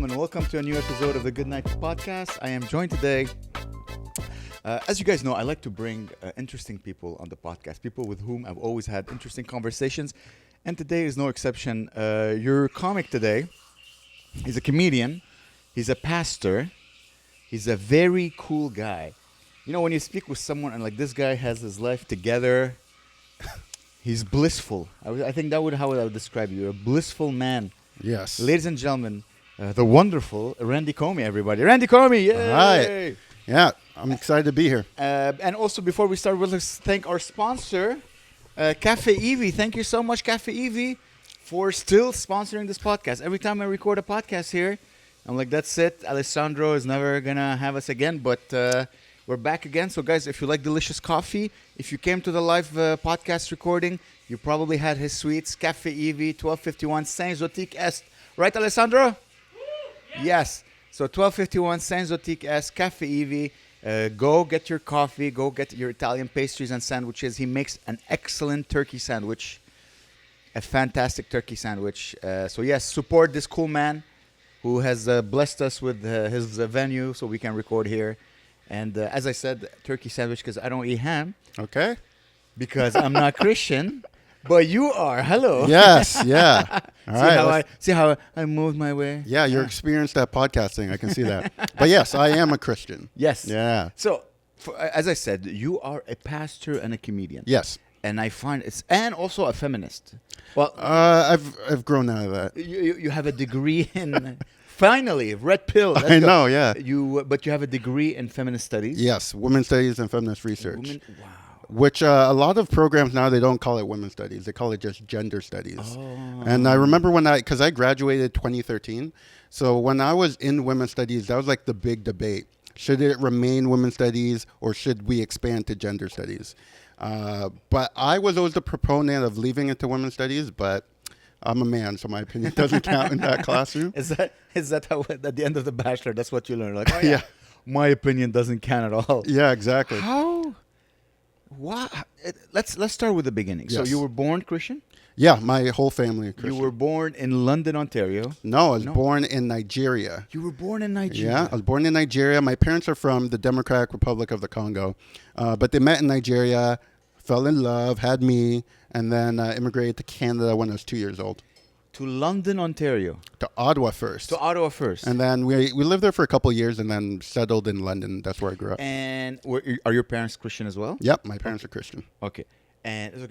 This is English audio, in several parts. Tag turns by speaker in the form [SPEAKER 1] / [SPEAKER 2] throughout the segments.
[SPEAKER 1] gentlemen, welcome to a new episode of the Good Night Podcast. I am joined today. As you guys know, I like to bring interesting people on the podcast, people with whom I've always had interesting conversations, and today is no exception. Your comic today, he's a comedian, he's a pastor, he's a very cool guy. You know, when you speak with someone and like this guy has his life together, he's blissful. I think that would how I would describe you. You're a blissful man.
[SPEAKER 2] Yes.
[SPEAKER 1] Ladies and gentlemen, the wonderful Randy Komi, everybody. Randy Komi, yay!
[SPEAKER 2] All right. Yeah, I'm excited to be here.
[SPEAKER 1] And also, before we start, let's thank our sponsor, Cafe Evie. Thank you so much, Cafe Evie, for still sponsoring this podcast. Every time I record a podcast here, I'm like, that's it. Alessandro is never going to have us again, but we're back again. So, guys, if you like delicious coffee, if you came to the live podcast recording, you probably had his sweets, Cafe Evie, 1251 Saint-Zotique Est. Right, Alessandro? Yes. So 1251 Saint-Zotique Est, Cafe Evie. Go get your coffee. Go get your Italian pastries and sandwiches. He makes an excellent turkey sandwich. A fantastic turkey sandwich. So, yes, support this cool man who has blessed us with his venue so we can record here. And as I said, turkey sandwich because I don't eat ham.
[SPEAKER 2] Okay.
[SPEAKER 1] Because I'm not Christian. But you are. Hello.
[SPEAKER 2] Yes, yeah. All right.
[SPEAKER 1] See how I moved my way?
[SPEAKER 2] Yeah, you're experienced at podcasting. I can see that. But yes, I am a Christian.
[SPEAKER 1] Yes.
[SPEAKER 2] Yeah.
[SPEAKER 1] So, as I said, you are a pastor and a comedian.
[SPEAKER 2] Yes.
[SPEAKER 1] And I find and also a feminist. Well,
[SPEAKER 2] I've grown out of that.
[SPEAKER 1] You have a degree in finally red pill.
[SPEAKER 2] I know. Yeah.
[SPEAKER 1] But you have a degree in feminist studies.
[SPEAKER 2] Yes, women's studies and feminist research.
[SPEAKER 1] Wow.
[SPEAKER 2] Which a lot of programs now, they don't call it women's studies. They call it just gender studies.
[SPEAKER 1] Oh.
[SPEAKER 2] And I remember because I graduated 2013. So when I was in women's studies, that was like the big debate. Should it remain women's studies or should we expand to gender studies? But I was always the proponent of leaving it to women's studies, but I'm a man, so my opinion doesn't count in that classroom.
[SPEAKER 1] Is that how at the end of the bachelor, that's what you learn? Like, oh,
[SPEAKER 2] yeah.
[SPEAKER 1] My opinion doesn't count at all.
[SPEAKER 2] Yeah, exactly.
[SPEAKER 1] How? What? Let's start with the beginning.
[SPEAKER 2] Yes.
[SPEAKER 1] So you were born Christian?
[SPEAKER 2] Yeah, my whole family is Christian.
[SPEAKER 1] You were born in London, Ontario.
[SPEAKER 2] No, I was born in Nigeria.
[SPEAKER 1] You were born in Nigeria?
[SPEAKER 2] Yeah, I was born in Nigeria. My parents are from the Democratic Republic of the Congo. But they met in Nigeria, fell in love, had me, and then immigrated to Canada when I was 2 years old.
[SPEAKER 1] To London, Ontario?
[SPEAKER 2] To Ottawa first.
[SPEAKER 1] And
[SPEAKER 2] then we lived there for a couple of years and then settled in London. That's where I grew up.
[SPEAKER 1] And are your parents Christian as well?
[SPEAKER 2] Yep, my parents are Christian.
[SPEAKER 1] Okay.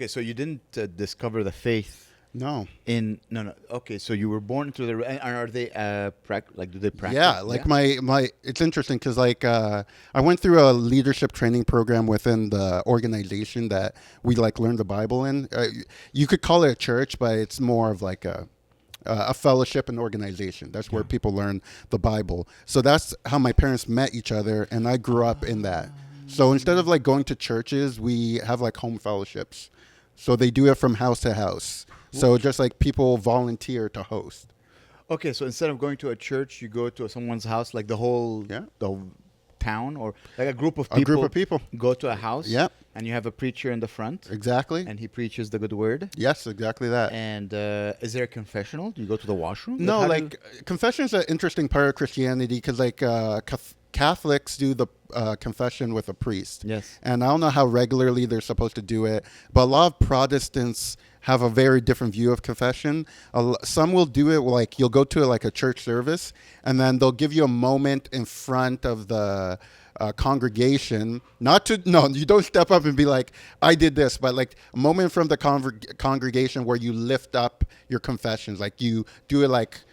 [SPEAKER 1] So you didn't discover the faith?
[SPEAKER 2] No.
[SPEAKER 1] No. Okay, so you were born into the. And are they do they practice?
[SPEAKER 2] Yeah, my it's interesting because I went through a leadership training program within the organization that we learn the Bible in. You could call it a church, but it's more of like a fellowship and organization. That's where people learn the Bible. So that's how my parents met each other, and I grew up in that. So instead of going to churches, we have home fellowships. So they do it from house to house. So just people volunteer to host.
[SPEAKER 1] Okay, so instead of going to a church, you go to someone's house, the whole town, or a group of people.
[SPEAKER 2] A group of people
[SPEAKER 1] go to a house.
[SPEAKER 2] Yep.
[SPEAKER 1] And you have a preacher in the front.
[SPEAKER 2] Exactly.
[SPEAKER 1] And he preaches the good word.
[SPEAKER 2] Yes, exactly that.
[SPEAKER 1] And is there a confessional? Do you go to the washroom?
[SPEAKER 2] No, confession is an interesting part of Christianity because Catholics do the confession with a priest.
[SPEAKER 1] Yes.
[SPEAKER 2] And I don't know how regularly they're supposed to do it, but a lot of Protestants have a very different view of confession. Some will do it you'll go to a church service, and then they'll give you a moment in front of the congregation. You don't step up and be like, I did this, but a moment from the congregation where you lift up your confessions. You do it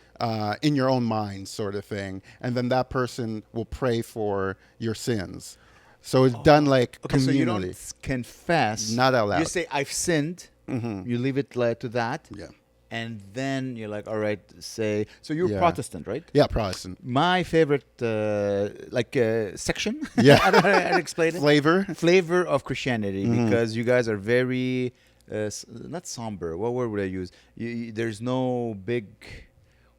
[SPEAKER 2] in your own mind sort of thing. And then that person will pray for your sins. So it's done communally.
[SPEAKER 1] So you don't confess.
[SPEAKER 2] Not out loud.
[SPEAKER 1] You say, I've sinned.
[SPEAKER 2] Mm-hmm.
[SPEAKER 1] You leave it to that.
[SPEAKER 2] Yeah.
[SPEAKER 1] And then you're like, all right, say. So you're Protestant, right?
[SPEAKER 2] Yeah, Protestant.
[SPEAKER 1] My favorite, section.
[SPEAKER 2] Yeah.
[SPEAKER 1] I don't know how to explain it.
[SPEAKER 2] Flavor
[SPEAKER 1] of Christianity, because you guys are very, not somber. What word would I use? There's no big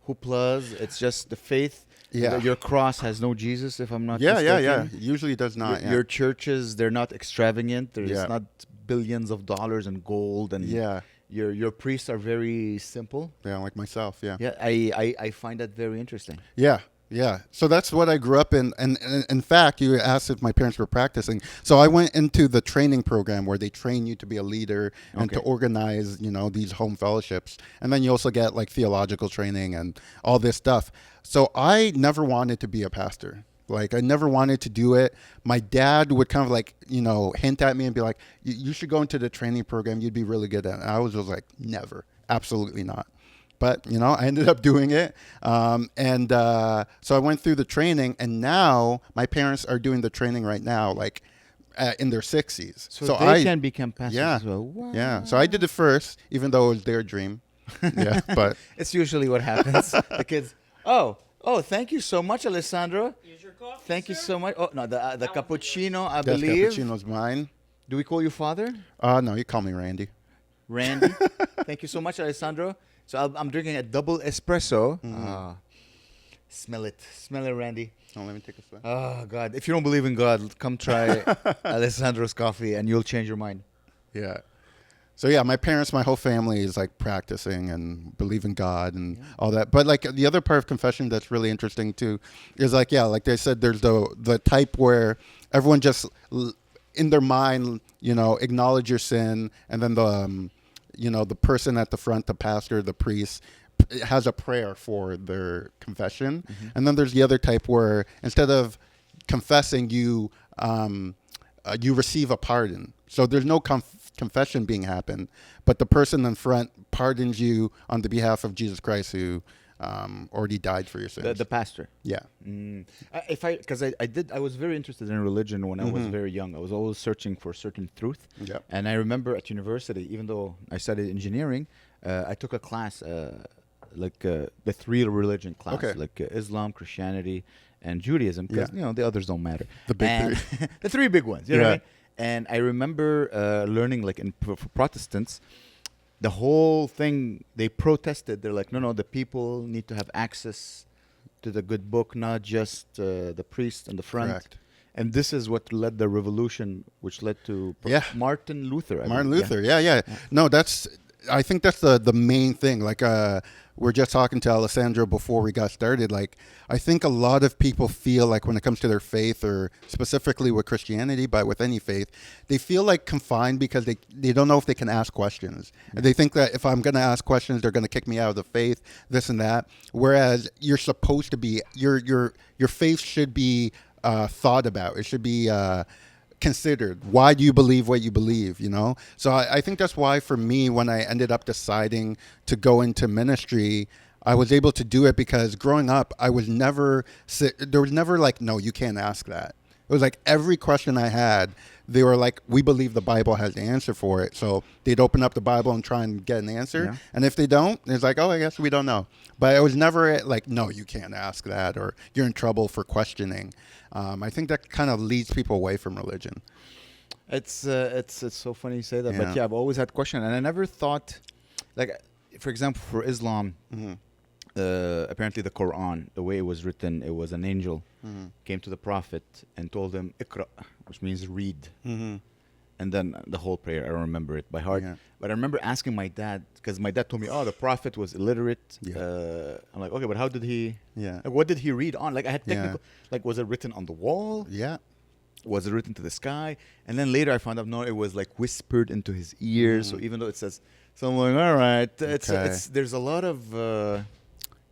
[SPEAKER 1] hooplas. It's just the faith.
[SPEAKER 2] Yeah.
[SPEAKER 1] Your cross has no Jesus, if I'm not mistaken.
[SPEAKER 2] Yeah. Usually does not.
[SPEAKER 1] Your churches, they're not extravagant. There's not billions of dollars in gold and your priests are very simple.
[SPEAKER 2] Yeah, like myself. Yeah.
[SPEAKER 1] Yeah, I find that very interesting.
[SPEAKER 2] Yeah, yeah. So that's what I grew up in. And in fact, you asked if my parents were practicing. So I went into the training program where they train you to be a leader and to
[SPEAKER 1] Okay.
[SPEAKER 2] organize, these home fellowships. And then you also get like theological training and all this stuff. So I never wanted to be a pastor. Like I never wanted to do it. My dad would kind of like, hint at me and be like, you should go into the training program. You'd be really good at it. And I was just like, never, absolutely not. But, I ended up doing it. So I went through the training, and now my parents are doing the training right now, like in their 60s.
[SPEAKER 1] So they can become pastors
[SPEAKER 2] yeah,
[SPEAKER 1] as well. Wow.
[SPEAKER 2] yeah. So I did it first, even though it was their dream. Yeah, but
[SPEAKER 1] It's usually what happens. The kids, oh, thank you so much, Alessandro.
[SPEAKER 3] Here's your coffee,
[SPEAKER 1] Thank you
[SPEAKER 3] sir.
[SPEAKER 1] so much. Oh, no, the
[SPEAKER 3] That one's
[SPEAKER 1] cappuccino, I
[SPEAKER 2] that
[SPEAKER 1] believe.
[SPEAKER 2] cappuccino's mine.
[SPEAKER 1] Do we call you father?
[SPEAKER 2] No, you call me Randy.
[SPEAKER 1] Randy. Thank you so much, Alessandro. So I'm drinking a double espresso. Smell it. Smell it, Randy.
[SPEAKER 2] Oh, let me take a sip.
[SPEAKER 1] Oh, God. If you don't believe in God, come try Alessandro's coffee and you'll change your mind.
[SPEAKER 2] Yeah. So yeah, my parents, my whole family is like practicing and believe in God and all that. But like the other part of confession that's really interesting too is like, yeah, like they said, there's the type where everyone just in their mind, acknowledge your sin, and then the person at the front, the pastor, the priest, has a prayer for their confession. And then there's the other type where instead of confessing, you receive a pardon. So there's no confession being happened, but the person in front pardons you on the behalf of Jesus Christ, who already died for your sins.
[SPEAKER 1] The pastor.
[SPEAKER 2] Yeah.
[SPEAKER 1] Because I was very interested in religion when I was very young. I was always searching for certain truth.
[SPEAKER 2] Yep.
[SPEAKER 1] And I remember at university, even though I studied engineering, I took a class, the three religion class,
[SPEAKER 2] Okay.
[SPEAKER 1] like Islam, Christianity, and Judaism, because the others don't matter.
[SPEAKER 2] The big three.
[SPEAKER 1] The three big ones. You know
[SPEAKER 2] Yeah.
[SPEAKER 1] what I mean? And I remember learning, like for Protestants, the whole thing, they protested. They're like, no, the people need to have access to the good book, not just the priest in the front.
[SPEAKER 2] Correct.
[SPEAKER 1] And this is what led the revolution, which led to Martin Luther.
[SPEAKER 2] Martin
[SPEAKER 1] believe.
[SPEAKER 2] Luther. Yeah. No, I think that's the main thing. Like, we're just talking to Alessandro before we got started. Like, I think a lot of people feel like when it comes to their faith, or specifically with Christianity, but with any faith, they feel like confined because they don't know if they can ask questions. And they think that if I'm going to ask questions, they're going to kick me out of the faith, this and that. Whereas you're supposed to be, your faith should be thought about. It should be considered. Why do you believe what you believe, So I think that's why for me, when I ended up deciding to go into ministry, I was able to do it because growing up, there was never like, no, you can't ask that. It was like every question I had, they were like, we believe the Bible has the answer for it. So they'd open up the Bible and try and get an answer.
[SPEAKER 1] Yeah.
[SPEAKER 2] And if they don't, it's like, oh, I guess we don't know. But it was never like, no, you can't ask that, or you're in trouble for questioning. I think that kind of leads people away from religion.
[SPEAKER 1] It's so funny you say that,
[SPEAKER 2] Yeah.
[SPEAKER 1] but I've always had question, and I never thought, like, for example, for Islam, apparently the Quran, the way it was written, it was an angel came to the Prophet and told him "Iqra," which means read, and then the whole prayer. I don't remember it by heart,
[SPEAKER 2] Yeah.
[SPEAKER 1] but I remember asking my dad, because my dad told me, "Oh, the Prophet was illiterate."
[SPEAKER 2] Yeah.
[SPEAKER 1] I'm like, okay, but how did he?
[SPEAKER 2] Yeah.
[SPEAKER 1] Like, what did he read on? Like, I had
[SPEAKER 2] Yeah.
[SPEAKER 1] technical. Like, was it written on the wall?
[SPEAKER 2] Yeah.
[SPEAKER 1] Was it written to the sky? And then later I found out, no, it was like whispered into his ears. So even though it says, so I'm like, all right,
[SPEAKER 2] Okay.
[SPEAKER 1] there's a lot of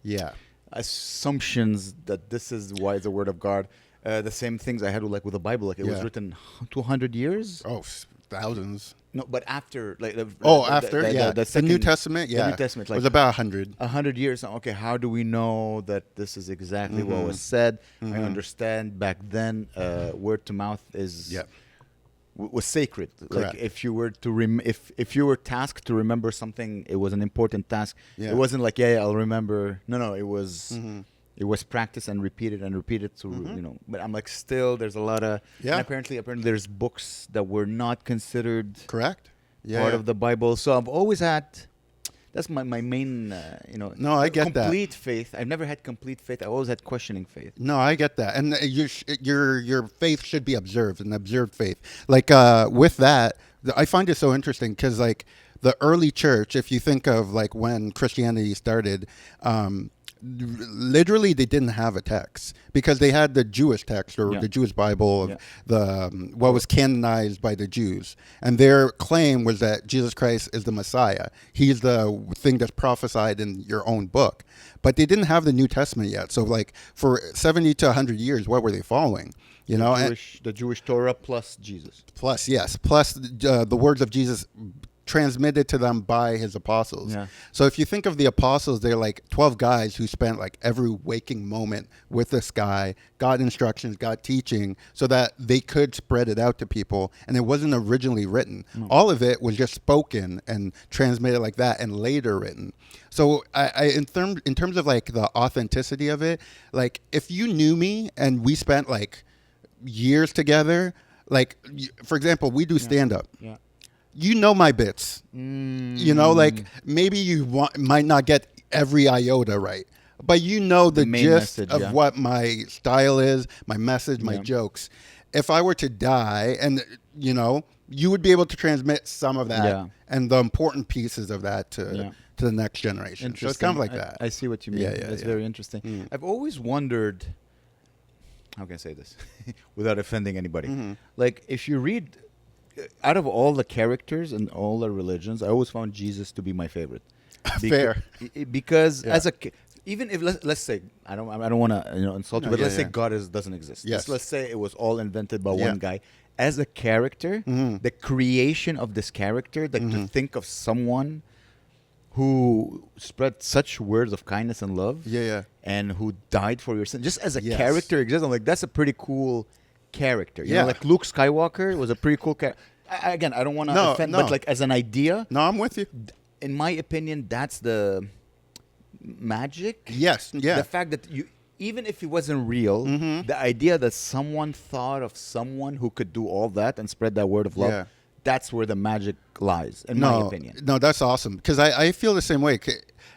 [SPEAKER 2] Yeah.
[SPEAKER 1] assumptions that this is why it's the word of God. The same things I had with the Bible, like it was
[SPEAKER 2] Yeah.
[SPEAKER 1] written 200 years.
[SPEAKER 2] Oh, thousands.
[SPEAKER 1] No, but after, like,
[SPEAKER 2] After, yeah. The New
[SPEAKER 1] second-
[SPEAKER 2] Testament, yeah.
[SPEAKER 1] the New Testament,
[SPEAKER 2] It
[SPEAKER 1] like
[SPEAKER 2] was about 100.
[SPEAKER 1] 100 years. Okay, how do we know that this is exactly what was said? I understand back then, word to mouth is
[SPEAKER 2] Yeah.
[SPEAKER 1] was sacred.
[SPEAKER 2] Correct.
[SPEAKER 1] Like if you were to if you were tasked to remember something, it was an important task.
[SPEAKER 2] Yeah.
[SPEAKER 1] It wasn't like I'll remember. No, it was. It was practiced and repeated to But I'm like, still, there's a lot of.
[SPEAKER 2] Yeah.
[SPEAKER 1] And apparently, there's books that were not considered
[SPEAKER 2] Correct. Yeah.
[SPEAKER 1] part of the Bible. So I've always had. That's my main,
[SPEAKER 2] No, I get that.
[SPEAKER 1] complete faith. I've never had complete faith. I always had questioning faith.
[SPEAKER 2] No, I get that, and your faith should be observed, an observed faith. Like with that, I find it so interesting because like the early church, if you think of like when Christianity started, literally they didn't have a text because they had the Jewish text or
[SPEAKER 1] Yeah.
[SPEAKER 2] the Jewish Bible of
[SPEAKER 1] Yeah.
[SPEAKER 2] the what was canonized by the Jews, and their claim was that Jesus Christ is the Messiah. He's the thing that's prophesied in your own book, but they didn't have the New Testament yet. So like for 70 to 100 years, what were they following? You know, and
[SPEAKER 1] The Jewish Torah plus Jesus.
[SPEAKER 2] plus the words of Jesus transmitted to them by his apostles.
[SPEAKER 1] Yeah.
[SPEAKER 2] So if you think of the apostles, they're like 12 guys who spent like every waking moment with this guy, got instructions, got teaching so that they could spread it out to people. And it wasn't originally written. All of it was just spoken and transmitted like that and later written. So in terms of like the authenticity of it, like if you knew me and we spent like years together, like for example, we do stand up.
[SPEAKER 1] Yeah.
[SPEAKER 2] You know my bits. You know, like maybe might not get every iota right, but you know the
[SPEAKER 1] main
[SPEAKER 2] gist
[SPEAKER 1] message,
[SPEAKER 2] of
[SPEAKER 1] yeah.
[SPEAKER 2] what my style is, my message, my
[SPEAKER 1] Yeah.
[SPEAKER 2] jokes. If I were to die, and you know, you would be able to transmit some of that
[SPEAKER 1] Yeah.
[SPEAKER 2] and the important pieces of that to
[SPEAKER 1] Yeah.
[SPEAKER 2] the next generation. So it's kind of like that.
[SPEAKER 1] I see what you mean.
[SPEAKER 2] Yeah, yeah,
[SPEAKER 1] That's
[SPEAKER 2] yeah.
[SPEAKER 1] very interesting. I've always wondered, how can I say this without offending anybody? Like, if you read, out of all the characters in all the religions, I always found Jesus to be my favorite.
[SPEAKER 2] Fair.
[SPEAKER 1] Because
[SPEAKER 2] Yeah.
[SPEAKER 1] as a even if let's say I don't want to insult you,
[SPEAKER 2] No,
[SPEAKER 1] but
[SPEAKER 2] yeah,
[SPEAKER 1] let's say
[SPEAKER 2] yeah.
[SPEAKER 1] God doesn't exist.
[SPEAKER 2] Yes.
[SPEAKER 1] Let's say it was all invented by
[SPEAKER 2] Yeah.
[SPEAKER 1] one guy. As a character, the creation of this character, like to think of someone who spread such words of kindness and love,
[SPEAKER 2] Yeah, yeah.
[SPEAKER 1] and who died for your sin, just as a
[SPEAKER 2] Yes.
[SPEAKER 1] character exists, I'm like, that's a pretty cool character. You
[SPEAKER 2] Yeah.
[SPEAKER 1] know, like Luke Skywalker was a pretty cool character. Again, I don't want to
[SPEAKER 2] No,
[SPEAKER 1] offend,
[SPEAKER 2] no.
[SPEAKER 1] but like as an idea,
[SPEAKER 2] No, I'm with you.
[SPEAKER 1] in my opinion, that's the magic.
[SPEAKER 2] Yes, yeah.
[SPEAKER 1] The fact that you, even if it wasn't real, the idea that someone thought of someone who could do all that and spread that word of love,
[SPEAKER 2] Yeah.
[SPEAKER 1] that's where the magic lies, in my opinion.
[SPEAKER 2] No, that's awesome because I feel the same way.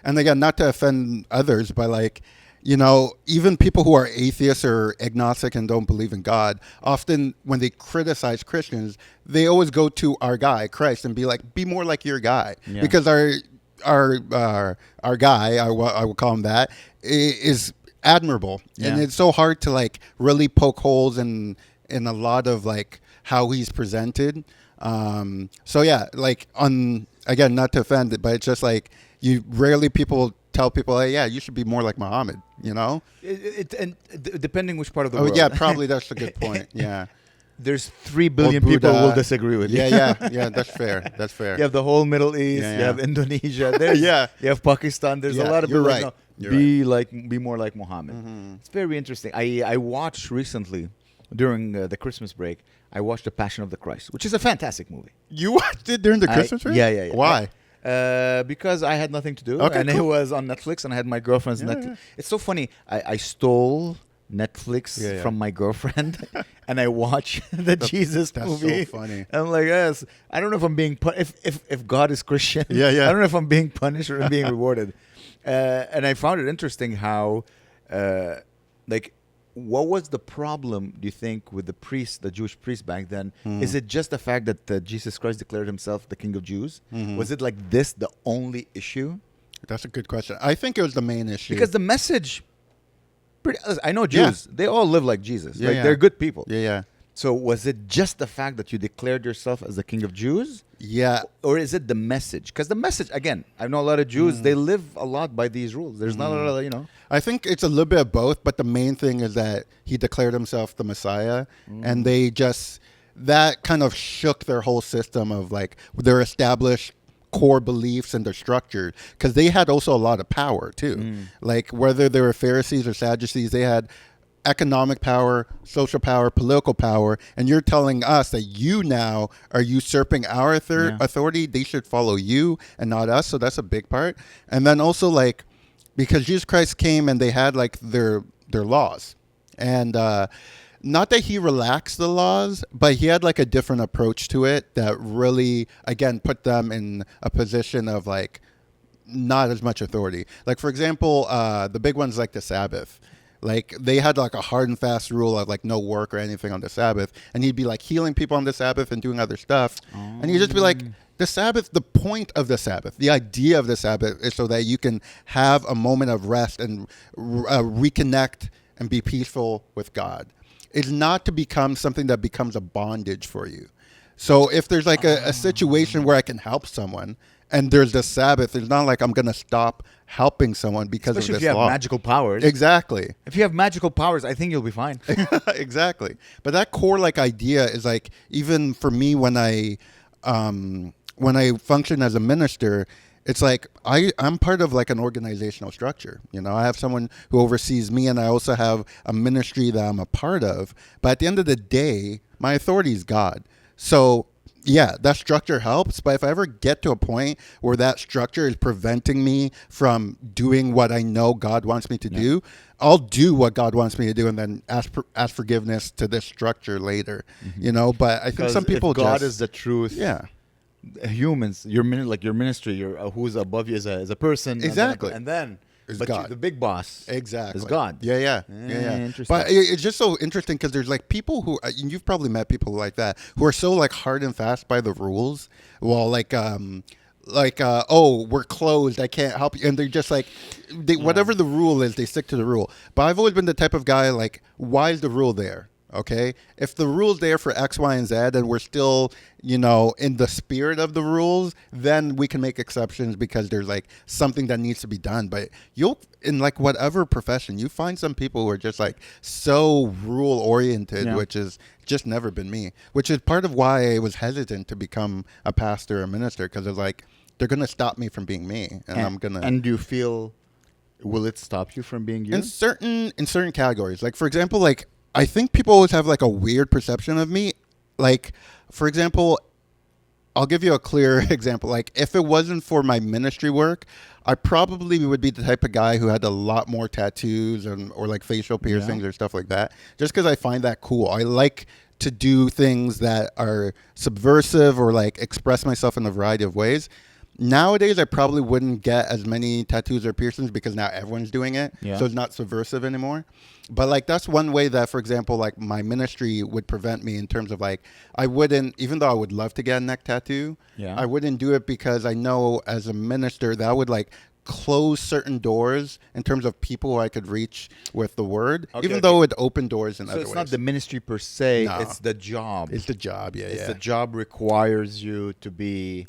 [SPEAKER 2] And again, not to offend others, but like, you know, even people who are atheists or agnostic and don't believe in God, often when they criticize Christians, they always go to our guy, Christ, and be like, be more like your guy.
[SPEAKER 1] Yeah.
[SPEAKER 2] Because our guy, I will call him that, is admirable. And
[SPEAKER 1] Yeah.
[SPEAKER 2] it's so hard to like really poke holes in a lot of like how he's presented. So yeah, like again, not to offend it, but it's just like you rarely people tell people, hey, yeah, you should be more like Muhammad, you know?
[SPEAKER 1] Depending which part of the
[SPEAKER 2] Oh
[SPEAKER 1] world.
[SPEAKER 2] yeah, probably that's a good point. Yeah.
[SPEAKER 1] There's 3 billion
[SPEAKER 2] Or
[SPEAKER 1] people who
[SPEAKER 2] Buddha.
[SPEAKER 1] will disagree with you.
[SPEAKER 2] Yeah, that's fair. That's fair.
[SPEAKER 1] You have the whole Middle East.
[SPEAKER 2] Yeah,
[SPEAKER 1] You
[SPEAKER 2] yeah.
[SPEAKER 1] have Indonesia. There's,
[SPEAKER 2] Yeah.
[SPEAKER 1] You have Pakistan. There's a
[SPEAKER 2] Yeah,
[SPEAKER 1] lot of
[SPEAKER 2] you're
[SPEAKER 1] people.
[SPEAKER 2] right.
[SPEAKER 1] Know,
[SPEAKER 2] You're
[SPEAKER 1] be more like Muhammad. It's very interesting. I watched recently during the Christmas break. I watched The Passion of the Christ, which is a fantastic movie.
[SPEAKER 2] You watched it during the Christmas break?
[SPEAKER 1] Yeah.
[SPEAKER 2] Why?
[SPEAKER 1] Because I had nothing to do,
[SPEAKER 2] Okay,
[SPEAKER 1] and it
[SPEAKER 2] cool.
[SPEAKER 1] was on Netflix, and I had my girlfriend's Netflix.
[SPEAKER 2] yeah.
[SPEAKER 1] It's so funny. I stole Netflix
[SPEAKER 2] Yeah, yeah.
[SPEAKER 1] from my girlfriend, and I watched the Jesus
[SPEAKER 2] that's
[SPEAKER 1] movie.
[SPEAKER 2] so funny.
[SPEAKER 1] And I'm like, yes, I don't know if I'm being if God is Christian.
[SPEAKER 2] Yeah.
[SPEAKER 1] I don't know if I'm being punished or I'm being rewarded. And I found it interesting how, like, what was the problem, do you think, with the Jewish priest back then? Is it just the fact that Jesus Christ declared himself the King of Jews? Was it like this the only issue?
[SPEAKER 2] That's a good question. I think it was the main issue.
[SPEAKER 1] Because the message, I know Jews, they all live like Jesus.
[SPEAKER 2] Yeah,
[SPEAKER 1] like
[SPEAKER 2] yeah.
[SPEAKER 1] they're good people.
[SPEAKER 2] Yeah.
[SPEAKER 1] So was it just the fact that you declared yourself as the King of Jews?
[SPEAKER 2] Yeah.
[SPEAKER 1] Or is it the message? Because the message, again, I know a lot of Jews, they live a lot by these rules. There's not a lot of,
[SPEAKER 2] I think it's a little bit of both, but the main thing is that he declared himself the Messiah, and they just, that kind of shook their whole system of like their established core beliefs and their structure, because they had also a lot of power too. Like whether they were Pharisees or Sadducees, they had economic power, social power, political power, and you're telling us that you now are usurping our authority. They should follow you and not us. So that's a big part. And then also like, because Jesus Christ came and they had like their laws, and not that he relaxed the laws, but he had like a different approach to it that really, again, put them in a position of like not as much authority. Like for example, the big ones like the Sabbath. Like they had like a hard and fast rule of like no work or anything on the Sabbath, and he'd be like healing people on the Sabbath and doing other stuff, and you'd just be like, The Sabbath, the point of the Sabbath, the idea of the Sabbath is so that you can have a moment of rest and reconnect and be peaceful with God. It's not to become something that becomes a bondage for you. So if there's like a situation where I can help someone and there's the Sabbath, it's not like I'm going to stop helping someone because
[SPEAKER 1] Especially
[SPEAKER 2] of
[SPEAKER 1] if
[SPEAKER 2] this
[SPEAKER 1] you
[SPEAKER 2] law.
[SPEAKER 1] have magical powers.
[SPEAKER 2] Exactly.
[SPEAKER 1] If you have magical powers, I think you'll be fine.
[SPEAKER 2] Exactly. But that core like idea is like, even for me when I function as a minister, it's like I'm part of like an organizational structure. You know, I have someone who oversees me, and I also have a ministry that I'm a part of. But at the end of the day, my authority is God. So yeah, that structure helps. But if I ever get to a point where that structure is preventing me from doing what I know God wants me to do, I'll do what God wants me to do, and then ask forgiveness to this structure later. You know, but I think some people
[SPEAKER 1] if God
[SPEAKER 2] just,
[SPEAKER 1] is the truth.
[SPEAKER 2] yeah.
[SPEAKER 1] Humans, your ministry, your who's above you as a person.
[SPEAKER 2] Exactly.
[SPEAKER 1] And then
[SPEAKER 2] Is
[SPEAKER 1] but
[SPEAKER 2] God.
[SPEAKER 1] the big boss
[SPEAKER 2] Exactly.
[SPEAKER 1] is God.
[SPEAKER 2] Yeah.
[SPEAKER 1] Interesting.
[SPEAKER 2] But it's just so interesting because there's like people who, and you've probably met people like that, who are so like hard and fast by the rules. Well, oh, we're closed, I can't help you, and they're just like, whatever the rule is, they stick to the rule. But I've always been the type of guy like, why is the rule there? Okay, if the rule's there for X, Y, and Z, and we're still, you know, in the spirit of the rules, then we can make exceptions because there's like something that needs to be done. But you'll, in like whatever profession, you find some people who are just like so rule oriented, which is just never been me. Which is part of why I was hesitant to become a pastor or minister, because it's like they're gonna stop me from being me, and I'm gonna.
[SPEAKER 1] And do you feel? Will it stop you from being you?
[SPEAKER 2] In certain categories, like for example, like. I think people always have like a weird perception of me. Like, for example, I'll give you a clear example. Like, if it wasn't for my ministry work, I probably would be the type of guy who had a lot more tattoos or like facial piercings or stuff like that. Just because I find that cool. I like to do things that are subversive or like express myself in a variety of ways. Nowadays, I probably wouldn't get as many tattoos or piercings because now everyone's doing it. Yeah. So it's not subversive anymore. But like that's one way that, for example, like my ministry would prevent me in terms of like I wouldn't, even though I would love to get a neck tattoo, I wouldn't do it because I know as a minister that would like close certain doors in terms of people I could reach with the word, even though it would open doors in other ways.
[SPEAKER 1] So it's not the ministry per se, it's the job.
[SPEAKER 2] It's the job,
[SPEAKER 1] It's the job requires you to be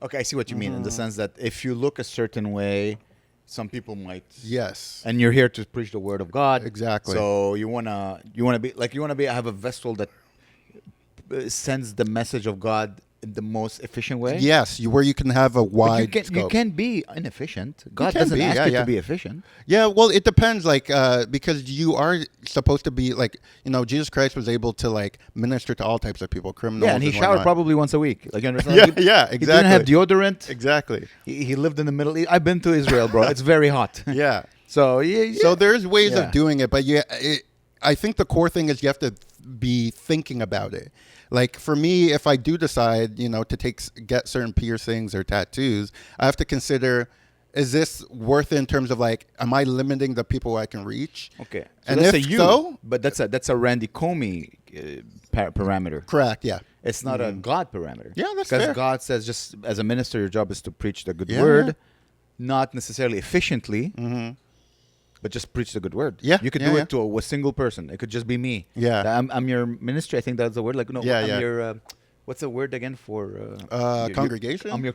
[SPEAKER 1] okay, I see what you mean in the sense that if you look a certain way, some people might.
[SPEAKER 2] Yes.
[SPEAKER 1] And you're here to preach the word of God.
[SPEAKER 2] Exactly.
[SPEAKER 1] So you wanna have a vessel that sends the message of God in the most efficient way.
[SPEAKER 2] Yes, where you can have a wide scope.
[SPEAKER 1] You can be inefficient. God doesn't ask you to be efficient.
[SPEAKER 2] Yeah, well, it depends, like, because you are supposed to be, like, you know, Jesus Christ was able to, like, minister to all types of people, criminals.
[SPEAKER 1] Yeah, and he showered probably once a week. Like, you understand?
[SPEAKER 2] Exactly.
[SPEAKER 1] He didn't have deodorant.
[SPEAKER 2] Exactly.
[SPEAKER 1] He lived in the Middle East. I've been to Israel, bro. It's very hot.
[SPEAKER 2] Yeah.
[SPEAKER 1] So
[SPEAKER 2] So there's ways of doing it, but I think the core thing is you have to be thinking about it. Like for me, if I do decide, you know, to get certain piercings or tattoos, I have to consider, is this worth it in terms of like, am I limiting the people I can reach?
[SPEAKER 1] Okay.
[SPEAKER 2] So and if so,
[SPEAKER 1] but that's a Randy Komi parameter.
[SPEAKER 2] Correct. Yeah.
[SPEAKER 1] It's not a God parameter.
[SPEAKER 2] Yeah, that's fair.
[SPEAKER 1] Because God says, just as a minister, your job is to preach the good word, not necessarily efficiently. But just preach the good word. Yeah, you could do it to a single person. It could just be me.
[SPEAKER 2] Yeah,
[SPEAKER 1] I'm your ministry. I think that's the word. Like no, I'm your. What's the word again for
[SPEAKER 2] congregation?
[SPEAKER 1] I'm your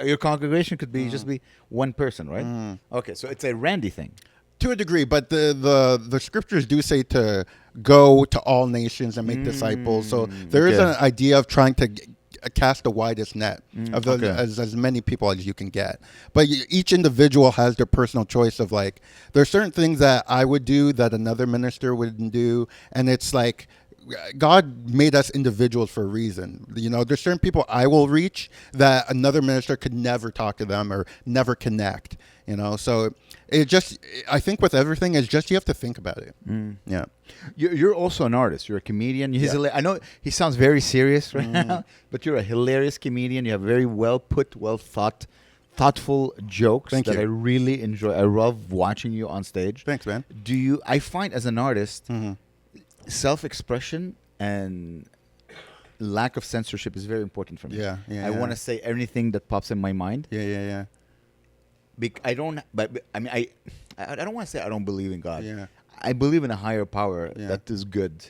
[SPEAKER 1] your congregation could be just be one person, right? Okay, so it's a Randy thing.
[SPEAKER 2] To a degree, but the scriptures do say to go to all nations and make disciples. So there is an idea of trying to cast the widest net of as many people as you can get. But each individual has their personal choice of like, there's certain things that I would do that another minister wouldn't do. And it's like, God made us individuals for a reason. You know, there's certain people I will reach that another minister could never talk to them or never connect, you know? So it just, I think with everything, it's just, you have to think about it. Yeah.
[SPEAKER 1] You're also an artist. You're a comedian. I know he sounds very serious right now, but you're a hilarious comedian. You have very well thoughtful jokes that I really enjoy. I love watching you on stage.
[SPEAKER 2] Thanks, man.
[SPEAKER 1] I find as an artist, self-expression and lack of censorship is very important for me.
[SPEAKER 2] Yeah, yeah.
[SPEAKER 1] I want to say anything that pops in my mind.
[SPEAKER 2] Yeah, yeah, yeah.
[SPEAKER 1] I don't. But I mean, I don't want to say I don't believe in God.
[SPEAKER 2] Yeah.
[SPEAKER 1] I believe in a higher power
[SPEAKER 2] Yeah.
[SPEAKER 1] that is good.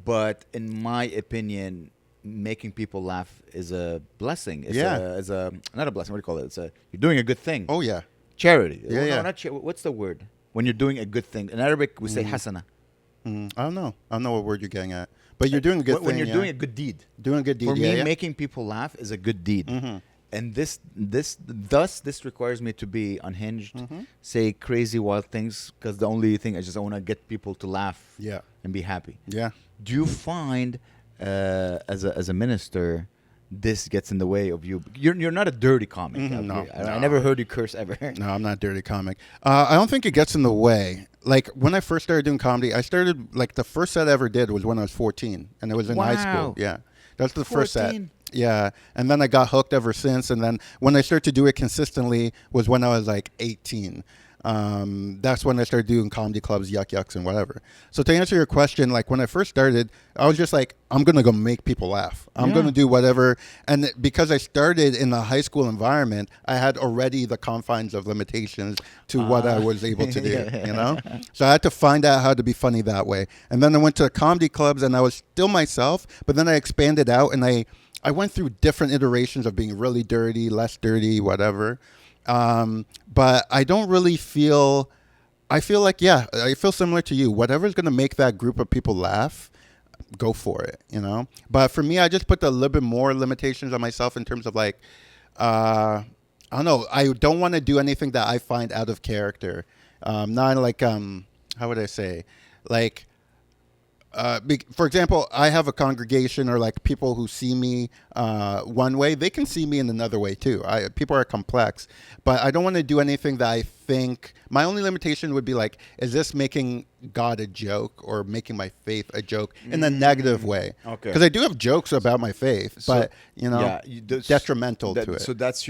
[SPEAKER 1] But in my opinion, making people laugh is a blessing. It's a not a blessing. What do you call it? You're doing a good thing.
[SPEAKER 2] Oh yeah.
[SPEAKER 1] Charity.
[SPEAKER 2] Yeah, yeah.
[SPEAKER 1] No, not what's the word? When you're doing a good thing. In Arabic, we say hasana.
[SPEAKER 2] I don't know. I don't know what word you're getting at. But you're doing a good thing.
[SPEAKER 1] When you're doing a good deed.
[SPEAKER 2] Doing a good deed.
[SPEAKER 1] For me,
[SPEAKER 2] yeah.
[SPEAKER 1] making people laugh is a good deed. And this requires me to be unhinged, say crazy wild things, because the only thing I want to get people to laugh
[SPEAKER 2] Yeah.
[SPEAKER 1] and be happy.
[SPEAKER 2] Yeah.
[SPEAKER 1] Do you find as a minister this gets in the way of you? You're not a dirty comic.
[SPEAKER 2] No,
[SPEAKER 1] I never heard you curse ever.
[SPEAKER 2] No, I'm not a dirty comic. I don't think it gets in the way. Like when I first started doing comedy, I started like the first set I ever did was when I was 14, and it was in high school.
[SPEAKER 1] Wow.
[SPEAKER 2] Yeah, that's the first set.
[SPEAKER 1] 14?
[SPEAKER 2] Yeah, and then I got hooked ever since. And then when I started to do it consistently was when I was like 18. That's when I started doing comedy clubs, yucks, and whatever. So to answer your question, like when I first started, I was just like, I'm gonna go make people laugh. I'm gonna do whatever. And because I started in the high school environment, I had already the confines of limitations to what I was able to do. You know, so I had to find out how to be funny that way. And then I went to comedy clubs, and I was still myself, but then I expanded out, and I went through different iterations of being really dirty, less dirty, whatever. But I don't really feel, I feel like, I feel similar to you. Whatever's going to make that group of people laugh, go for it, you know? But for me, I just put a little bit more limitations on myself in terms of like, I don't know. I don't want to do anything that I find out of character. Not like, how would I say? Like, for example, I have a congregation or like people who see me one way, they can see me in another way too. People are complex, but I don't want to do anything that I think, my only limitation would be like, is this making God a joke or making my faith a joke in a negative way? Okay. Because I do have jokes about my faith, but you know, detrimental to it.
[SPEAKER 1] So that's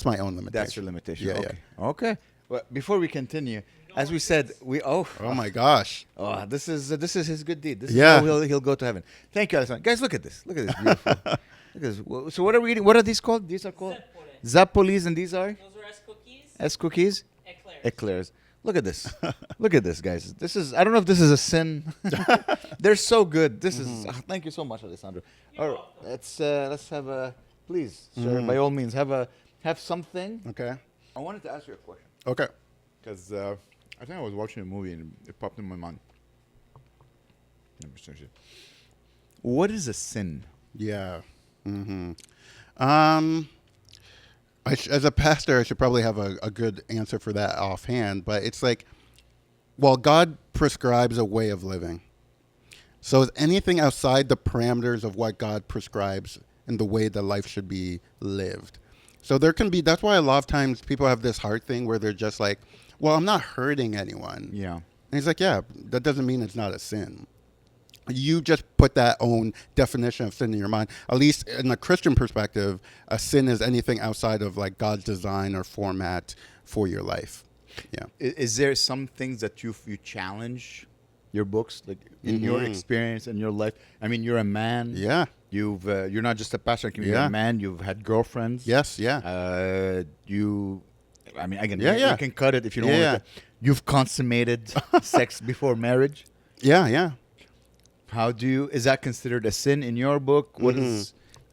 [SPEAKER 2] my own limitation.
[SPEAKER 1] That's your limitation.
[SPEAKER 2] Yeah,
[SPEAKER 1] okay. Okay. Well, before we continue, as we said, oh
[SPEAKER 2] my gosh!
[SPEAKER 1] Oh, this is his good deed. This is how he'll go to heaven. Thank you, Alessandro. Guys, look at this. Look at this. Beautiful. Look at this. So what are we eating? What are these called? These are called Zappolis, and these are?
[SPEAKER 3] Those are S cookies.
[SPEAKER 1] S cookies.
[SPEAKER 3] Eclairs.
[SPEAKER 1] Eclairs. Look at this. Look at this, guys. This is. I don't know if this is a sin. They're so good. This is. Thank you so much, Alessandro. All right, let's have a. Please, sir. By all means, have something.
[SPEAKER 2] Okay.
[SPEAKER 1] I wanted to ask you a question.
[SPEAKER 2] Okay.
[SPEAKER 1] Because I think I was watching a movie and it popped in my mind. Let me search it. What is a sin?
[SPEAKER 2] Yeah. As a pastor, I should probably have a good answer for that offhand. But it's like, well, God prescribes a way of living. So is anything outside the parameters of what God prescribes in the way that life should be lived? So there can be, that's why a lot of times people have this heart thing where they're just like, well, I'm not hurting anyone.
[SPEAKER 1] Yeah.
[SPEAKER 2] And he's like, yeah, that doesn't mean it's not a sin. You just put that own definition of sin in your mind. At least in a Christian perspective, a sin is anything outside of like God's design or format for your life. Yeah.
[SPEAKER 1] Is there some things that you challenge your books, like in your experience in your life? I mean, you're a man.
[SPEAKER 2] Yeah.
[SPEAKER 1] You're not just a pastor. You're a man. You've had girlfriends.
[SPEAKER 2] Yes. Yeah.
[SPEAKER 1] I mean, again, you can cut it if you don't want to. You've consummated sex before marriage.
[SPEAKER 2] Yeah. Yeah.
[SPEAKER 1] Is that considered a sin in your book?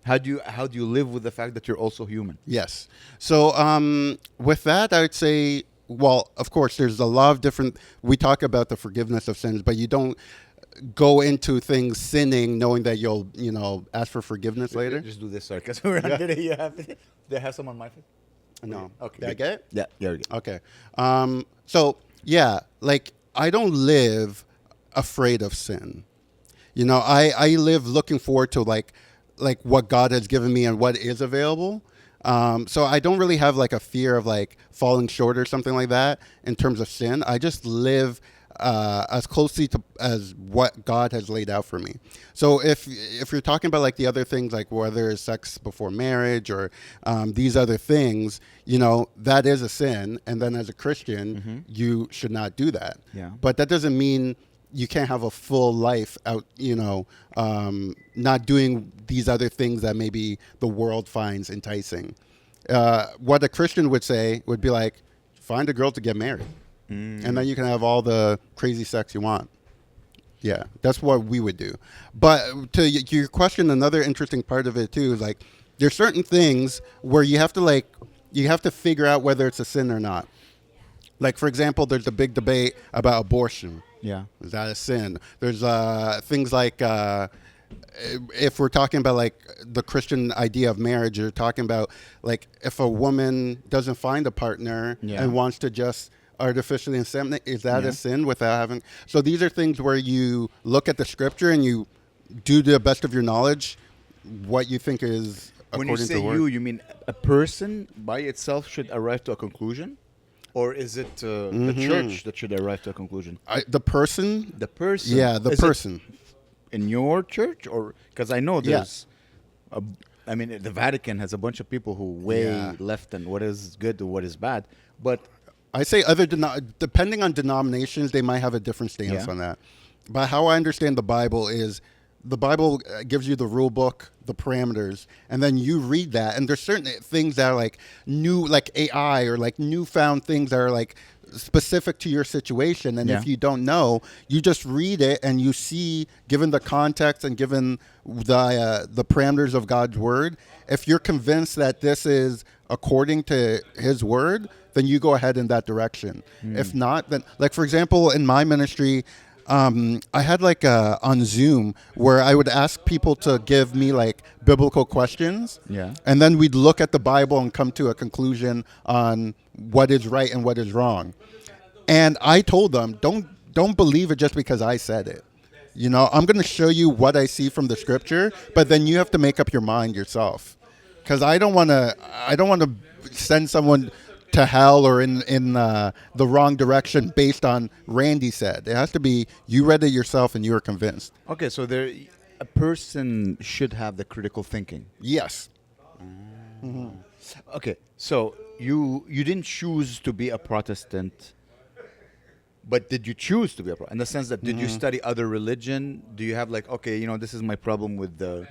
[SPEAKER 1] How do you live with the fact that you're also human?
[SPEAKER 2] Yes. So with that, I would say, well, of course, there's a lot of different, we talk about the forgiveness of sins, but you don't go into things sinning knowing that you'll, ask for forgiveness later.
[SPEAKER 1] Just do this, sorry, because we're on video. Did I have some on my face?
[SPEAKER 2] No.
[SPEAKER 1] Okay.
[SPEAKER 2] Did I get it?
[SPEAKER 1] Yeah, you're good.
[SPEAKER 2] Okay. So, yeah, like, I don't live afraid of sin. I live looking forward to, like what God has given me and what is available. So I don't really have, like, a fear of, like, falling short or something like that in terms of sin. I just live as closely to as what God has laid out for me. So if you're talking about like the other things, like whether it's sex before marriage or these other things, that is a sin. And then as a Christian, you should not do that.
[SPEAKER 1] Yeah.
[SPEAKER 2] But that doesn't mean you can't have a full life out, not doing these other things that maybe the world finds enticing. What a Christian would say would be like, find a girl to get married, and then you can have all the crazy sex you want. Yeah, that's what we would do. But to your question, another interesting part of it too is like there's certain things where you have to figure out whether it's a sin or not. Like for example, there's a big debate about abortion.
[SPEAKER 1] Yeah.
[SPEAKER 2] Is that a sin? There's things like if we're talking about like the Christian idea of marriage, you're talking about like if a woman doesn't find a partner and wants to just artificially inseminate, is that a sin without having? So these are things where you look at the scripture and you do the best of your knowledge what you think is
[SPEAKER 1] When
[SPEAKER 2] according
[SPEAKER 1] you
[SPEAKER 2] to
[SPEAKER 1] say
[SPEAKER 2] the word.
[SPEAKER 1] you mean a person by itself should arrive to a conclusion? Or is it the church that should arrive to a conclusion?
[SPEAKER 2] The person.
[SPEAKER 1] The person.
[SPEAKER 2] Yeah, the
[SPEAKER 1] Is it
[SPEAKER 2] person.
[SPEAKER 1] in your church, or because I know there's, I mean, the Vatican has a bunch of people who weigh left and what is good and what is bad. But
[SPEAKER 2] I say depending on denominations, they might have a different stance on that. But how I understand the Bible is the Bible gives you the rule book, the parameters, and then you read that. And there's certain things that are like new, like AI or like newfound things that are like specific to your situation. And if you don't know, you just read it and you see, given the context and given the parameters of God's word, if you're convinced that this is according to his word, then you go ahead in that direction. If not, then like, for example, in my ministry, I had like on Zoom where I would ask people to give me like biblical questions.
[SPEAKER 1] Yeah.
[SPEAKER 2] And then we'd look at the Bible and come to a conclusion on what is right and what is wrong. And I told them, don't believe it just because I said it. You know, I'm going to show you what I see from the scripture, but then you have to make up your mind yourself. Because I don't want to send someone to hell or in the wrong direction based on Randy said. It has to be you read it yourself and you were convinced.
[SPEAKER 1] okay, so a person should have the critical thinking.
[SPEAKER 2] Yes.
[SPEAKER 1] Okay, so you didn't choose to be a Protestant, but did you choose to be a Protestant? In the sense that did you study other religion? Do you have like, okay, this is my problem with the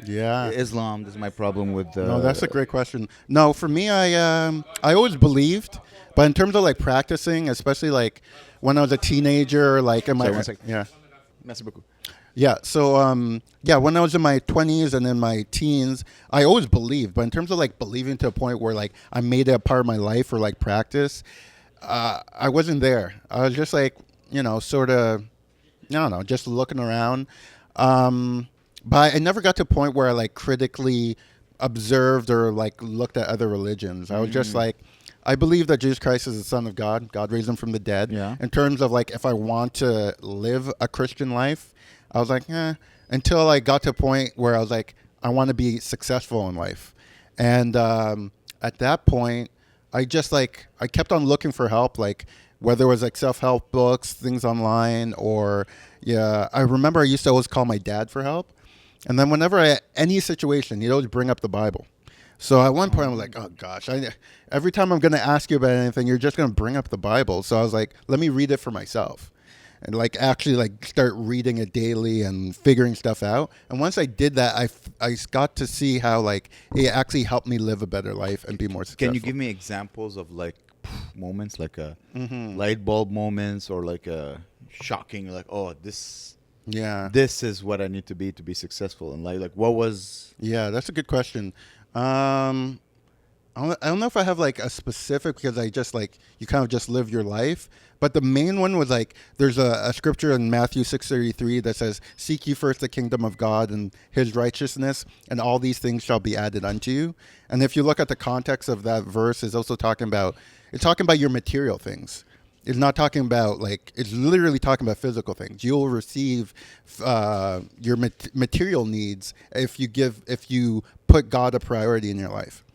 [SPEAKER 1] Islam. This is my problem with the.
[SPEAKER 2] No, that's a great question. No, for me, I always believed, but in terms of like practicing, especially like when I was a teenager, like in my
[SPEAKER 1] Sorry, 1 second.
[SPEAKER 2] yeah.
[SPEAKER 1] Merci beaucoup.
[SPEAKER 2] Yeah, so when I was in my 20s and in my teens, I always believed, but in terms of like believing to a point where like I made it a part of my life or like practice, I wasn't there. I was just like, sort of, I don't know, just looking around. But I never got to a point where I like critically observed or like looked at other religions. I was just like, I believe that Jesus Christ is the Son of God. God raised him from the dead.
[SPEAKER 1] Yeah.
[SPEAKER 2] In terms of like, if I want to live a Christian life, I was like, until I got to a point where I was like, I want to be successful in life. And at that point, I kept on looking for help, like whether it was like self-help books, things online, or I remember I used to always call my dad for help. And then whenever any situation, he'd always bring up the Bible. So at one point I was like, oh gosh, every time I'm going to ask you about anything, you're just going to bring up the Bible. So I was like, let me read it for myself. And like actually like start reading it daily and figuring stuff out. And once I did that, I got to see how like it actually helped me live a better life and be more successful.
[SPEAKER 1] Can you give me examples of like moments, like a light bulb moments, or like a shocking, like, oh, this is what I need to be successful? And like what was?
[SPEAKER 2] Yeah, that's a good question. I don't know if I have like a specific, because I just like, you kind of just live your life. But the main one was like, there's a scripture in Matthew 6:33 that says, seek ye first the kingdom of God and his righteousness, and all these things shall be added unto you. And if you look at the context of that verse, it's talking about your material things. It's not talking about like, it's literally talking about physical things. You'll receive your material needs if you put God a priority in your life.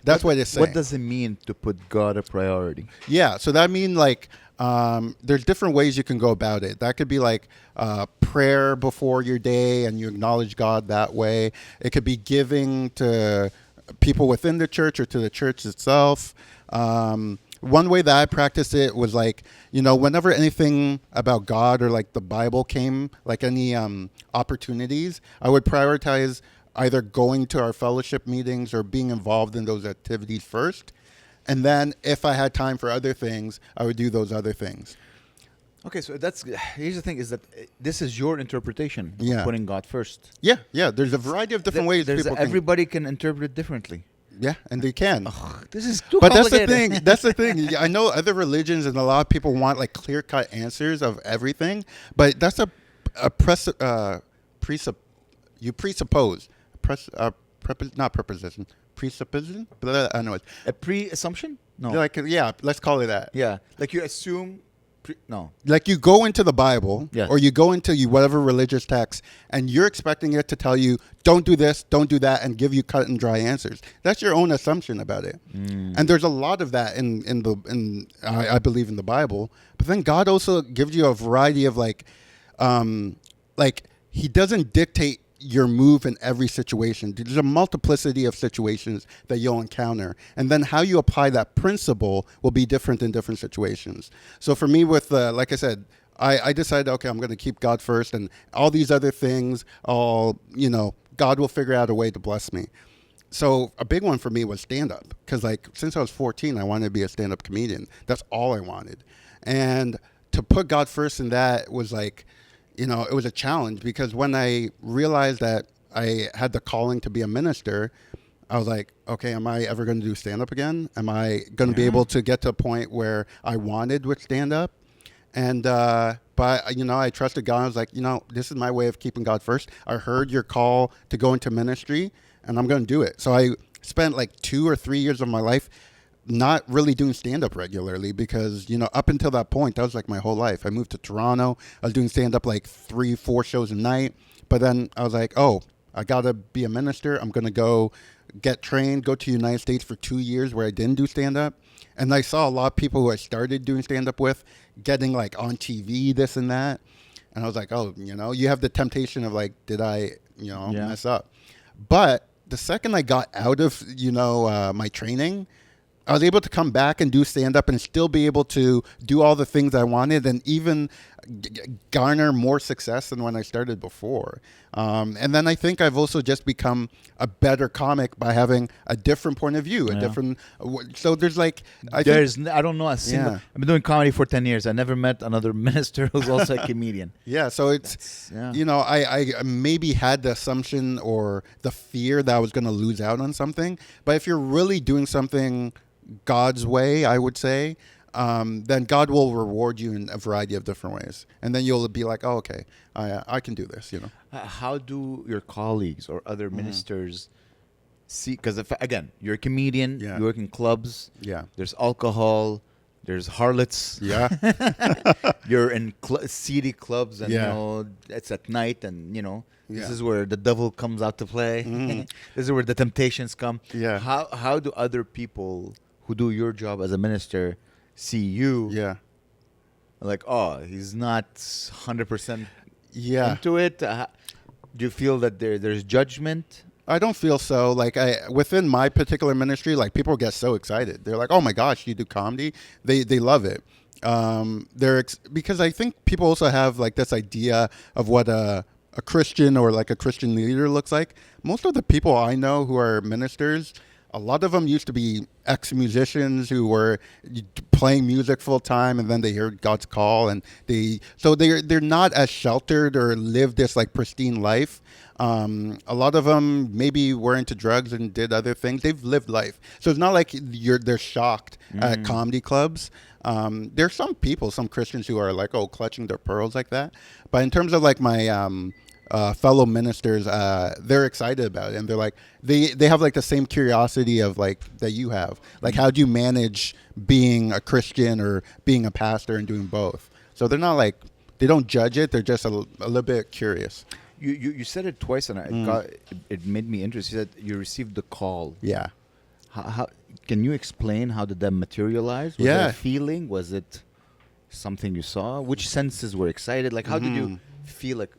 [SPEAKER 2] That's what it's saying.
[SPEAKER 1] What does it mean to put God a priority?
[SPEAKER 2] Yeah, so that means like there's different ways you can go about it. That could be like prayer before your day and you acknowledge God that way. It could be giving to people within the church or to the church itself. one way that I practiced it was like, whenever anything about God or like the Bible came, like any opportunities, I would prioritize either going to our fellowship meetings or being involved in those activities first. And then if I had time for other things, I would do those other things.
[SPEAKER 1] Okay, so here's the thing: is that this is your interpretation
[SPEAKER 2] Yeah.
[SPEAKER 1] of putting God first.
[SPEAKER 2] Yeah, yeah. There's a variety of different ways people can.
[SPEAKER 1] Everybody can interpret it differently.
[SPEAKER 2] Yeah, and they can.
[SPEAKER 1] This is too
[SPEAKER 2] But that's the
[SPEAKER 1] complicated.
[SPEAKER 2] thing. That's the thing. I know other religions and a lot of people want like clear-cut answers of everything, but that's you presuppose not preposition presupposition. But I know it.
[SPEAKER 1] A pre-assumption? No.
[SPEAKER 2] Like let's call it that.
[SPEAKER 1] Yeah, like you assume. No.
[SPEAKER 2] Like you go into the Bible
[SPEAKER 1] Yes.
[SPEAKER 2] or you go into whatever religious text and you're expecting it to tell you, don't do this, don't do that, and give you cut and dry answers. That's your own assumption about it. And there's a lot of that I believe in the Bible. But then God also gives you a variety of like he doesn't dictate your move in every situation. There's a multiplicity of situations that you'll encounter. And then how you apply that principle will be different in different situations. So for me with, like I said, I decided, okay, I'm going to keep God first and all these other things, God will figure out a way to bless me. So a big one for me was stand-up because like since I was 14, I wanted to be a stand-up comedian. That's all I wanted. And to put God first in that was like, it was a challenge because when I realized that I had the calling to be a minister, I was like, okay, am I ever going to do stand-up again? Am I going to be able to get to a point where I wanted with stand-up? And, but, I trusted God. I was like, this is my way of keeping God first. I heard your call to go into ministry, and I'm going to do it. So I spent like 2 or 3 years of my life not really doing stand-up regularly because, up until that point, that was like my whole life. I moved to Toronto. I was doing stand-up like 3-4 shows a night. But then I was like, oh, I got to be a minister. I'm going to go get trained, go to the United States for 2 years where I didn't do stand-up. And I saw a lot of people who I started doing stand-up with getting like on TV, this and that. And I was like, oh, you have the temptation of like, did I, mess up? But the second I got out of, my training, I was able to come back and do stand-up and still be able to do all the things I wanted and even garner more success than when I started before. And then I think I've also just become a better comic by having a different point of view, so there's like... I
[SPEAKER 1] don't know a single...
[SPEAKER 2] Yeah.
[SPEAKER 1] I've been doing comedy for 10 years. I never met another minister who's also a comedian.
[SPEAKER 2] Yeah, so it's... I maybe had the assumption or the fear that I was going to lose out on something. But if you're really doing something God's way, I would say, then God will reward you in a variety of different ways. And then you'll be like, oh, okay, I can do this,
[SPEAKER 1] How do your colleagues or other ministers see? Because, again, you're a comedian, you work in clubs, there's alcohol, there's harlots.
[SPEAKER 2] Yeah.
[SPEAKER 1] You're in seedy clubs and, it's at night and, this is where the devil comes out to play. This is where the temptations come.
[SPEAKER 2] Yeah.
[SPEAKER 1] How do other people who do your job as a minister see you?
[SPEAKER 2] Yeah.
[SPEAKER 1] Like, oh, he's not 100%
[SPEAKER 2] Yeah.
[SPEAKER 1] into it. Do you feel that there's judgment?
[SPEAKER 2] I don't feel so. Like within my particular ministry, like people get so excited. They're like, "Oh my gosh, you do comedy?" They love it. Because I think people also have like this idea of what a Christian or like a Christian leader looks like. Most of the people I know who are ministers, a lot of them used to be ex-musicians who were playing music full time, and then they heard God's call, and they're not as sheltered or live this like pristine life. A lot of them maybe were into drugs and did other things. They've lived life, so it's not like they're shocked at comedy clubs. There's some Christians who are like, oh, clutching their pearls like that. But in terms of like my fellow ministers, they're excited about it, and they're like they have like the same curiosity of like that you have. Like, how do you manage being a Christian or being a pastor and doing both? So they're not like, they don't judge it. They're just a little bit curious.
[SPEAKER 1] You said it twice, and it made me interested. You said you received the call.
[SPEAKER 2] Yeah.
[SPEAKER 1] How can you explain how did that materialize? Was it a feeling? Was it something you saw? Which senses were excited? Like, how did you feel like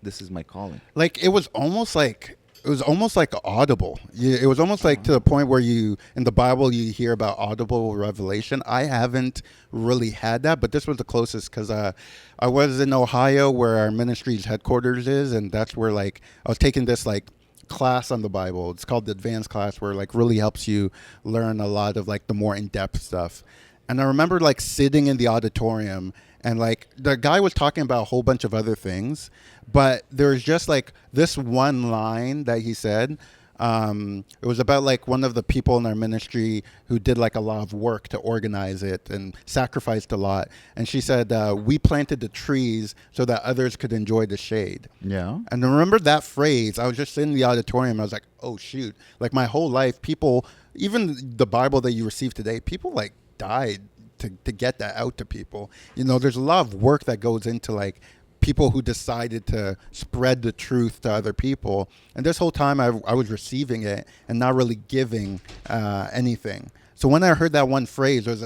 [SPEAKER 1] this is my calling?
[SPEAKER 2] Like, it was almost like it was almost like audible. It was almost like to the point where you in the Bible you hear about audible revelation. I haven't really had that, but this was the closest because I was in Ohio where our ministry's headquarters is, and that's where like I was taking this like class on the Bible. It's called the advanced class, where like really helps you learn a lot of like the more in-depth stuff. And I remember like sitting in the auditorium and like the guy was talking about a whole bunch of other things, but there was just like this one line that he said. It was about like one of the people in our ministry who did like a lot of work to organize it and sacrificed a lot. And she said, we planted the trees so that others could enjoy the shade.
[SPEAKER 1] Yeah.
[SPEAKER 2] And I remember that phrase. I was just in the auditorium. I was like, oh, shoot. Like my whole life, people, even the Bible that you receive today, people like died to get that out to people. You know, there's a lot of work that goes into like people who decided to spread the truth to other people. And this whole time I was receiving it and not really giving anything. So when I heard that one phrase, it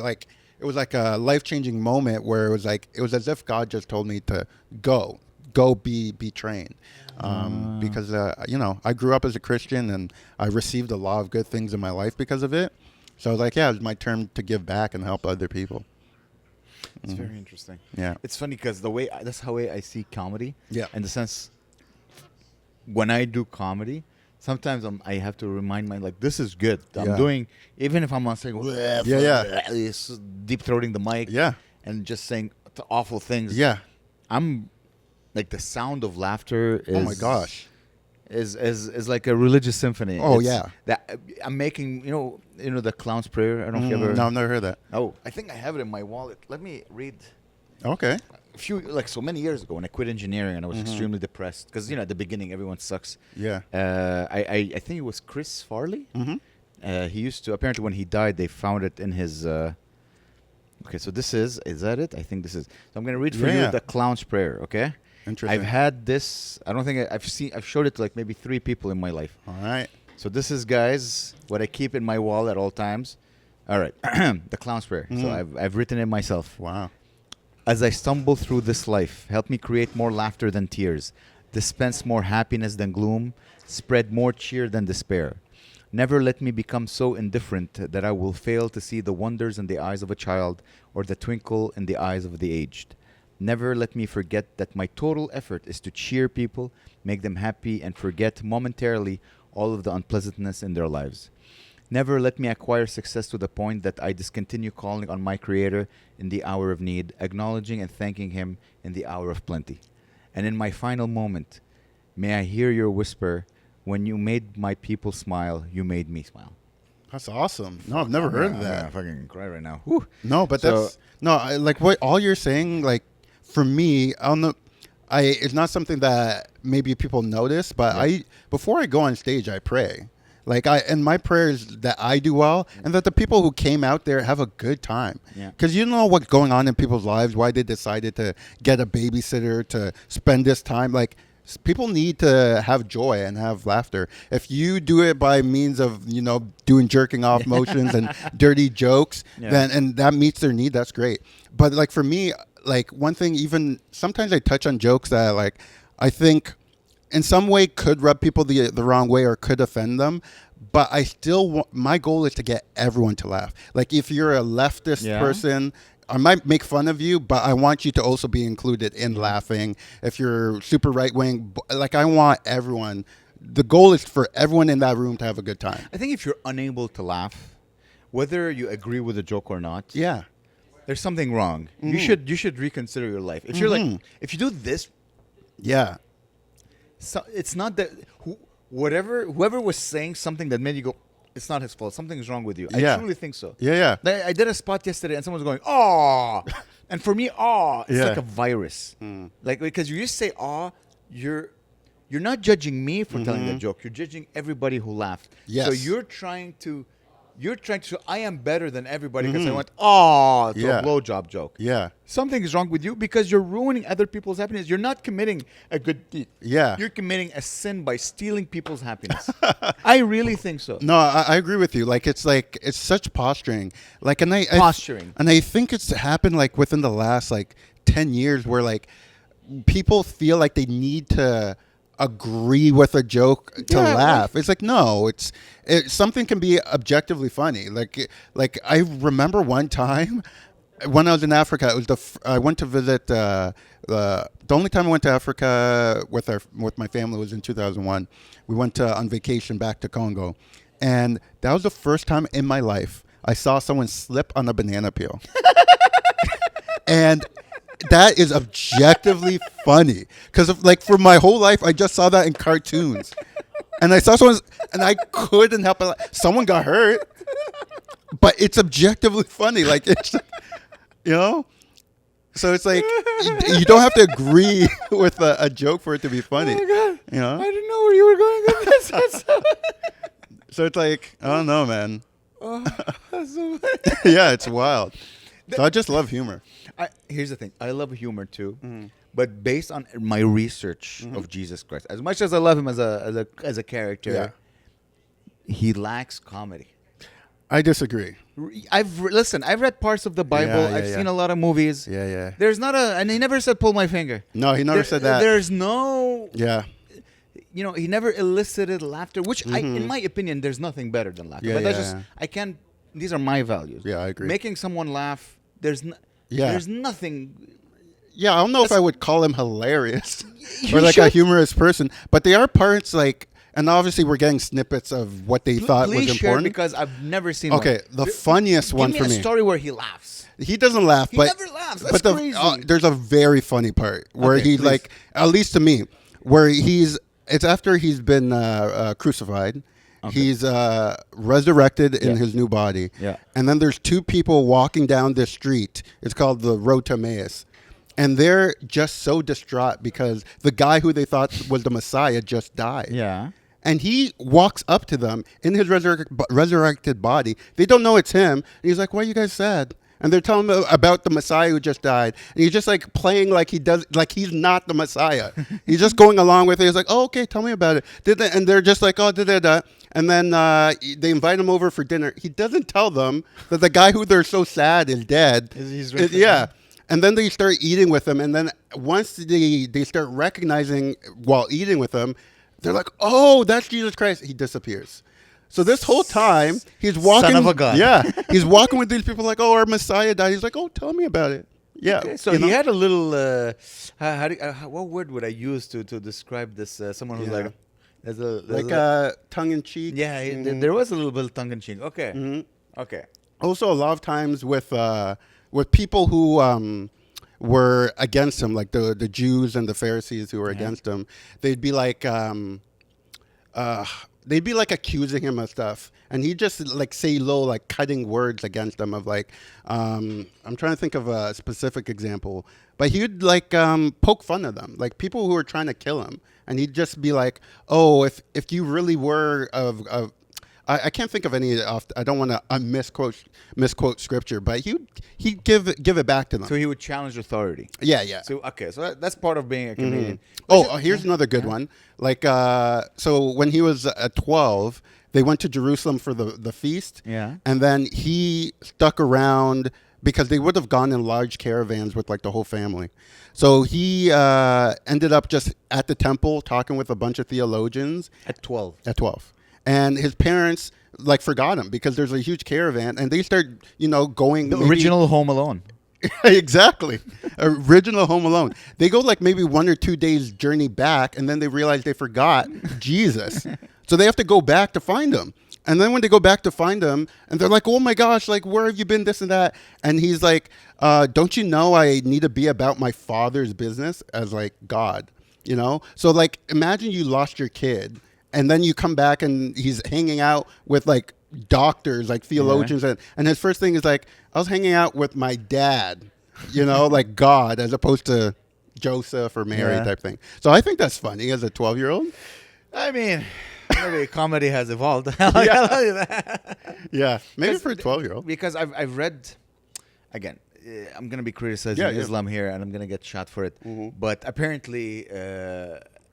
[SPEAKER 2] was like a life-changing moment where it was as if God just told me to go be trained. Because, you know, I grew up as a Christian and I received a lot of good things in my life because of it. So I was like, yeah, it's my turn to give back and help other people.
[SPEAKER 1] It's very interesting.
[SPEAKER 2] Yeah.
[SPEAKER 1] It's funny because that's how I see comedy.
[SPEAKER 2] Yeah.
[SPEAKER 1] In the sense, when I do comedy, sometimes I have to remind myself, like, this is good. I'm
[SPEAKER 2] Yeah.
[SPEAKER 1] doing, even if I'm not saying, deep throating the mic.
[SPEAKER 2] Yeah.
[SPEAKER 1] And just saying awful things.
[SPEAKER 2] Yeah.
[SPEAKER 1] I'm, like, the sound of laughter is.
[SPEAKER 2] Oh my gosh.
[SPEAKER 1] Is like a religious symphony.
[SPEAKER 2] Oh, yeah.
[SPEAKER 1] That I'm making, you know the clown's prayer. I don't know if you ever.
[SPEAKER 2] No, I've never heard that.
[SPEAKER 1] Oh, I think I have it in my wallet. Let me read.
[SPEAKER 2] Okay.
[SPEAKER 1] A few, like, so many years ago when I quit engineering and I was extremely depressed because, you know, at the beginning everyone sucks.
[SPEAKER 2] Yeah.
[SPEAKER 1] I think it was Chris Farley.
[SPEAKER 2] Mm-hmm.
[SPEAKER 1] He used to, apparently when he died, they found it in his. Okay, so is that it? I think this is. So I'm gonna read for you
[SPEAKER 2] Yeah.
[SPEAKER 1] the clown's prayer. Okay.
[SPEAKER 2] Interesting.
[SPEAKER 1] I've had this. I don't think I've showed it to like maybe 3 people in my life.
[SPEAKER 2] All right.
[SPEAKER 1] So this is, guys, what I keep in my wall at all times. All right, the clown's prayer. So I've written it myself.
[SPEAKER 2] Wow.
[SPEAKER 1] As I stumble through this life, help me create more laughter than tears, dispense more happiness than gloom, spread more cheer than despair. Never let me become so indifferent that I will fail to see the wonders in the eyes of a child or the twinkle in the eyes of the aged. Never let me forget that my total effort is to cheer people, make them happy, and forget momentarily all of the unpleasantness in their lives. Never let me acquire success to the point that I discontinue calling on my Creator in the hour of need, acknowledging and thanking Him in the hour of plenty. And in my final moment, may I hear your whisper, when you made my people smile, you made me smile.
[SPEAKER 2] That's awesome. No, I've never heard of that.
[SPEAKER 1] I'm fucking cry right now. Whew.
[SPEAKER 2] No, but
[SPEAKER 1] So-
[SPEAKER 2] I like what all you're saying. Like for me, it's not something that maybe people notice, but before I go on stage, I pray. Like and my prayer is that I do well and that the people who came out there have a good time.
[SPEAKER 1] Yeah.
[SPEAKER 2] Because you know what's going on in people's lives, why they decided to get a babysitter to spend this time. Like people need to have joy and have laughter. If you do it by means of, you know, doing jerking off motions and dirty jokes, then and that meets their need, that's great. But like for me, like one thing, even sometimes I touch on jokes that like I think in some way could rub people the wrong way or could offend them. But I still my goal is to get everyone to laugh. Like if you're a leftist person, I might make fun of you, but I want you to also be included in laughing. If you're super right wing, like I want everyone. The goal is for everyone in that room to have a good time.
[SPEAKER 1] I think if you're unable to laugh, whether you agree with the joke or not,
[SPEAKER 2] Yeah.
[SPEAKER 1] there's something wrong. You should reconsider your life. If you're like, if you do this,
[SPEAKER 2] Yeah.
[SPEAKER 1] so it's not that whoever was saying something that made you go, it's not his fault. Something's wrong with you. I truly think so.
[SPEAKER 2] Yeah.
[SPEAKER 1] I did a spot yesterday and someone was going, "Aw," and for me, "Aw," it's like a virus. Like because you just say "Aw," you're not judging me for telling the joke. You're judging everybody who laughed.
[SPEAKER 2] Yes.
[SPEAKER 1] So you're trying to I am better than everybody because I went "Aw" to a blowjob joke.
[SPEAKER 2] Yeah.
[SPEAKER 1] Something is wrong with you because you're ruining other people's happiness. You're not committing a good deed.
[SPEAKER 2] Yeah.
[SPEAKER 1] You're committing a sin by stealing people's happiness. I really think so.
[SPEAKER 2] No, I agree with you. Like it's such posturing. Like
[SPEAKER 1] Posturing.
[SPEAKER 2] And I think it's happened like within the last like 10 years where like people feel like they need to agree with a joke to
[SPEAKER 1] Yeah,
[SPEAKER 2] laugh. It's like no, something can be objectively funny. Like I remember one time when I was in Africa, it was I went to visit the only time I went to Africa with my family was in 2001. We went on vacation back to Congo, and that was the first time in my life I saw someone slip on a banana peel. And that is objectively funny because like for my whole life I just saw that in cartoons, and I saw someone and I couldn't help it. Someone got hurt, but it's objectively funny. Like it's, you know, so it's like you don't have to agree with a joke for it to be funny.
[SPEAKER 1] Oh my God.
[SPEAKER 2] You know,
[SPEAKER 1] I didn't know where you were going with this. That's so,
[SPEAKER 2] so it's like I don't know, man.
[SPEAKER 1] oh, that's so
[SPEAKER 2] Yeah, it's wild. So I just love humor.
[SPEAKER 1] Here's the thing. I love humor too, but based on my research of Jesus Christ, as much as I love him as a character,
[SPEAKER 2] Yeah.
[SPEAKER 1] he lacks comedy.
[SPEAKER 2] I disagree.
[SPEAKER 1] I've read parts of the Bible.
[SPEAKER 2] Yeah,
[SPEAKER 1] I've
[SPEAKER 2] yeah.
[SPEAKER 1] seen a lot of movies.
[SPEAKER 2] Yeah, yeah.
[SPEAKER 1] There's not and he never said pull my finger.
[SPEAKER 2] No, he never said that.
[SPEAKER 1] There's no,
[SPEAKER 2] Yeah.
[SPEAKER 1] he never elicited laughter, which in my opinion, there's nothing better than laughter.
[SPEAKER 2] Yeah,
[SPEAKER 1] but that's
[SPEAKER 2] yeah,
[SPEAKER 1] just,
[SPEAKER 2] yeah.
[SPEAKER 1] I can't, these are my values.
[SPEAKER 2] Yeah, I agree.
[SPEAKER 1] Making someone laugh, there's nothing.
[SPEAKER 2] Yeah, I don't know if I would call him hilarious
[SPEAKER 1] You
[SPEAKER 2] or like a
[SPEAKER 1] should.
[SPEAKER 2] humorous person, but they are parts like, and obviously we're getting snippets of what they thought
[SPEAKER 1] Please
[SPEAKER 2] was
[SPEAKER 1] share
[SPEAKER 2] important.
[SPEAKER 1] because I've never seen
[SPEAKER 2] Okay,
[SPEAKER 1] one.
[SPEAKER 2] the funniest one
[SPEAKER 1] Give
[SPEAKER 2] for
[SPEAKER 1] me a
[SPEAKER 2] me.
[SPEAKER 1] story where he laughs.
[SPEAKER 2] He doesn't laugh,
[SPEAKER 1] He
[SPEAKER 2] but
[SPEAKER 1] never laughs. That's
[SPEAKER 2] but
[SPEAKER 1] crazy.
[SPEAKER 2] there's a very funny part where
[SPEAKER 1] Okay,
[SPEAKER 2] he
[SPEAKER 1] please.
[SPEAKER 2] like, at least to me, where it's after he's been crucified.
[SPEAKER 1] Okay.
[SPEAKER 2] He's resurrected in
[SPEAKER 1] Yeah.
[SPEAKER 2] his new body.
[SPEAKER 1] Yeah.
[SPEAKER 2] And then there's two people walking down this street. It's called the Road to Emmaus. And they're just so distraught because the guy who they thought was the Messiah just died.
[SPEAKER 1] Yeah.
[SPEAKER 2] And he walks up to them in his resurrected body. They don't know it's him. And he's like, "Why are you guys sad?" And they're telling him about the Messiah who just died. And he's just like playing like he's not the Messiah. He's just going along with it. He's like, "Oh, okay, tell me about it." And they're just like, "Oh, da." And then they invite him over for dinner. He doesn't tell them that the guy who they're so sad is dead. Yeah. And then they start eating with him. And then once they start recognizing while eating with him, they're like, "Oh, that's Jesus Christ." He disappears. So this whole time, he's walking.
[SPEAKER 1] Son of a gun.
[SPEAKER 2] Yeah. He's walking with these people like, "Oh, our Messiah died." He's like, "Oh, tell me about it." Yeah.
[SPEAKER 1] Okay, so
[SPEAKER 2] you
[SPEAKER 1] he
[SPEAKER 2] know?
[SPEAKER 1] had a little. What word would I use to describe this? Someone who's
[SPEAKER 2] Yeah.
[SPEAKER 1] like,
[SPEAKER 2] tongue in cheek.
[SPEAKER 1] yeah,
[SPEAKER 2] Mhm.
[SPEAKER 1] there was a little bit of tongue in cheek. Okay,
[SPEAKER 2] Mhm.
[SPEAKER 1] okay.
[SPEAKER 2] Also, a lot of times with people who were against him, like the Jews and the Pharisees who were against him, they'd be like accusing him of stuff, and he'd just like say low, like cutting words against them of like, I'm trying to think of a specific example, but he'd like poke fun of them, like people who were trying to kill him, and he'd just be like, "Oh, if you really were of I can't think of any. I don't want to misquote scripture, but he'd give it back to them.
[SPEAKER 1] So he would challenge authority.
[SPEAKER 2] Yeah, yeah.
[SPEAKER 1] So okay, so that's part of being a comedian.
[SPEAKER 2] Oh, here's another good one. Like, so when he was 12, they went to Jerusalem for the feast.
[SPEAKER 1] Yeah.
[SPEAKER 2] And then he stuck around because they would have gone in large caravans with like the whole family. So he ended up just at the temple talking with a bunch of theologians.
[SPEAKER 1] At 12.
[SPEAKER 2] At 12. And his parents like forgot him because there's a huge caravan and they start, going.
[SPEAKER 1] The original Home Alone.
[SPEAKER 2] Exactly. Original Home Alone. They go like maybe 1 or 2 days journey back and then they realize they forgot Jesus. So they have to go back to find him. And then when they go back to find him and they're like, "Oh my gosh, like where have you been, this and that?" And he's like, "Don't you know I need to be about my Father's business as like God, So like imagine you lost your kid and then you come back and he's hanging out with like doctors, like theologians. And his first thing is like, "I was hanging out with my dad, like God, as opposed to Joseph or Mary type thing." So I think that's funny as a 12-year-old.
[SPEAKER 1] I mean, maybe comedy has evolved.
[SPEAKER 2] Yeah, maybe for a 12-year-old.
[SPEAKER 1] Because I've read, again, I'm going to be criticizing Islam here and I'm going to get shot for it. But apparently,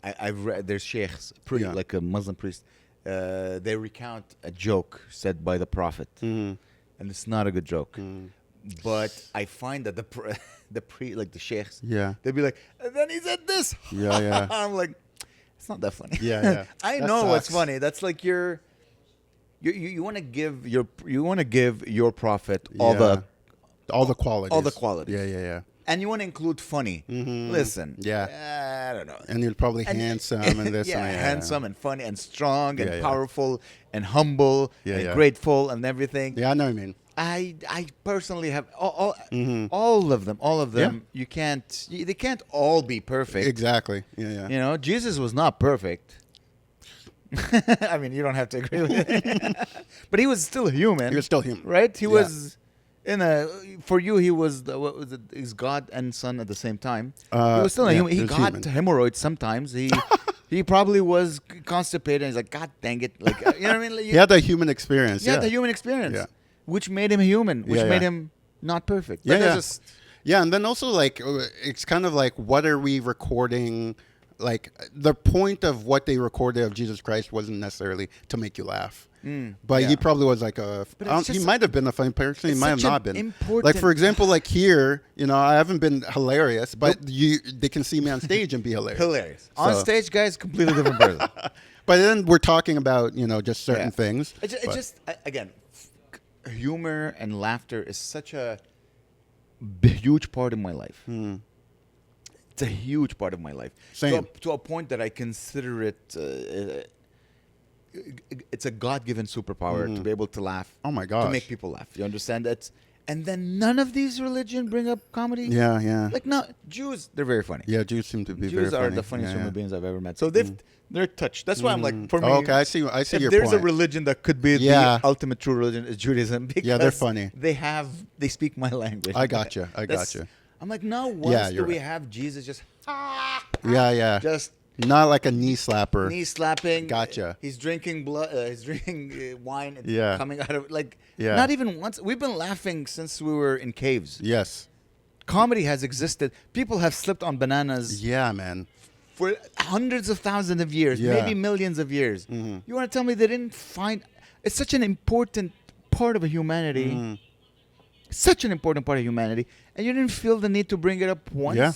[SPEAKER 1] I've read, there's sheikhs, like a Muslim priest, they recount a joke said by the Prophet. And it's not a good joke. But I find that like the sheikhs, they'd be like, "And then he said this."
[SPEAKER 2] Yeah.
[SPEAKER 1] I'm like, That's not that funny.
[SPEAKER 2] Yeah, yeah.
[SPEAKER 1] I
[SPEAKER 2] That
[SPEAKER 1] know what's
[SPEAKER 2] sucks.
[SPEAKER 1] funny. That's like you want to give your prophet all
[SPEAKER 2] Yeah.
[SPEAKER 1] the
[SPEAKER 2] all the qualities.
[SPEAKER 1] all the qualities.
[SPEAKER 2] Yeah, yeah, yeah.
[SPEAKER 1] and you want to include funny. Listen,
[SPEAKER 2] Yeah.
[SPEAKER 1] I don't know.
[SPEAKER 2] And you're probably
[SPEAKER 1] And-
[SPEAKER 2] handsome and this
[SPEAKER 1] yeah,
[SPEAKER 2] and that.
[SPEAKER 1] handsome and funny and strong and
[SPEAKER 2] Yeah, yeah.
[SPEAKER 1] powerful and humble
[SPEAKER 2] Yeah,
[SPEAKER 1] and
[SPEAKER 2] yeah.
[SPEAKER 1] grateful and everything.
[SPEAKER 2] Yeah, I know what you mean.
[SPEAKER 1] I personally have all of them. All of them. You can't. They can't all be perfect.
[SPEAKER 2] Exactly. Yeah, yeah.
[SPEAKER 1] You know, Jesus was not perfect. I mean, you don't have to agree with it, but he was still human.
[SPEAKER 2] He was still human.
[SPEAKER 1] right? He
[SPEAKER 2] Yeah.
[SPEAKER 1] was in a. For you, he was what was it? He's God and Son at the same time. He was still a
[SPEAKER 2] yeah,
[SPEAKER 1] human. He
[SPEAKER 2] he was
[SPEAKER 1] got
[SPEAKER 2] human.
[SPEAKER 1] hemorrhoids sometimes. He probably was constipated. And he's like, God dang it! Like you know what I mean? Like,
[SPEAKER 2] He had the human experience.
[SPEAKER 1] yeah,
[SPEAKER 2] Yeah,
[SPEAKER 1] the human experience,
[SPEAKER 2] Yeah.
[SPEAKER 1] which made him human, which
[SPEAKER 2] Yeah,
[SPEAKER 1] made
[SPEAKER 2] yeah.
[SPEAKER 1] him not perfect.
[SPEAKER 2] Yeah,
[SPEAKER 1] But there's
[SPEAKER 2] yeah.
[SPEAKER 1] just-
[SPEAKER 2] Yeah, and then also like it's kind of like what are we recording? Like the point of what they recorded of Jesus Christ wasn't necessarily to make you laugh, but
[SPEAKER 1] yeah.
[SPEAKER 2] he probably was like a.
[SPEAKER 1] But
[SPEAKER 2] I don't-
[SPEAKER 1] it's
[SPEAKER 2] he
[SPEAKER 1] just-
[SPEAKER 2] might have been a funny person. He
[SPEAKER 1] it's
[SPEAKER 2] might have
[SPEAKER 1] such an
[SPEAKER 2] not been.
[SPEAKER 1] important-
[SPEAKER 2] Like for example, like here, I haven't been hilarious, but they can see me on stage and be hilarious.
[SPEAKER 1] hilarious on
[SPEAKER 2] So-
[SPEAKER 1] stage, guys. Completely different person.
[SPEAKER 2] But then we're talking about just certain
[SPEAKER 1] Yeah.
[SPEAKER 2] things.
[SPEAKER 1] It
[SPEAKER 2] but-
[SPEAKER 1] just again, humor and laughter is such a huge part of my life. It's a huge part of my life.
[SPEAKER 2] Same.
[SPEAKER 1] To a point that I consider it. It's a God-given superpower to be able to laugh.
[SPEAKER 2] Oh my
[SPEAKER 1] To
[SPEAKER 2] gosh.
[SPEAKER 1] make people laugh. You understand that? And then none of these religion bring up comedy.
[SPEAKER 2] Yeah, yeah.
[SPEAKER 1] Like no Jews, they're very funny.
[SPEAKER 2] Yeah, Jews seem to be very
[SPEAKER 1] Jews
[SPEAKER 2] funny.
[SPEAKER 1] are the funniest
[SPEAKER 2] Yeah,
[SPEAKER 1] human
[SPEAKER 2] yeah.
[SPEAKER 1] beings I've ever met. So they're touched. That's why I'm like, for me,
[SPEAKER 2] Oh, okay, I see
[SPEAKER 1] if
[SPEAKER 2] your
[SPEAKER 1] there's
[SPEAKER 2] point.
[SPEAKER 1] a religion that could be
[SPEAKER 2] Yeah.
[SPEAKER 1] the ultimate true religion, is Judaism. Because
[SPEAKER 2] Yeah, they're funny.
[SPEAKER 1] They speak my language.
[SPEAKER 2] I gotcha.
[SPEAKER 1] That's- I'm like, no. Once
[SPEAKER 2] Yeah,
[SPEAKER 1] do
[SPEAKER 2] you're
[SPEAKER 1] we
[SPEAKER 2] right.
[SPEAKER 1] have Jesus just
[SPEAKER 2] Yeah, yeah.
[SPEAKER 1] just
[SPEAKER 2] Not like a knee slapper.
[SPEAKER 1] knee slapping?
[SPEAKER 2] Gotcha.
[SPEAKER 1] He's drinking blood. He's drinking wine. It's
[SPEAKER 2] Yeah.
[SPEAKER 1] coming out of like.
[SPEAKER 2] Yeah.
[SPEAKER 1] Not even once. We've been laughing since we were in caves.
[SPEAKER 2] Yes.
[SPEAKER 1] Comedy has existed. People have slipped on bananas
[SPEAKER 2] Yeah, man.
[SPEAKER 1] for hundreds of thousands of years,
[SPEAKER 2] Yeah.
[SPEAKER 1] maybe millions of years. You want to tell me they didn't find it's such an important part of humanity, such an important part of humanity, and you didn't feel the need to bring it up once?
[SPEAKER 2] Yeah.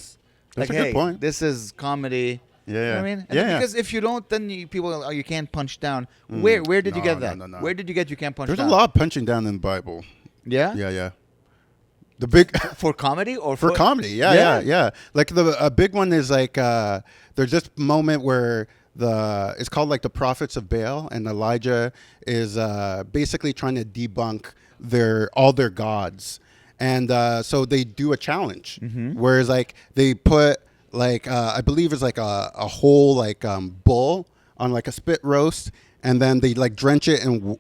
[SPEAKER 2] That's
[SPEAKER 1] like,
[SPEAKER 2] a good
[SPEAKER 1] hey,
[SPEAKER 2] point.
[SPEAKER 1] this is comedy.
[SPEAKER 2] Yeah,
[SPEAKER 1] You know
[SPEAKER 2] yeah.
[SPEAKER 1] what I mean? And
[SPEAKER 2] Yeah, yeah.
[SPEAKER 1] because if you don't, then people are, oh, you can't punch down. Where did you
[SPEAKER 2] No,
[SPEAKER 1] get
[SPEAKER 2] no,
[SPEAKER 1] that?
[SPEAKER 2] no, no.
[SPEAKER 1] Where did you get you can't punch
[SPEAKER 2] There's
[SPEAKER 1] down?
[SPEAKER 2] a lot of punching down in the Bible.
[SPEAKER 1] Yeah?
[SPEAKER 2] Yeah, yeah. The big
[SPEAKER 1] For comedy or
[SPEAKER 2] for comedy. Yeah,
[SPEAKER 1] Yeah.
[SPEAKER 2] yeah, yeah. Like a big one is like there's this moment where it's called like the prophets of Baal, and Elijah is basically trying to debunk all their gods, and so they do a challenge, whereas like they put like I believe it's like a whole like bull on like a spit roast, and then they like drench it in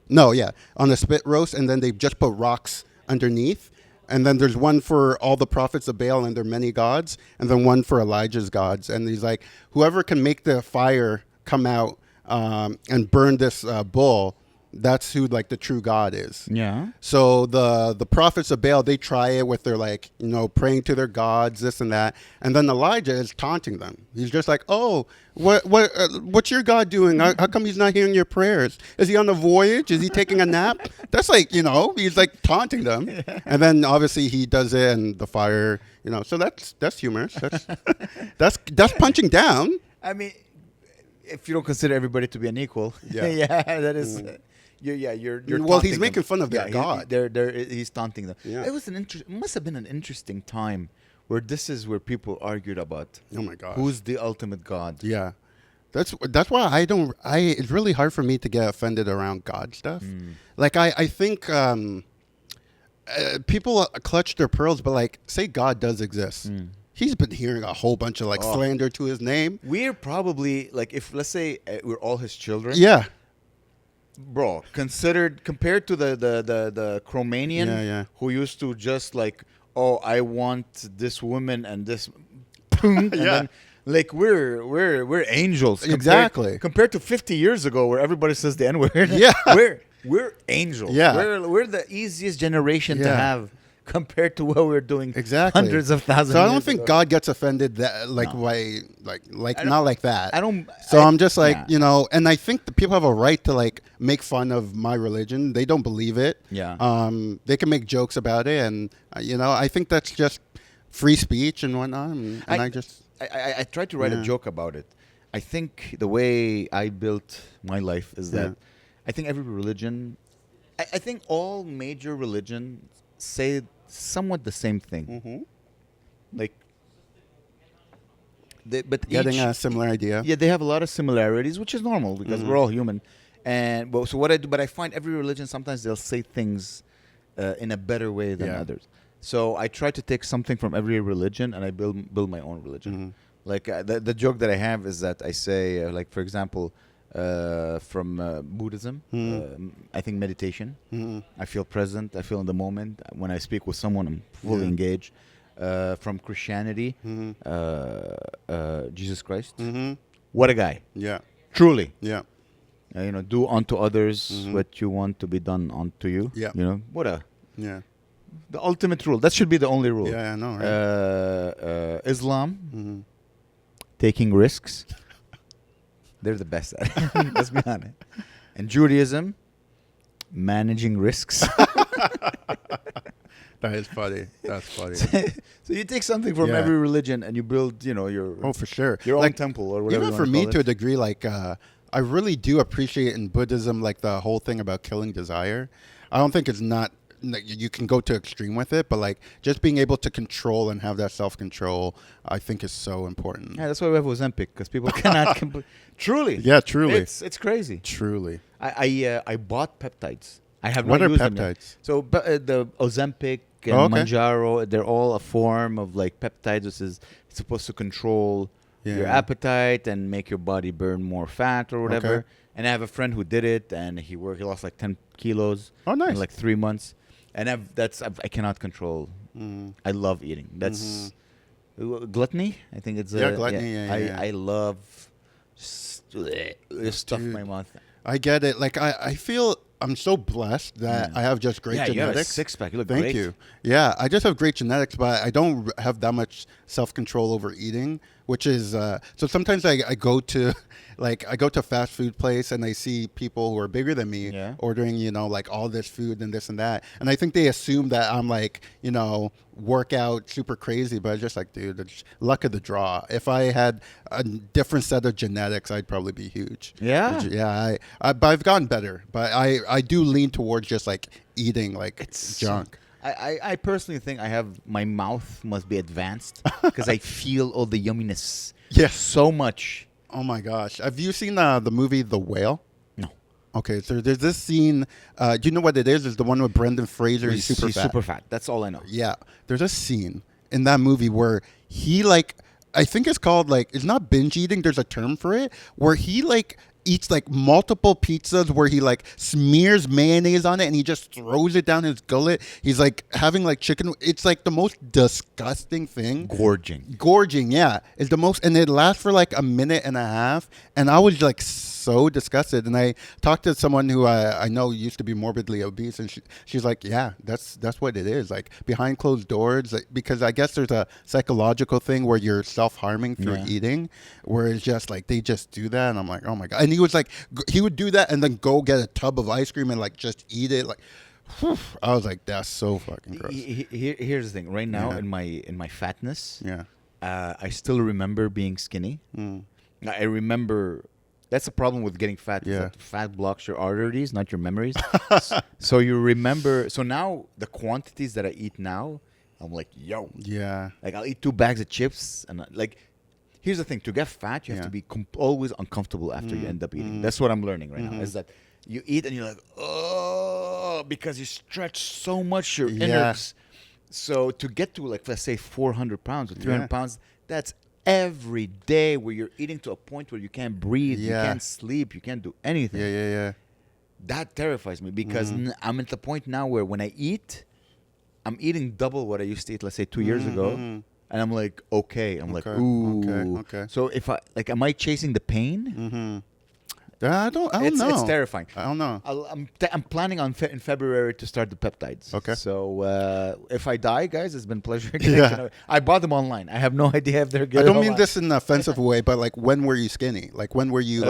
[SPEAKER 2] on a spit roast, and then they just put rocks underneath. And then there's one for all the prophets of Baal and their many gods, and then one for Elijah's gods. And he's like, whoever can make the fire come out and burn this bull, that's who like the true God is.
[SPEAKER 1] Yeah.
[SPEAKER 2] So the prophets of Baal, they try it with their like, praying to their gods, this and that. And then Elijah is taunting them. He's just like, oh, what's your God doing? How come he's not hearing your prayers? Is he on a voyage? Is he taking a nap? That's like, he's like taunting them. And then obviously he does it and the fire, so that's humorous. That's punching down.
[SPEAKER 1] I mean, if you don't consider everybody to be an equal,
[SPEAKER 2] Yeah.
[SPEAKER 1] that is. You're
[SPEAKER 2] Well, he's
[SPEAKER 1] taunting
[SPEAKER 2] making
[SPEAKER 1] them.
[SPEAKER 2] fun of their
[SPEAKER 1] he-
[SPEAKER 2] God.
[SPEAKER 1] He's taunting them.
[SPEAKER 2] Yeah.
[SPEAKER 1] It must have been an interesting time where this is where people argued about
[SPEAKER 2] Oh my gosh.
[SPEAKER 1] who's the ultimate God.
[SPEAKER 2] Yeah. That's why it's really hard for me to get offended around God stuff. Like I think people clutch their pearls, but like say God does exist. He's been hearing a whole bunch of like slander to his name.
[SPEAKER 1] We're probably like if let's say we're all his children.
[SPEAKER 2] Yeah.
[SPEAKER 1] Bro, compared to the Cro-Magnon
[SPEAKER 2] Yeah.
[SPEAKER 1] who used to just like, oh, I want this woman and this, and then, like we're angels.
[SPEAKER 2] Exactly.
[SPEAKER 1] Compared to 50 years ago where everybody says the N word.
[SPEAKER 2] Yeah.
[SPEAKER 1] we're angels.
[SPEAKER 2] Yeah.
[SPEAKER 1] We're the easiest generation to
[SPEAKER 2] Yeah.
[SPEAKER 1] have compared to what we're doing
[SPEAKER 2] Exactly.
[SPEAKER 1] hundreds of thousands.
[SPEAKER 2] So I
[SPEAKER 1] of
[SPEAKER 2] don't
[SPEAKER 1] years
[SPEAKER 2] think
[SPEAKER 1] ago.
[SPEAKER 2] God gets offended that like
[SPEAKER 1] No.
[SPEAKER 2] why like
[SPEAKER 1] don't-
[SPEAKER 2] not like that.
[SPEAKER 1] I don't.
[SPEAKER 2] So
[SPEAKER 1] I-
[SPEAKER 2] I'm just like,
[SPEAKER 1] yeah.
[SPEAKER 2] and I think the people have a right to like make fun of my religion. They don't believe it.
[SPEAKER 1] Yeah.
[SPEAKER 2] They can make jokes about it, and I think that's just free speech and whatnot. And I just
[SPEAKER 1] I tried to write a
[SPEAKER 2] Yeah.
[SPEAKER 1] joke about it. I think the way I built my life is that
[SPEAKER 2] Yeah.
[SPEAKER 1] I think every religion, I think all major religions say somewhat the same thing.
[SPEAKER 2] Mm-hmm.
[SPEAKER 1] Like, but
[SPEAKER 2] Getting
[SPEAKER 1] each,
[SPEAKER 2] a similar idea.
[SPEAKER 1] yeah, they have a lot of similarities, which is normal because we're
[SPEAKER 2] Mhm.
[SPEAKER 1] all human. And well, so what I do, but I find every religion sometimes they'll say things in a better way than
[SPEAKER 2] Yeah.
[SPEAKER 1] others. So I try to take something from every religion and I build my own religion.
[SPEAKER 2] Mhm.
[SPEAKER 1] Like the joke that I have is that I say like for example from Buddhism, I think meditation.
[SPEAKER 2] Mhm.
[SPEAKER 1] I feel present. I feel in the moment. When I speak with someone, I'm fully
[SPEAKER 2] Yeah.
[SPEAKER 1] engaged. From Christianity,
[SPEAKER 2] Mhm.
[SPEAKER 1] Jesus Christ.
[SPEAKER 2] Mhm.
[SPEAKER 1] What a guy!
[SPEAKER 2] Yeah.
[SPEAKER 1] Truly,
[SPEAKER 2] Yeah.
[SPEAKER 1] do unto others
[SPEAKER 2] Mhm.
[SPEAKER 1] what you want to be done unto you.
[SPEAKER 2] Yeah.
[SPEAKER 1] What a
[SPEAKER 2] Yeah.
[SPEAKER 1] the ultimate rule. That should be the only rule.
[SPEAKER 2] Yeah. I know. Right.
[SPEAKER 1] Islam,
[SPEAKER 2] Mhm.
[SPEAKER 1] taking risks. They're the best at it. Let's be honest. And Judaism, managing risks.
[SPEAKER 2] That is funny. That's funny.
[SPEAKER 1] So you take something from
[SPEAKER 2] Yeah.
[SPEAKER 1] every religion and you build, your
[SPEAKER 2] Oh, for sure.
[SPEAKER 1] your own
[SPEAKER 2] Like,
[SPEAKER 1] temple or whatever.
[SPEAKER 2] even
[SPEAKER 1] you
[SPEAKER 2] for
[SPEAKER 1] wanna
[SPEAKER 2] me,
[SPEAKER 1] call
[SPEAKER 2] to a
[SPEAKER 1] it.
[SPEAKER 2] degree, like I really do appreciate in Buddhism, like the whole thing about killing desire. I don't think it's not. Like, you can go to extreme with it, but like just being able to control and have that self control, I think is so important.
[SPEAKER 1] Yeah, that's why we have Ozempic because people cannot. Truly.
[SPEAKER 2] Yeah, truly,
[SPEAKER 1] It's crazy.
[SPEAKER 2] truly.
[SPEAKER 1] I bought peptides. I have
[SPEAKER 2] What
[SPEAKER 1] not
[SPEAKER 2] are
[SPEAKER 1] used them yet.
[SPEAKER 2] peptides?
[SPEAKER 1] So the Ozempic and
[SPEAKER 2] Oh, okay.
[SPEAKER 1] Manjaro, they're all a form of like peptides, which is supposed to control your
[SPEAKER 2] Yeah.
[SPEAKER 1] appetite and make your body burn more fat or whatever.
[SPEAKER 2] Okay.
[SPEAKER 1] And I have a friend who did it, and he lost like 10 kilos
[SPEAKER 2] Oh, nice.
[SPEAKER 1] in like 3 months. And I cannot control.
[SPEAKER 2] Mm.
[SPEAKER 1] I love eating. That's gluttony. I think it's
[SPEAKER 2] Yeah, gluttony, yeah, yeah.
[SPEAKER 1] I love just stuff in
[SPEAKER 2] Dude.
[SPEAKER 1] my mouth.
[SPEAKER 2] I get it. Like I feel I'm so blessed that
[SPEAKER 1] Yeah.
[SPEAKER 2] I have just great
[SPEAKER 1] Yeah, you have a
[SPEAKER 2] genetics.
[SPEAKER 1] six-pack. You look
[SPEAKER 2] Thank
[SPEAKER 1] great.
[SPEAKER 2] you. Yeah, I just have great genetics, but I don't have that much self control over eating, which is so sometimes I go to I go to a fast food place and I see people who are bigger than me
[SPEAKER 1] Yeah.
[SPEAKER 2] ordering, like all this food and this and that. And I think they assume that I'm like, work out super crazy, but it's just like, dude, it's luck of the draw. If I had a different set of genetics, I'd probably be huge.
[SPEAKER 1] Yeah.
[SPEAKER 2] Yeah, but I've gotten better. But I do lean towards just like eating junk.
[SPEAKER 1] I personally think my mouth must be advanced because I feel all the yumminess
[SPEAKER 2] Yes.
[SPEAKER 1] so much.
[SPEAKER 2] Oh my gosh. Have you seen the movie The Whale?
[SPEAKER 1] No.
[SPEAKER 2] Okay, so there's this scene. Do you know what it is? It's the one with Brendan Fraser. He's super fat.
[SPEAKER 1] super fat. That's all I know.
[SPEAKER 2] Yeah. There's a scene in that movie where he I think it's called it's not binge eating. There's a term for it where he eats multiple pizzas where he smears mayonnaise on it and he just throws it down his gullet. He's having chicken. It's the most disgusting thing. Gorging, yeah. It's the most, and it lasts for a minute and a half. And I was so disgusted. And I talked to someone who I know used to be morbidly obese, and she's like, yeah, that's what it is. Behind closed doors, because I guess there's a psychological thing where you're self-harming through
[SPEAKER 1] Yeah.
[SPEAKER 2] eating, where it's just they just do that. And I'm like, oh my God. And he was he would do that and then go get a tub of ice cream and just eat it. Whew. I was like, that's so fucking gross.
[SPEAKER 1] Here's the thing. Right now,
[SPEAKER 2] Yeah.
[SPEAKER 1] in my fatness,
[SPEAKER 2] Yeah.
[SPEAKER 1] I still remember being skinny.
[SPEAKER 2] Mm.
[SPEAKER 1] I remember. That's the problem with getting fat.
[SPEAKER 2] Yeah.
[SPEAKER 1] Is that fat blocks your arteries, not your memories. So you remember. So now the quantities that I eat now, I'm like, yo.
[SPEAKER 2] Yeah.
[SPEAKER 1] I'll eat 2 bags of chips and here's the thing: to get fat, you have
[SPEAKER 2] Yeah.
[SPEAKER 1] to be always uncomfortable after you end up eating. That's what I'm learning right now. Is that you eat and you're like, oh, because you stretch so much your
[SPEAKER 2] Yeah.
[SPEAKER 1] innards. So to get to let's say 400 pounds or 300
[SPEAKER 2] Yeah.
[SPEAKER 1] pounds, that's every day where you're eating to a point where you can't breathe, you
[SPEAKER 2] Yeah.
[SPEAKER 1] can't sleep, you can't do anything.
[SPEAKER 2] Yeah. Yeah. Yeah.
[SPEAKER 1] That terrifies me because I'm at the point now where when I eat, I'm eating double what I used to eat, let's say 2 years ago. And I'm like, okay. I'm like,
[SPEAKER 2] Okay,
[SPEAKER 1] ooh.
[SPEAKER 2] okay.
[SPEAKER 1] So if am I chasing the pain?
[SPEAKER 2] Mm-hmm. I don't know.
[SPEAKER 1] It's terrifying.
[SPEAKER 2] I don't know.
[SPEAKER 1] I'm planning on in February to start the peptides.
[SPEAKER 2] Okay.
[SPEAKER 1] So if I die, guys, it's been a pleasure.
[SPEAKER 2] Yeah.
[SPEAKER 1] I bought them online. I have no idea if they're good.
[SPEAKER 2] I don't mean
[SPEAKER 1] online.
[SPEAKER 2] this in an offensive way, but when were you skinny? When were you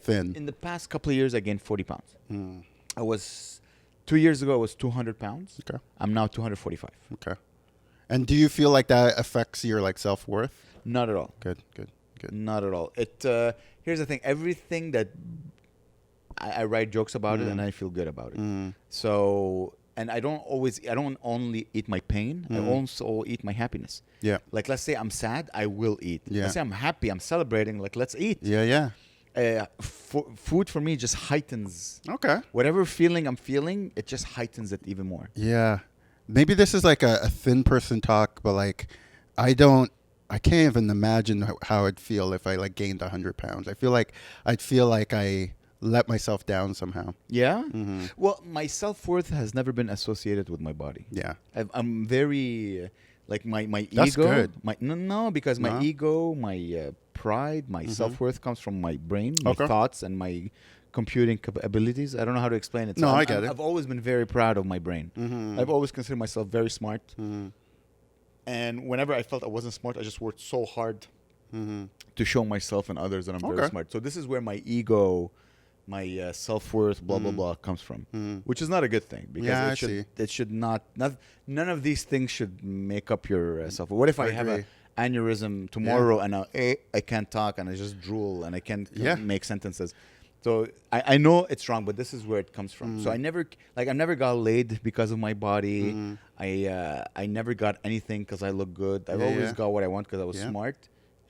[SPEAKER 2] thin?
[SPEAKER 1] In the past couple of years, I gained 40 pounds.
[SPEAKER 2] Mm.
[SPEAKER 1] I was 2 years ago. I was 200 pounds.
[SPEAKER 2] Okay.
[SPEAKER 1] I'm now 245.
[SPEAKER 2] Okay. And do you feel like that affects your self-worth?
[SPEAKER 1] Not at all.
[SPEAKER 2] Good. Good.
[SPEAKER 1] Not at all. It here's the thing. Everything that I write jokes about it, and I feel good about it. So, and I don't only eat my pain. I also eat my happiness.
[SPEAKER 2] Yeah.
[SPEAKER 1] Like, let's say I'm sad, I will eat.
[SPEAKER 2] Yeah.
[SPEAKER 1] Let's say I'm happy, I'm celebrating. Like, let's eat.
[SPEAKER 2] Yeah.
[SPEAKER 1] Food for me just heightens
[SPEAKER 2] Okay.
[SPEAKER 1] whatever feeling I'm feeling. It just heightens it even more.
[SPEAKER 2] Yeah. Maybe this is like a thin person talk, but like, I can't even imagine how I'd feel if I like gained 100 pounds. I'd feel like I let myself down somehow.
[SPEAKER 1] Yeah.
[SPEAKER 2] Mm-hmm.
[SPEAKER 1] Well, my self-worth has never been associated with my body.
[SPEAKER 2] Yeah.
[SPEAKER 1] I'm very like my
[SPEAKER 2] That's
[SPEAKER 1] ego.
[SPEAKER 2] good.
[SPEAKER 1] No, because my
[SPEAKER 2] No?
[SPEAKER 1] ego, my pride, my self-worth comes from my brain, my
[SPEAKER 2] Okay.
[SPEAKER 1] thoughts, and my computing abilities. I don't know how to explain it.
[SPEAKER 2] No, I get it.
[SPEAKER 1] I've always been very proud of my brain.
[SPEAKER 2] Mm-hmm.
[SPEAKER 1] I've always considered myself very smart.
[SPEAKER 2] Mm-hmm.
[SPEAKER 1] And whenever I felt I wasn't smart, I just worked so hard
[SPEAKER 2] Mm-hmm.
[SPEAKER 1] to show myself and others that I'm very
[SPEAKER 2] Okay.
[SPEAKER 1] smart. So this is where my ego, my self-worth, blah, blah, blah, comes from, which is not a good thing. Because
[SPEAKER 2] Yeah,
[SPEAKER 1] it should not, none of these things should make up your self. What if I have
[SPEAKER 2] agree.
[SPEAKER 1] an aneurysm tomorrow and I can't talk and I just drool and I can't make sentences? So I know it's wrong, but this is where it comes from. So I never got laid because of my body. I never got anything because I look good. I've always got what I want because I was smart,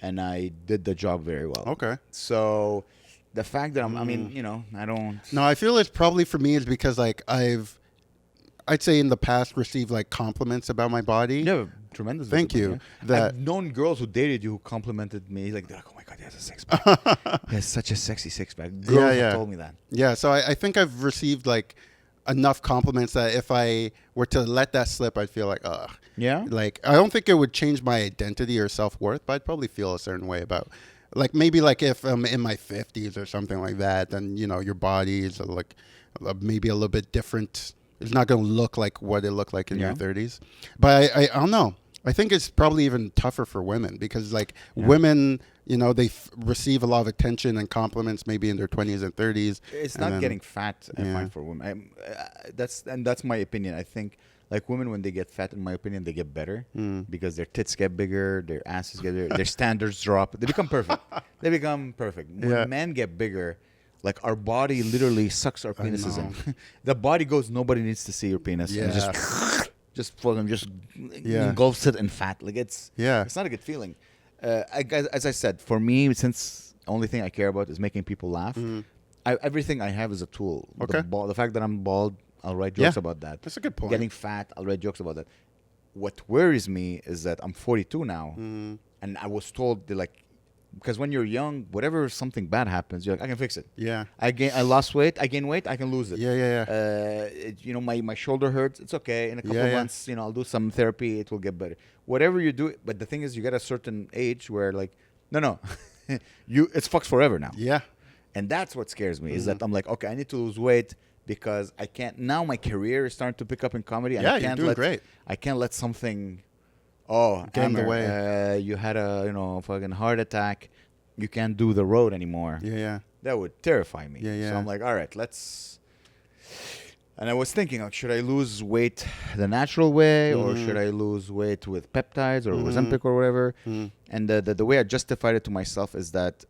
[SPEAKER 1] and I did the job very well.
[SPEAKER 2] Okay.
[SPEAKER 1] So the fact that I mean, I don't.
[SPEAKER 2] No, I feel it's probably for me is because like I'd say in the past received like compliments about my body.
[SPEAKER 1] You have a tremendous.
[SPEAKER 2] Thank you.
[SPEAKER 1] Yeah. I've known girls who dated you who complimented me. Like, they're like, oh my God, he has a six pack. He has such a sexy six pack. Girls have told me that.
[SPEAKER 2] Yeah, so I think I've received like enough compliments that if I were to let that slip, I'd feel like, ugh.
[SPEAKER 1] Yeah?
[SPEAKER 2] Like, I don't think it would change my identity or self-worth, but I'd probably feel a certain way about, like, maybe like if I'm in my 50s or something like that, then, your body is like maybe a little bit different. It's not going to look like what it looked like in your 30s. But I don't know. I think it's probably even tougher for women because, like, women, they receive a lot of attention and compliments maybe in their 20s and 30s.
[SPEAKER 1] It's not getting fat, I find, for women. That's my opinion. I think, like, women, when they get fat, in my opinion, they get better because their tits get bigger, their asses get bigger, their standards drop. They become perfect. When men get bigger, like, our body literally sucks our penises in. The body goes, nobody needs to see your penis.
[SPEAKER 2] Yeah.
[SPEAKER 1] And just engulfs it in fat. Like, it's not a good feeling. As I said, for me, since the only thing I care about is making people laugh, everything I have is a tool.
[SPEAKER 2] Okay.
[SPEAKER 1] The fact that I'm bald, I'll write jokes about that.
[SPEAKER 2] That's a good point.
[SPEAKER 1] Getting fat, I'll write jokes about that. What worries me is that I'm 42 now, and I was told that, like, because when you're young, whatever something bad happens, you're like, I can fix it.
[SPEAKER 2] Yeah.
[SPEAKER 1] I lost weight. I gain weight. I can lose it.
[SPEAKER 2] Yeah.
[SPEAKER 1] My shoulder hurts. It's okay. In a couple of months, I'll do some therapy. It will get better. Whatever you do, but the thing is, you get a certain age where, like, no, it's fucked forever now.
[SPEAKER 2] Yeah.
[SPEAKER 1] And that's what scares me is that I'm like, okay, I need to lose weight because I can't. Now my career is starting to pick up in comedy. And I
[SPEAKER 2] you're
[SPEAKER 1] can't
[SPEAKER 2] doing great.
[SPEAKER 1] I can't let something.
[SPEAKER 2] Get in the
[SPEAKER 1] Amer,
[SPEAKER 2] way.
[SPEAKER 1] You had a fucking heart attack. You can't do the road anymore.
[SPEAKER 2] Yeah.
[SPEAKER 1] That would terrify me.
[SPEAKER 2] Yeah.
[SPEAKER 1] So I'm like, all right, let's. And I was thinking, like, should I lose weight the natural way, or should I lose weight with peptides or Ozempic or whatever? And the way I justified it to myself is that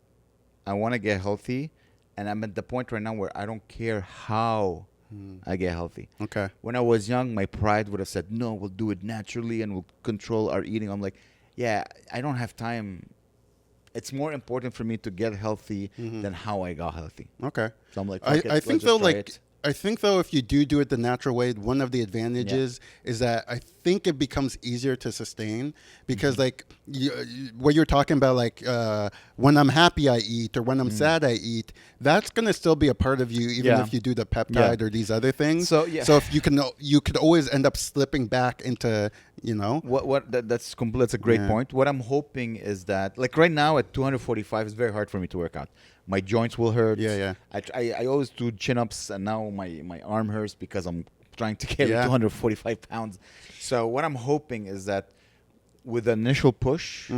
[SPEAKER 1] I want to get healthy, and I'm at the point right now where I don't care how I get healthy.
[SPEAKER 2] Okay.
[SPEAKER 1] When I was young, my pride would have said, no, we'll do it naturally and we'll control our eating. I'm like, yeah, I don't have time. It's more important for me to get healthy than how I got healthy.
[SPEAKER 2] Okay.
[SPEAKER 1] So I'm like,
[SPEAKER 2] I think though, if you do it the natural way, one of the advantages is that I think it becomes easier to sustain because like what you're talking about, like when I'm happy I eat or when I'm sad I eat, that's gonna still be a part of you even if you do the peptide or these other things. So if you could always end up slipping back into
[SPEAKER 1] that's a great point. What I'm hoping is that, like, right now at 245, it's very hard for me to work out. My joints will hurt. I always do chin-ups, and now my arm hurts because I'm trying to carry 245 pounds. So what I'm hoping is that with the initial push,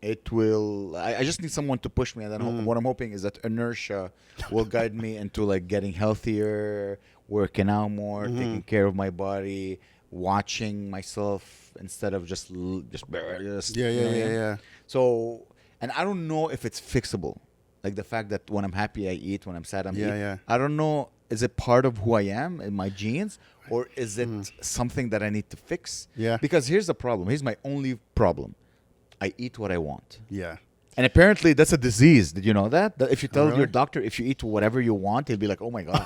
[SPEAKER 1] it will. I just need someone to push me, and then what I'm hoping is that inertia will guide me into, like, getting healthier, working out more, taking care of my body, watching myself instead of just.
[SPEAKER 2] Yeah.
[SPEAKER 1] So and I don't know if it's fixable. Like the fact that when I'm happy, I eat. When I'm sad, I'm eat.
[SPEAKER 2] Yeah.
[SPEAKER 1] I don't know. Is it part of who I am in my genes, or is it something that I need to fix?
[SPEAKER 2] Yeah.
[SPEAKER 1] Because here's the problem. Here's my only problem. I eat what I want.
[SPEAKER 2] Yeah.
[SPEAKER 1] And apparently that's a disease. Did you know that? That if you tell
[SPEAKER 2] really?
[SPEAKER 1] your doctor if you eat whatever you want, he'll be like, "Oh my god,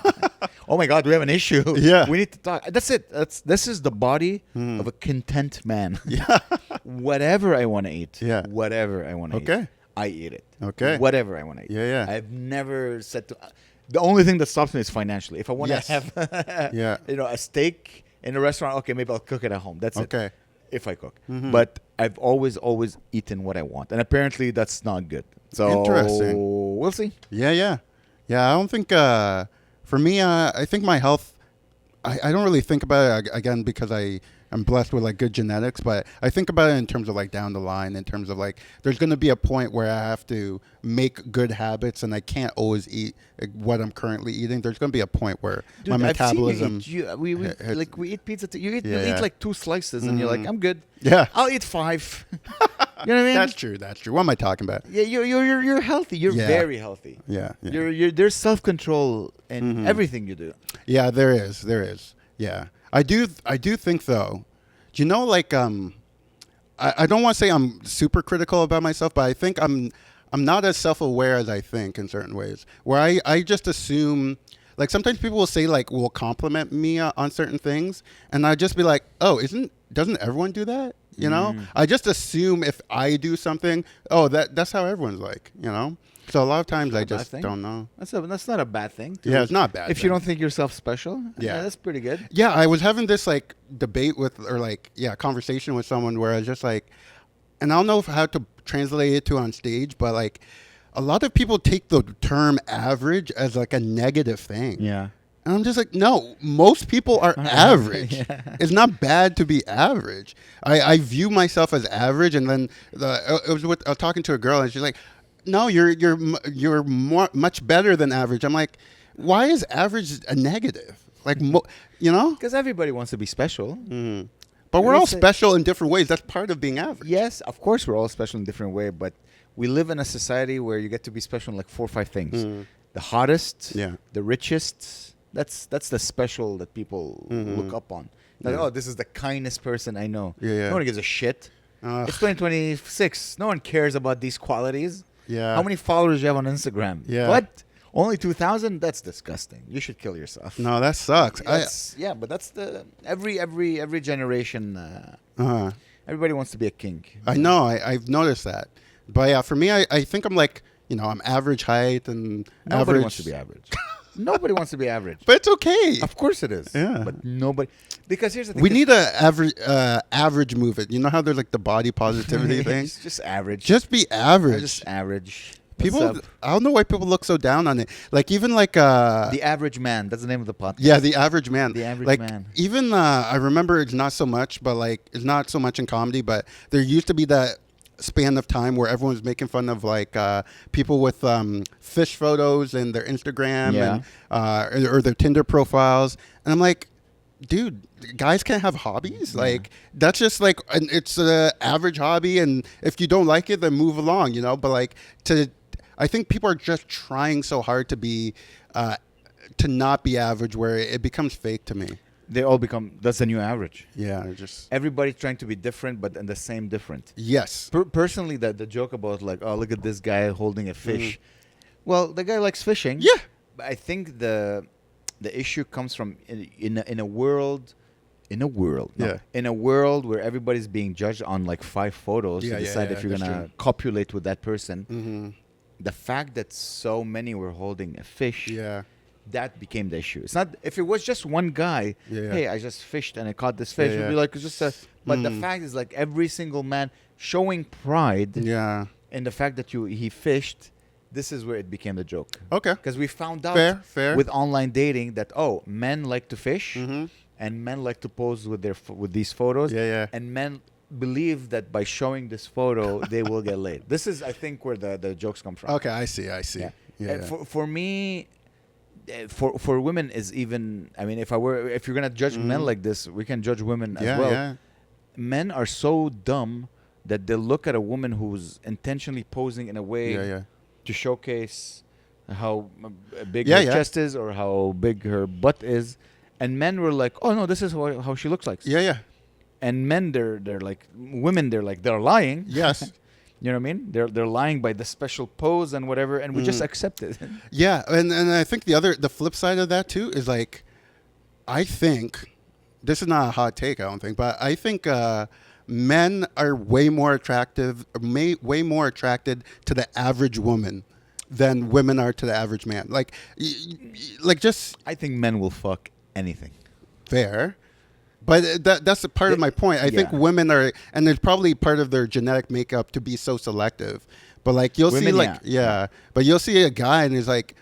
[SPEAKER 1] oh my god, we have an issue.
[SPEAKER 2] Yeah.
[SPEAKER 1] We need to talk." That's it. This is the body of a content man.
[SPEAKER 2] Yeah.
[SPEAKER 1] Whatever I want to eat.
[SPEAKER 2] Yeah.
[SPEAKER 1] Whatever I want to eat.
[SPEAKER 2] Okay.
[SPEAKER 1] I eat it.
[SPEAKER 2] Okay.
[SPEAKER 1] Whatever I want to eat.
[SPEAKER 2] Yeah.
[SPEAKER 1] I've never said to. The only thing that stops me is financially. If I want to
[SPEAKER 2] Yes.
[SPEAKER 1] have,
[SPEAKER 2] Yeah.
[SPEAKER 1] a steak in a restaurant, okay, maybe I'll cook it at home. That's it.
[SPEAKER 2] Okay.
[SPEAKER 1] If I cook, but I've always eaten what I want, and apparently that's not good. So
[SPEAKER 2] Interesting.
[SPEAKER 1] We'll see.
[SPEAKER 2] Yeah. I don't think for me, I think my health. I don't really think about it again because I'm blessed with like good genetics, but I think about it in terms of like down the line, in terms of like there's going to be a point where I have to make good habits, and I can't always eat what I'm currently eating. There's going to be a point where my metabolism.
[SPEAKER 1] I've seen you eat. We eat pizza. You eat
[SPEAKER 2] Yeah.
[SPEAKER 1] like 2 slices, and you're like, I'm good.
[SPEAKER 2] Yeah.
[SPEAKER 1] I'll eat 5. You know what I mean?
[SPEAKER 2] That's true. What am I talking about?
[SPEAKER 1] Yeah, you're healthy. You're
[SPEAKER 2] Yeah.
[SPEAKER 1] very healthy.
[SPEAKER 2] Yeah.
[SPEAKER 1] There's self control in everything you do.
[SPEAKER 2] Yeah, there is. Yeah, I do think though. Do you know like I don't want to say I'm super critical about myself, but I think I'm not as self-aware as I think in certain ways. Where I just assume, like sometimes people will say like will compliment me on certain things, and I just be like, oh, doesn't everyone do that? You know, I just assume if I do something, oh, that's how everyone's like, you know. So a lot of times I just don't know.
[SPEAKER 1] That's not a bad thing.
[SPEAKER 2] Yeah, it's not bad.
[SPEAKER 1] If you don't think yourself special,
[SPEAKER 2] Yeah.
[SPEAKER 1] that's pretty good.
[SPEAKER 2] Yeah, I was having this like debate conversation with someone where I was just like, and I don't know how to translate it to on stage, but like a lot of people take the term average as like a negative thing.
[SPEAKER 1] Yeah.
[SPEAKER 2] And I'm just like, no, most people are average.
[SPEAKER 1] Yeah.
[SPEAKER 2] It's not bad to be average. I view myself as average, and then I was talking to a girl, and she's like, no, you're much better than average. I'm like, why is average a negative? Like, you know?
[SPEAKER 1] Because everybody wants to be special.
[SPEAKER 2] But we're all special in different ways. That's part of being average.
[SPEAKER 1] Yes, of course, we're all special in different way, but we live in a society where you get to be special in like 4 or 5 things. The hottest, the richest. That's the special that people look up on. Like, oh, this is the kindest person I know.
[SPEAKER 2] Yeah.
[SPEAKER 1] No one gives a shit. It's 2026. No one cares about these qualities.
[SPEAKER 2] Yeah.
[SPEAKER 1] How many followers do you have on Instagram?
[SPEAKER 2] Yeah.
[SPEAKER 1] What? Only 2,000? That's disgusting. You should kill yourself.
[SPEAKER 2] No, that sucks.
[SPEAKER 1] But that's the every generation. Everybody wants to be a king.
[SPEAKER 2] I know. I've noticed that. But yeah, for me, I think I'm like, I'm average height and
[SPEAKER 1] Nobody
[SPEAKER 2] average.
[SPEAKER 1] wants to be average. Nobody wants to be average.
[SPEAKER 2] But it's okay.
[SPEAKER 1] Of course it is.
[SPEAKER 2] Yeah.
[SPEAKER 1] But nobody. Because here's the thing.
[SPEAKER 2] We need a average movement. You know how there's like the body positivity thing?
[SPEAKER 1] Just average.
[SPEAKER 2] Just be average.
[SPEAKER 1] Just average.
[SPEAKER 2] People, I don't know why people look so down on it. Like even like
[SPEAKER 1] The Average Man. That's the name of the podcast.
[SPEAKER 2] yeah, the average man.
[SPEAKER 1] The Average
[SPEAKER 2] like,
[SPEAKER 1] Man.
[SPEAKER 2] Even I remember it's not so much, but like it's not so much in comedy. But there used to be that span of time where everyone was making fun of like people with fish photos and their Instagram and or their Tinder profiles, and I'm like, dude, guys can't have hobbies. Like that's just like it's an average hobby, and if you don't like it, then move along, But like I think people are just trying so hard to be to not be average, where it becomes fake to me.
[SPEAKER 1] They all become. That's the new average.
[SPEAKER 2] Yeah, just
[SPEAKER 1] Everybody's trying to be different, but in the same different.
[SPEAKER 2] yes.
[SPEAKER 1] Personally, the joke about like, oh, look at this guy holding a fish. Well, the guy likes fishing.
[SPEAKER 2] Yeah.
[SPEAKER 1] But I think the issue comes from in a world. In a world, in a world where everybody's being judged on like 5 photos to decide if you're gonna copulate with that person. The fact that so many were holding a fish, that became the issue. It's not if it was just one guy. Hey, I just fished and I caught this fish. It'd be like it's just a. But the fact is, like every single man showing pride. In the fact that he fished. This is where it became the joke.
[SPEAKER 2] Okay.
[SPEAKER 1] Because we found out
[SPEAKER 2] fair.
[SPEAKER 1] with online dating that men like to fish, and men like to pose with these photos. And men believe that by showing this photo they will get laid. This is, I think, where the jokes come from.
[SPEAKER 2] Okay, I see.
[SPEAKER 1] And for me, for women is even. I mean, if you're gonna judge men like this, we can judge women as well. Men are so dumb that they'll look at a woman who's intentionally posing in a way
[SPEAKER 2] Yeah, yeah.
[SPEAKER 1] to showcase how big
[SPEAKER 2] Yeah,
[SPEAKER 1] her
[SPEAKER 2] yeah.
[SPEAKER 1] chest is or how big her butt is, and men were like, "Oh no, this is how she looks like."
[SPEAKER 2] Yeah, yeah.
[SPEAKER 1] And men, they're like women, they're lying.
[SPEAKER 2] Yes.
[SPEAKER 1] You know what I mean? They're lying by the special pose and whatever, and we just accept it.
[SPEAKER 2] Yeah, and I think the flip side of that too is like, I think this is not a hot take, I don't think, but I think men are way more attracted to the average woman than women are to the average man. Like, like just
[SPEAKER 1] I think men will fuck anything.
[SPEAKER 2] fair. But that's a part of my point. I think
[SPEAKER 1] Yeah.
[SPEAKER 2] women are, and it's probably part of their genetic makeup to be so selective. But like you'll see,
[SPEAKER 1] Women,
[SPEAKER 2] like but you'll see a guy and he's like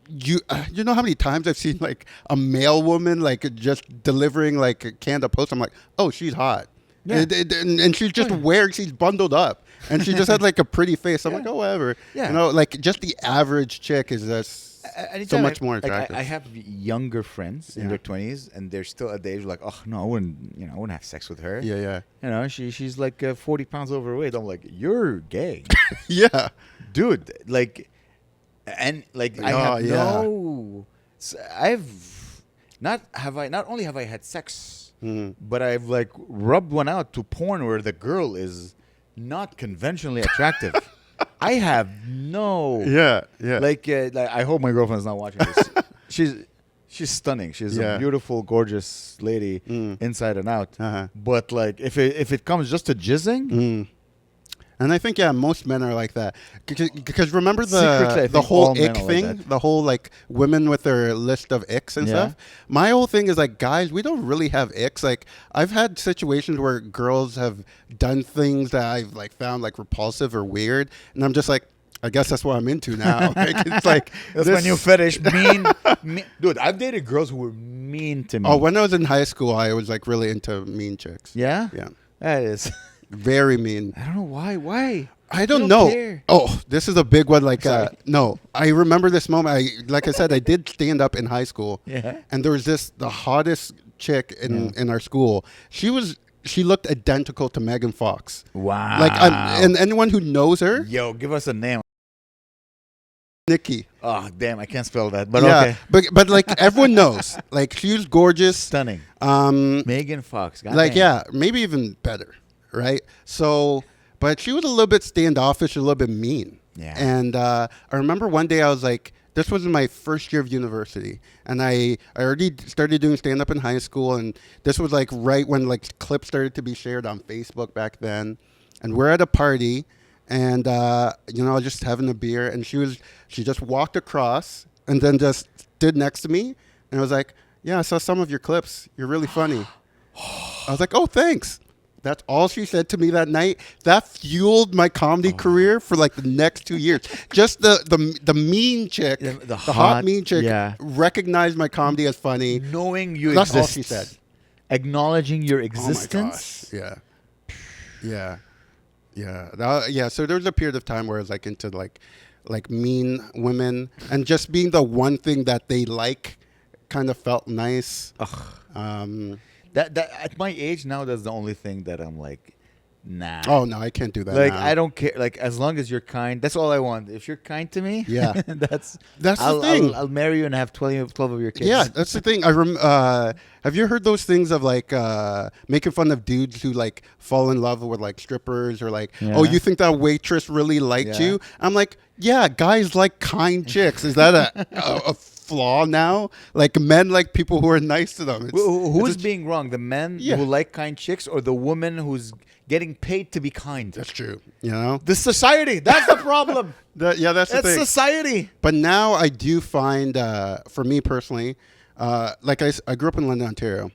[SPEAKER 2] you know how many times I've seen like a male woman like just delivering like a can of post. I'm like, oh, she's hot.
[SPEAKER 1] Yeah.
[SPEAKER 2] And she's just wearing, she's bundled up, and she just had like a pretty face. I'm like, oh, whatever.
[SPEAKER 1] Yeah.
[SPEAKER 2] You know, like just the average chick is just so much more
[SPEAKER 1] Like,
[SPEAKER 2] attractive.
[SPEAKER 1] I have younger friends in
[SPEAKER 2] Yeah.
[SPEAKER 1] their 20s, and they're still at the age like, oh no, I wouldn't have sex with her.
[SPEAKER 2] Yeah, yeah,
[SPEAKER 1] You know, she's like 40 pounds overweight. I'm like, you're gay,
[SPEAKER 2] yeah.
[SPEAKER 1] dude. Like, and like I
[SPEAKER 2] Oh,
[SPEAKER 1] have
[SPEAKER 2] yeah.
[SPEAKER 1] no. Not only have I had sex, but I've like rubbed one out to porn where the girl is not conventionally attractive. I have no.
[SPEAKER 2] Yeah, yeah.
[SPEAKER 1] Like I hope my girlfriend's not watching this. She's stunning. She's
[SPEAKER 2] Yeah.
[SPEAKER 1] a beautiful, gorgeous lady inside and out.
[SPEAKER 2] Uh-huh.
[SPEAKER 1] But like if it comes just to jizzing,
[SPEAKER 2] And I think most men are like that because remember
[SPEAKER 1] Secretly, I
[SPEAKER 2] the
[SPEAKER 1] think all
[SPEAKER 2] whole
[SPEAKER 1] men
[SPEAKER 2] ick
[SPEAKER 1] are like
[SPEAKER 2] thing,
[SPEAKER 1] that.
[SPEAKER 2] the whole like women with their list of icks and
[SPEAKER 1] Yeah.
[SPEAKER 2] stuff. My whole thing is like, guys, we don't really have icks. Like I've had situations where girls have done things that I've like found like repulsive or weird, and I'm just like, I guess that's what I'm into now. Like, it's like
[SPEAKER 1] that's
[SPEAKER 2] this-
[SPEAKER 1] my new fetish. Mean, dude. I've dated girls who were mean to me.
[SPEAKER 2] Oh, when I was in high school, I was like really into mean chicks.
[SPEAKER 1] yeah,
[SPEAKER 2] Yeah,
[SPEAKER 1] that is.
[SPEAKER 2] very mean.
[SPEAKER 1] I don't know why. Why?
[SPEAKER 2] I don't
[SPEAKER 1] You
[SPEAKER 2] know.
[SPEAKER 1] care.
[SPEAKER 2] Oh, this is a big one. Like,
[SPEAKER 1] Sorry.
[SPEAKER 2] no, I remember this moment. Like I said, I did stand up in high school.
[SPEAKER 1] Yeah.
[SPEAKER 2] And there was the hottest chick in our school. She looked identical to Megan Fox.
[SPEAKER 1] Wow.
[SPEAKER 2] Like, and anyone who knows her,
[SPEAKER 1] Yo, give us a name.
[SPEAKER 2] Nikki.
[SPEAKER 1] Oh, damn, I can't spell that. But
[SPEAKER 2] yeah,
[SPEAKER 1] okay.
[SPEAKER 2] but like everyone knows. Like she was gorgeous.
[SPEAKER 1] Stunning. Megan Fox. God
[SPEAKER 2] Like
[SPEAKER 1] damn.
[SPEAKER 2] yeah, maybe even better, right? So, but she was a little bit standoffish, a little bit mean.
[SPEAKER 1] Yeah.
[SPEAKER 2] And I remember one day I was like, this was in my first year of university, and I already started doing stand up in high school, and this was like right when like clips started to be shared on Facebook back then, and we're at a party, and just having a beer, and she just walked across and then just stood next to me, and I was like, yeah, I saw some of your clips. You're really funny. I was like, oh, thanks. That's all she said to me that night. That fueled my comedy career for like the next 2 years. Just the mean chick,
[SPEAKER 1] The
[SPEAKER 2] hot
[SPEAKER 1] hot-
[SPEAKER 2] mean chick,
[SPEAKER 1] yeah.
[SPEAKER 2] recognized my comedy as funny.
[SPEAKER 1] Knowing you
[SPEAKER 2] That's
[SPEAKER 1] exist.
[SPEAKER 2] all she said.
[SPEAKER 1] Acknowledging your
[SPEAKER 2] Oh my
[SPEAKER 1] existence.
[SPEAKER 2] gosh. Yeah. So there was a period of time where I was like into like mean women, and just being the one thing that they like kind of felt nice.
[SPEAKER 1] That at my age now, that's the only thing that I'm like, nah.
[SPEAKER 2] Oh no, I can't do that.
[SPEAKER 1] Like
[SPEAKER 2] now.
[SPEAKER 1] I don't care. Like as long as you're kind, that's all I want. If you're kind to me,
[SPEAKER 2] Yeah.
[SPEAKER 1] that's
[SPEAKER 2] the thing.
[SPEAKER 1] I'll marry you and have 12 of your kids.
[SPEAKER 2] Yeah, that's the thing. Have you heard those things of like making fun of dudes who like fall in love with like strippers, or like,
[SPEAKER 1] Yeah.
[SPEAKER 2] oh, you think that waitress really liked
[SPEAKER 1] Yeah.
[SPEAKER 2] you? I'm like, yeah, guys like kind chicks. Is that a flaw now? Like men like people who are nice to them.
[SPEAKER 1] Who's being wrong? The men
[SPEAKER 2] Yeah.
[SPEAKER 1] who like kind chicks, or the woman who's getting paid to be kind?
[SPEAKER 2] That's true. You know.
[SPEAKER 1] The society. That's the problem.
[SPEAKER 2] That's the
[SPEAKER 1] That's
[SPEAKER 2] thing.
[SPEAKER 1] society.
[SPEAKER 2] But now I do find, for me personally, like I grew up in London, Ontario,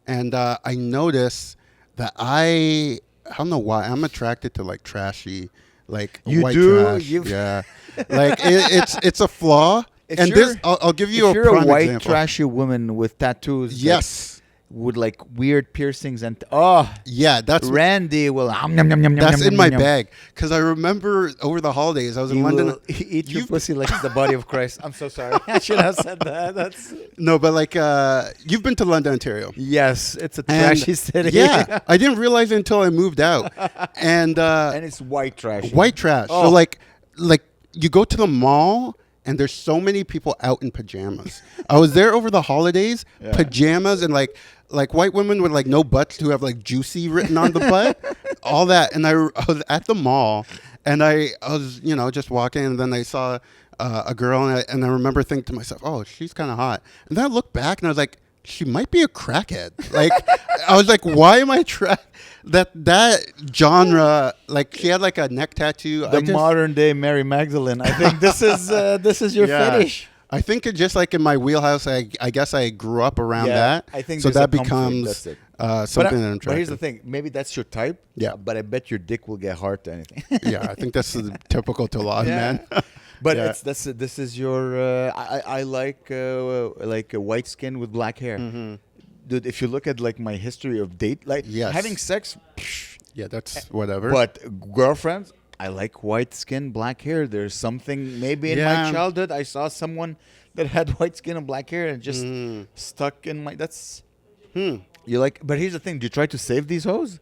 [SPEAKER 2] and I notice that I don't know why I'm attracted to like trashy, like
[SPEAKER 1] You
[SPEAKER 2] white
[SPEAKER 1] do?
[SPEAKER 2] trash. Yeah, like it's a flaw.
[SPEAKER 1] If
[SPEAKER 2] And
[SPEAKER 1] you're-
[SPEAKER 2] this, I'll give you
[SPEAKER 1] If
[SPEAKER 2] a
[SPEAKER 1] you're a
[SPEAKER 2] prime
[SPEAKER 1] white
[SPEAKER 2] example.
[SPEAKER 1] trashy woman with tattoos,
[SPEAKER 2] Yes.
[SPEAKER 1] with like weird piercings and oh,
[SPEAKER 2] Yeah, that's
[SPEAKER 1] Randy will.
[SPEAKER 2] that's in my bag because I remember over the holidays I was in
[SPEAKER 1] You
[SPEAKER 2] London.
[SPEAKER 1] will eat your pussy like it's the body of Christ. I'm so sorry. I should have said that. That's
[SPEAKER 2] No, but like you've been to London, Ontario.
[SPEAKER 1] yes, it's a
[SPEAKER 2] And
[SPEAKER 1] trashy city.
[SPEAKER 2] yeah, I didn't realize it until I moved out, and
[SPEAKER 1] and it's white trash.
[SPEAKER 2] white trash.
[SPEAKER 1] Oh.
[SPEAKER 2] So like you go to the mall and there's so many people out in pajamas. I was there over the holidays,
[SPEAKER 1] Yeah.
[SPEAKER 2] pajamas and like white women with like no butts who have like juicy written on the butt, all that. And I was at the mall and I was just walking and then I saw a girl and I remember thinking to myself, oh, she's kind of hot. And then I looked back and I was like, she might be a crackhead. Like, I was like, why am I that genre? Like, she had like a neck tattoo.
[SPEAKER 1] The modern day Mary Magdalene. I think this is your
[SPEAKER 2] Yeah.
[SPEAKER 1] fetish.
[SPEAKER 2] I think it just like in my wheelhouse. I guess I grew up around
[SPEAKER 1] Yeah,
[SPEAKER 2] that.
[SPEAKER 1] I think
[SPEAKER 2] so.
[SPEAKER 1] there's a
[SPEAKER 2] That
[SPEAKER 1] comfort,
[SPEAKER 2] becomes
[SPEAKER 1] that's it.
[SPEAKER 2] something that I'm
[SPEAKER 1] But here's the
[SPEAKER 2] attracted.
[SPEAKER 1] thing. Maybe that's your type.
[SPEAKER 2] Yeah.
[SPEAKER 1] But I bet your dick will get hard to anything.
[SPEAKER 2] Yeah, I think that's typical to a lot of men.
[SPEAKER 1] But
[SPEAKER 2] Yeah.
[SPEAKER 1] this is your. I like a white skin with black hair. Dude, if you look at like my history of date, like
[SPEAKER 2] Yes.
[SPEAKER 1] having sex,
[SPEAKER 2] Yeah, that's whatever.
[SPEAKER 1] but girlfriends, I like white skin, black hair. There's something maybe in my
[SPEAKER 2] Yeah.
[SPEAKER 1] childhood I saw someone that had white skin and black hair and just stuck in my. That's you like. But here's the thing: do you try to save these hoes?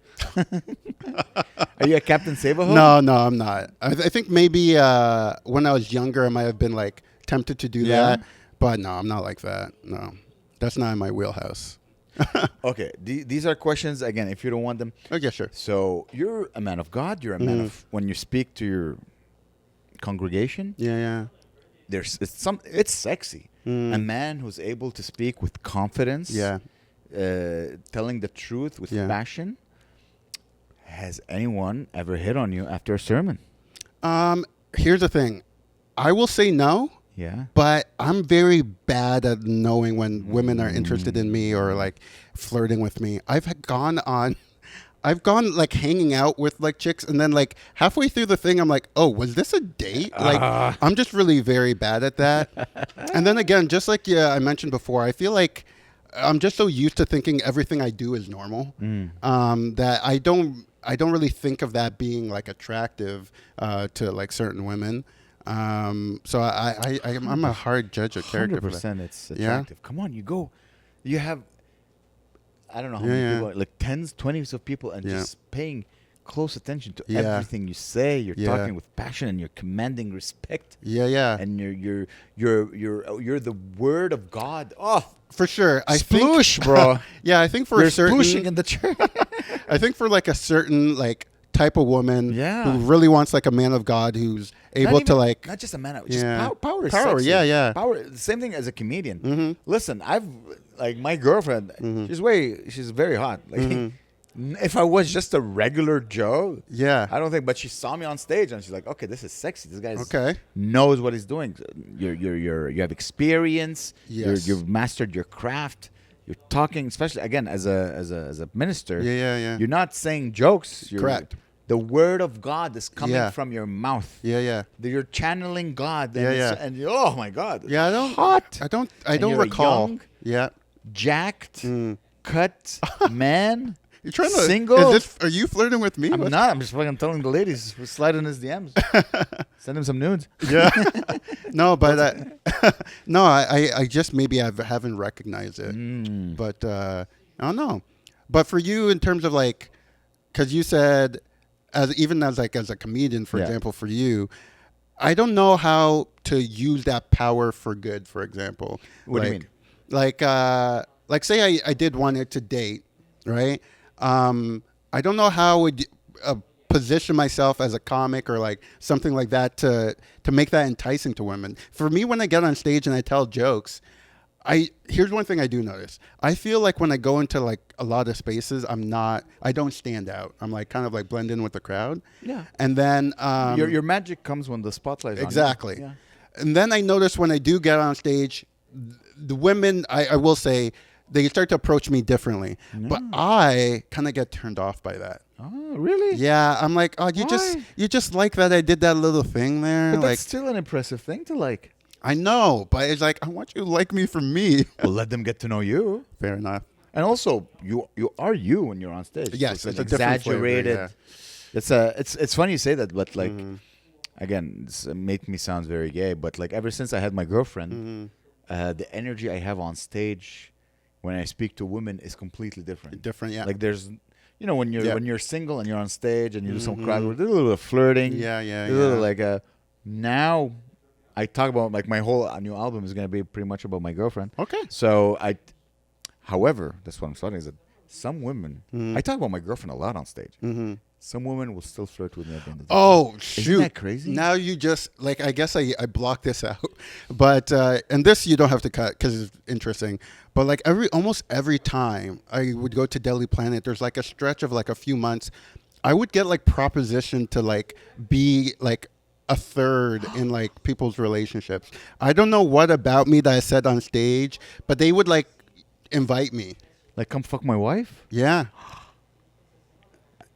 [SPEAKER 1] Are you a Captain Save a Hoe?
[SPEAKER 2] No, I'm not. I think maybe when I was younger, I might have been like tempted to do
[SPEAKER 1] Yeah?
[SPEAKER 2] that, but no, I'm not like that. No, that's not in my wheelhouse.
[SPEAKER 1] Okay, these are questions again. If you don't want them,
[SPEAKER 2] Okay, sure.
[SPEAKER 1] so you're a man of God. You're a man of when you speak to your congregation.
[SPEAKER 2] Yeah.
[SPEAKER 1] It's sexy. A man who's able to speak with confidence.
[SPEAKER 2] Yeah.
[SPEAKER 1] Telling the truth with
[SPEAKER 2] Yeah.
[SPEAKER 1] passion. Has anyone ever hit on you after a sermon?
[SPEAKER 2] Here's the thing. I will say no,
[SPEAKER 1] Yeah.
[SPEAKER 2] but I'm very bad at knowing when women are interested in me or like flirting with me. I've gone like hanging out with like chicks and then like halfway through the thing I'm like, oh, was this a date? Like I'm just really very bad at that. And then again, just like I mentioned before, I feel like I'm just so used to thinking everything I do is normal that I don't really think of that being like attractive to like certain women. So I'm a hard judge of character. For that.
[SPEAKER 1] 100% it's
[SPEAKER 2] Yeah?
[SPEAKER 1] attractive. Come on, you have I don't know how
[SPEAKER 2] Yeah,
[SPEAKER 1] many
[SPEAKER 2] yeah.
[SPEAKER 1] people, like tens, 20s of people, and
[SPEAKER 2] Yeah.
[SPEAKER 1] just paying close attention to
[SPEAKER 2] Yeah.
[SPEAKER 1] everything you say. You're
[SPEAKER 2] Yeah.
[SPEAKER 1] talking with passion, and you're commanding respect,
[SPEAKER 2] Yeah.
[SPEAKER 1] and you're the word of God. Oh,
[SPEAKER 2] For sure. I
[SPEAKER 1] sploosh,
[SPEAKER 2] think,
[SPEAKER 1] bro.
[SPEAKER 2] Yeah, I think for
[SPEAKER 1] You're
[SPEAKER 2] a certain,
[SPEAKER 1] splooshing in the church.
[SPEAKER 2] I think for like a certain like type of woman
[SPEAKER 1] Yeah.
[SPEAKER 2] who really wants like a man of God who's able to like
[SPEAKER 1] not just a man, just
[SPEAKER 2] Yeah.
[SPEAKER 1] power. Is
[SPEAKER 2] Power,
[SPEAKER 1] sexy.
[SPEAKER 2] yeah.
[SPEAKER 1] Power. The same thing as a comedian.
[SPEAKER 2] Mm-hmm.
[SPEAKER 1] Listen, I've like my girlfriend. She's very hot. Like
[SPEAKER 2] Mm-hmm.
[SPEAKER 1] if I was just a regular Joe,
[SPEAKER 2] Yeah.
[SPEAKER 1] I don't think. But she saw me on stage and she's like, okay, this is sexy. This guy
[SPEAKER 2] Okay.
[SPEAKER 1] knows what he's doing. You have experience.
[SPEAKER 2] Yes.
[SPEAKER 1] You've mastered your craft. You're talking, especially again as a minister.
[SPEAKER 2] Yeah.
[SPEAKER 1] You're not saying jokes.
[SPEAKER 2] Correct.
[SPEAKER 1] The word of God is coming
[SPEAKER 2] Yeah.
[SPEAKER 1] from your mouth.
[SPEAKER 2] Yeah.
[SPEAKER 1] You're channeling God. And
[SPEAKER 2] Yeah.
[SPEAKER 1] And oh my God.
[SPEAKER 2] Yeah, I don't
[SPEAKER 1] Hot.
[SPEAKER 2] I don't
[SPEAKER 1] And you're
[SPEAKER 2] recall.
[SPEAKER 1] young,
[SPEAKER 2] Yeah.
[SPEAKER 1] jacked, cut man.
[SPEAKER 2] You're trying to
[SPEAKER 1] single.
[SPEAKER 2] are you flirting with me?
[SPEAKER 1] I'm not. I'm just fucking telling the ladies. Slide in his DMs. Send him some nudes.
[SPEAKER 2] Yeah. No, but no, I just maybe I haven't recognized it. But I don't know. But for you, in terms of like, because you said, as a comedian, for
[SPEAKER 1] Yeah.
[SPEAKER 2] example, for you, I don't know how to use that power for good. For example,
[SPEAKER 1] What do you mean?
[SPEAKER 2] Like say I did want it to date, right? I don't know how would position myself as a comic or like something like that to make that enticing to women. For me, when I get on stage and I tell jokes, here's one thing I do notice. I feel like when I go into like a lot of spaces, I don't stand out. I'm like kind of like blend in with the crowd.
[SPEAKER 1] Yeah.
[SPEAKER 2] And then
[SPEAKER 1] Your magic comes when the spotlight's
[SPEAKER 2] exactly.
[SPEAKER 1] on you. Yeah.
[SPEAKER 2] And then I notice when I do get on stage, the women, I will say, they start to approach me differently. But I kind of get turned off by that.
[SPEAKER 1] Oh, really?
[SPEAKER 2] Yeah, I'm like, oh,
[SPEAKER 1] Why?
[SPEAKER 2] you just like that I did that little thing there.
[SPEAKER 1] But
[SPEAKER 2] Like,
[SPEAKER 1] that's still an impressive thing to like.
[SPEAKER 2] I know, but it's like I want you to like me for me.
[SPEAKER 1] Well, let them get to know you.
[SPEAKER 2] Fair enough.
[SPEAKER 1] And also, you are you when you're on stage.
[SPEAKER 2] Yes,
[SPEAKER 1] So
[SPEAKER 2] it's
[SPEAKER 1] an
[SPEAKER 2] a different flavor,
[SPEAKER 1] exaggerated.
[SPEAKER 2] yeah.
[SPEAKER 1] It's funny you say that, but like
[SPEAKER 2] Mm-hmm.
[SPEAKER 1] again, this made me sound very gay. But like ever since I had my girlfriend,
[SPEAKER 2] Mm-hmm.
[SPEAKER 1] the energy I have on stage when I speak to women is completely different.
[SPEAKER 2] Different, yeah.
[SPEAKER 1] Like there's, when you're
[SPEAKER 2] Yeah.
[SPEAKER 1] when you're single and you're on stage and you do some crowd,
[SPEAKER 2] Mhm.
[SPEAKER 1] work, there's a little bit of flirting.
[SPEAKER 2] Yeah, yeah,
[SPEAKER 1] There's a little
[SPEAKER 2] yeah.
[SPEAKER 1] like now I talk about like my whole new album is gonna be pretty much about my girlfriend.
[SPEAKER 2] Okay.
[SPEAKER 1] So however, that's what I'm starting is that some women,
[SPEAKER 2] Mhm.
[SPEAKER 1] I talk about my girlfriend a lot on stage.
[SPEAKER 2] Mm-hmm.
[SPEAKER 1] Some women will still flirt with me at the end of the day.
[SPEAKER 2] Oh shoot!
[SPEAKER 1] Isn't that crazy?
[SPEAKER 2] Now you just like I guess I blocked this out, but and this you don't have to cut because it's interesting. But like almost every time I would go to Daily Planet, there's like a stretch of like a few months, I would get like propositioned to like be like a third in like people's relationships. I don't know what about me that I said on stage, but they would like invite me.
[SPEAKER 1] Like, come fuck my wife?
[SPEAKER 2] Yeah.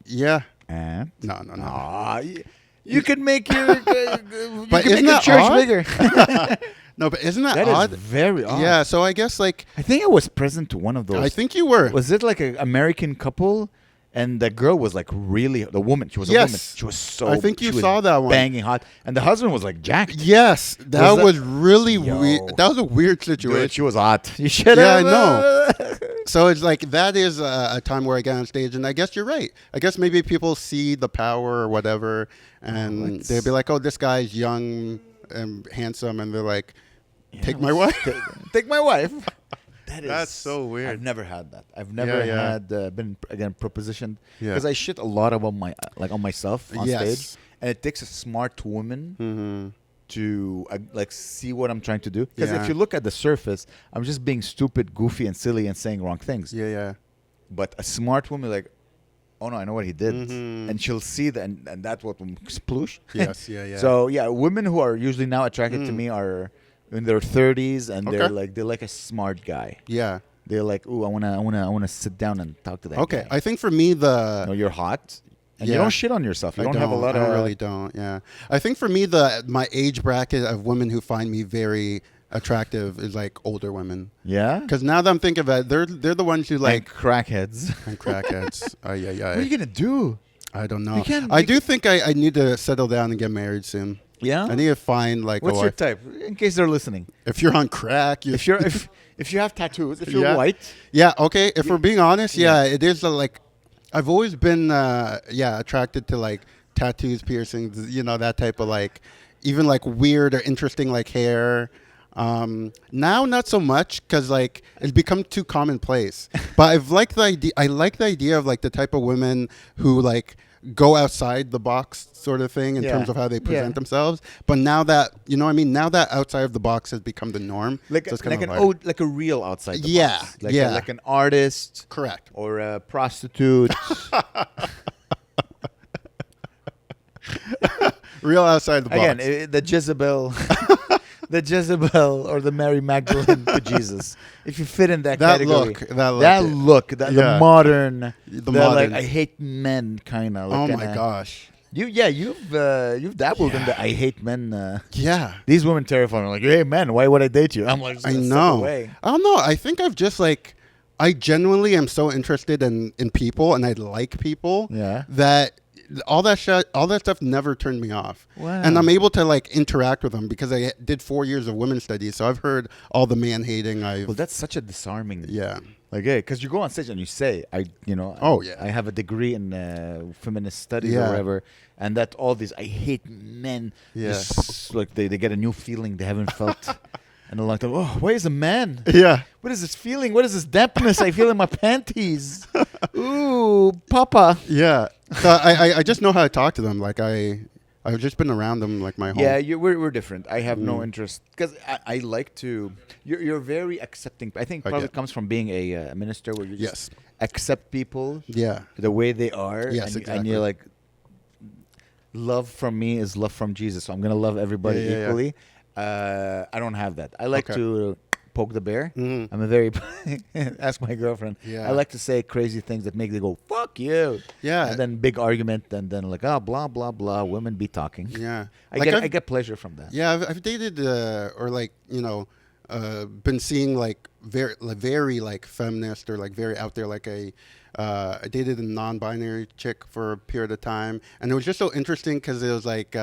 [SPEAKER 2] Yeah.
[SPEAKER 1] And
[SPEAKER 2] No.
[SPEAKER 1] you can make your you
[SPEAKER 2] But
[SPEAKER 1] can
[SPEAKER 2] isn't
[SPEAKER 1] make your
[SPEAKER 2] that
[SPEAKER 1] church
[SPEAKER 2] odd?
[SPEAKER 1] bigger.
[SPEAKER 2] No, but isn't that
[SPEAKER 1] That is
[SPEAKER 2] odd?
[SPEAKER 1] very odd.
[SPEAKER 2] Yeah, so I guess like
[SPEAKER 1] I think I was present to one of those.
[SPEAKER 2] I think you were.
[SPEAKER 1] Was it like an American couple? And the girl was like really the woman. She was a
[SPEAKER 2] Yes.
[SPEAKER 1] woman. She was so.
[SPEAKER 2] I think
[SPEAKER 1] she
[SPEAKER 2] you
[SPEAKER 1] was
[SPEAKER 2] saw that one.
[SPEAKER 1] banging hot, and the husband was like jacked.
[SPEAKER 2] Yes, that
[SPEAKER 1] Was that-
[SPEAKER 2] was really
[SPEAKER 1] Yo.
[SPEAKER 2] weird. That was a weird
[SPEAKER 1] Dude,
[SPEAKER 2] situation.
[SPEAKER 1] she was hot. You should
[SPEAKER 2] Yeah, I
[SPEAKER 1] have.
[SPEAKER 2] know. So it's like that is a time where I get on stage, and I guess you're right. I guess maybe people see the power or whatever, and
[SPEAKER 1] let's-
[SPEAKER 2] they'll be like, "Oh, this guy's young and handsome," and they're like, "Take my
[SPEAKER 1] let's
[SPEAKER 2] wife."
[SPEAKER 1] Take my wife. That is,
[SPEAKER 2] That's so weird.
[SPEAKER 1] I've never had that. I've never
[SPEAKER 2] Yeah.
[SPEAKER 1] had been again propositioned
[SPEAKER 2] Yeah.
[SPEAKER 1] because I shit a lot about my like on myself on
[SPEAKER 2] Yes.
[SPEAKER 1] stage, and it takes a smart woman
[SPEAKER 2] Mm-hmm.
[SPEAKER 1] to like see what I'm trying to do. Because
[SPEAKER 2] Yeah.
[SPEAKER 1] if you look at the surface, I'm just being stupid, goofy, and silly and saying wrong things.
[SPEAKER 2] Yeah.
[SPEAKER 1] But a smart woman, like, oh no, I know what he did,
[SPEAKER 2] Mhm.
[SPEAKER 1] and she'll see that, and that's what sploosh.
[SPEAKER 2] Yes. Yeah.
[SPEAKER 1] So yeah, women who are usually now attracted to me are in their 30s, and
[SPEAKER 2] Okay.
[SPEAKER 1] they're like a smart guy.
[SPEAKER 2] Yeah.
[SPEAKER 1] They're like, ooh, I wanna sit down and talk to that
[SPEAKER 2] Okay.
[SPEAKER 1] guy.
[SPEAKER 2] I think for me the
[SPEAKER 1] No, you're hot, and you
[SPEAKER 2] Yeah.
[SPEAKER 1] don't shit on yourself. You don't have a lot
[SPEAKER 2] I
[SPEAKER 1] of.
[SPEAKER 2] really don't. Yeah, I think for me my age bracket of women who find me very attractive is like older women.
[SPEAKER 1] Yeah.
[SPEAKER 2] Because now that I'm thinking about it, they're the ones who
[SPEAKER 1] Like
[SPEAKER 2] like
[SPEAKER 1] crackheads.
[SPEAKER 2] and crackheads.
[SPEAKER 1] What are you gonna do?
[SPEAKER 2] I don't know.
[SPEAKER 1] You can't-
[SPEAKER 2] I
[SPEAKER 1] you
[SPEAKER 2] do think I need to settle down and get married soon.
[SPEAKER 1] Yeah.
[SPEAKER 2] I need to find like
[SPEAKER 1] What's
[SPEAKER 2] a
[SPEAKER 1] your
[SPEAKER 2] wife.
[SPEAKER 1] type? In case they're listening.
[SPEAKER 2] If you're on crack,
[SPEAKER 1] If you're if you have tattoos, if you're
[SPEAKER 2] Yeah.
[SPEAKER 1] white,
[SPEAKER 2] yeah, okay. If we're being honest, yeah, it is like I've always been attracted to like tattoos, piercings, that type of like even like weird or interesting like hair. Now not so much because like it's become too commonplace. But I've liked the idea. I like the idea of like the type of women who like go outside the box sort of thing in
[SPEAKER 1] Yeah.
[SPEAKER 2] terms of how they present
[SPEAKER 1] Yeah.
[SPEAKER 2] themselves. But now that now that outside of the box has become the norm,
[SPEAKER 1] like
[SPEAKER 2] so it's kind
[SPEAKER 1] like
[SPEAKER 2] of
[SPEAKER 1] an
[SPEAKER 2] hard.
[SPEAKER 1] like a real outside the
[SPEAKER 2] Yeah,
[SPEAKER 1] box. Like
[SPEAKER 2] yeah.
[SPEAKER 1] like an artist
[SPEAKER 2] Correct.
[SPEAKER 1] or a prostitute.
[SPEAKER 2] Real outside the box.
[SPEAKER 1] Again, the Jezebel. The Jezebel or the Mary Magdalene to Jesus. If you fit in that
[SPEAKER 2] That
[SPEAKER 1] category.
[SPEAKER 2] look, that look.
[SPEAKER 1] The
[SPEAKER 2] Yeah.
[SPEAKER 1] modern,
[SPEAKER 2] The
[SPEAKER 1] like
[SPEAKER 2] modern.
[SPEAKER 1] I hate men kind of.
[SPEAKER 2] Oh
[SPEAKER 1] Like
[SPEAKER 2] my gosh.
[SPEAKER 1] You've dabbled in the I hate men.
[SPEAKER 2] Yeah.
[SPEAKER 1] These women terrify me. Like, hey man, why would I date you? I'm like, just
[SPEAKER 2] I
[SPEAKER 1] gonna step
[SPEAKER 2] know.
[SPEAKER 1] away.
[SPEAKER 2] I don't know. I think I've just like I genuinely am so interested in people and I like people
[SPEAKER 1] Yeah.
[SPEAKER 2] that all that stuff never turned me off.
[SPEAKER 1] Wow.
[SPEAKER 2] And I'm able to like interact with them because I did 4 years of women's studies, so I've heard all the man hating.
[SPEAKER 1] Well, that's such a disarming.
[SPEAKER 2] Yeah.
[SPEAKER 1] Like, hey, because you go on stage and you say,
[SPEAKER 2] Oh, yeah.
[SPEAKER 1] I have a degree in feminist studies or
[SPEAKER 2] Yeah.
[SPEAKER 1] whatever, and that all these, I hate men.
[SPEAKER 2] Yeah.
[SPEAKER 1] Just, like, they get a new feeling they haven't felt in a long time. Oh, why is a man?
[SPEAKER 2] Yeah.
[SPEAKER 1] What is this feeling? What is this dampness I feel in my panties? Ooh, Papa.
[SPEAKER 2] Yeah. So I just know how to talk to them. Like I've just been around them like my whole
[SPEAKER 1] Yeah, we're different. I have no
[SPEAKER 2] Mm.
[SPEAKER 1] interest because I like to. You're very accepting. I think
[SPEAKER 2] I
[SPEAKER 1] probably
[SPEAKER 2] get-
[SPEAKER 1] comes from being a minister where you just
[SPEAKER 2] Yes.
[SPEAKER 1] accept people
[SPEAKER 2] Yeah.
[SPEAKER 1] the way they are.
[SPEAKER 2] Yes,
[SPEAKER 1] and
[SPEAKER 2] exactly.
[SPEAKER 1] you're like, love from me is love from Jesus. So I'm gonna love everybody
[SPEAKER 2] Yeah, yeah, yeah.
[SPEAKER 1] equally. I don't have that. I like
[SPEAKER 2] Okay.
[SPEAKER 1] to poke the bear.
[SPEAKER 2] Mhm.
[SPEAKER 1] I'm a very ask my girlfriend.
[SPEAKER 2] Yeah.
[SPEAKER 1] I like to say crazy things that make they go fuck you.
[SPEAKER 2] Yeah.
[SPEAKER 1] And then big argument, and then like blah blah blah. Women be talking.
[SPEAKER 2] Yeah.
[SPEAKER 1] I
[SPEAKER 2] Like
[SPEAKER 1] get
[SPEAKER 2] I've-
[SPEAKER 1] I get pleasure from that.
[SPEAKER 2] Yeah, I've dated or like been seeing like very like feminist or like very out there. Like I dated a non-binary chick for a period of time, and it was just so interesting because it was like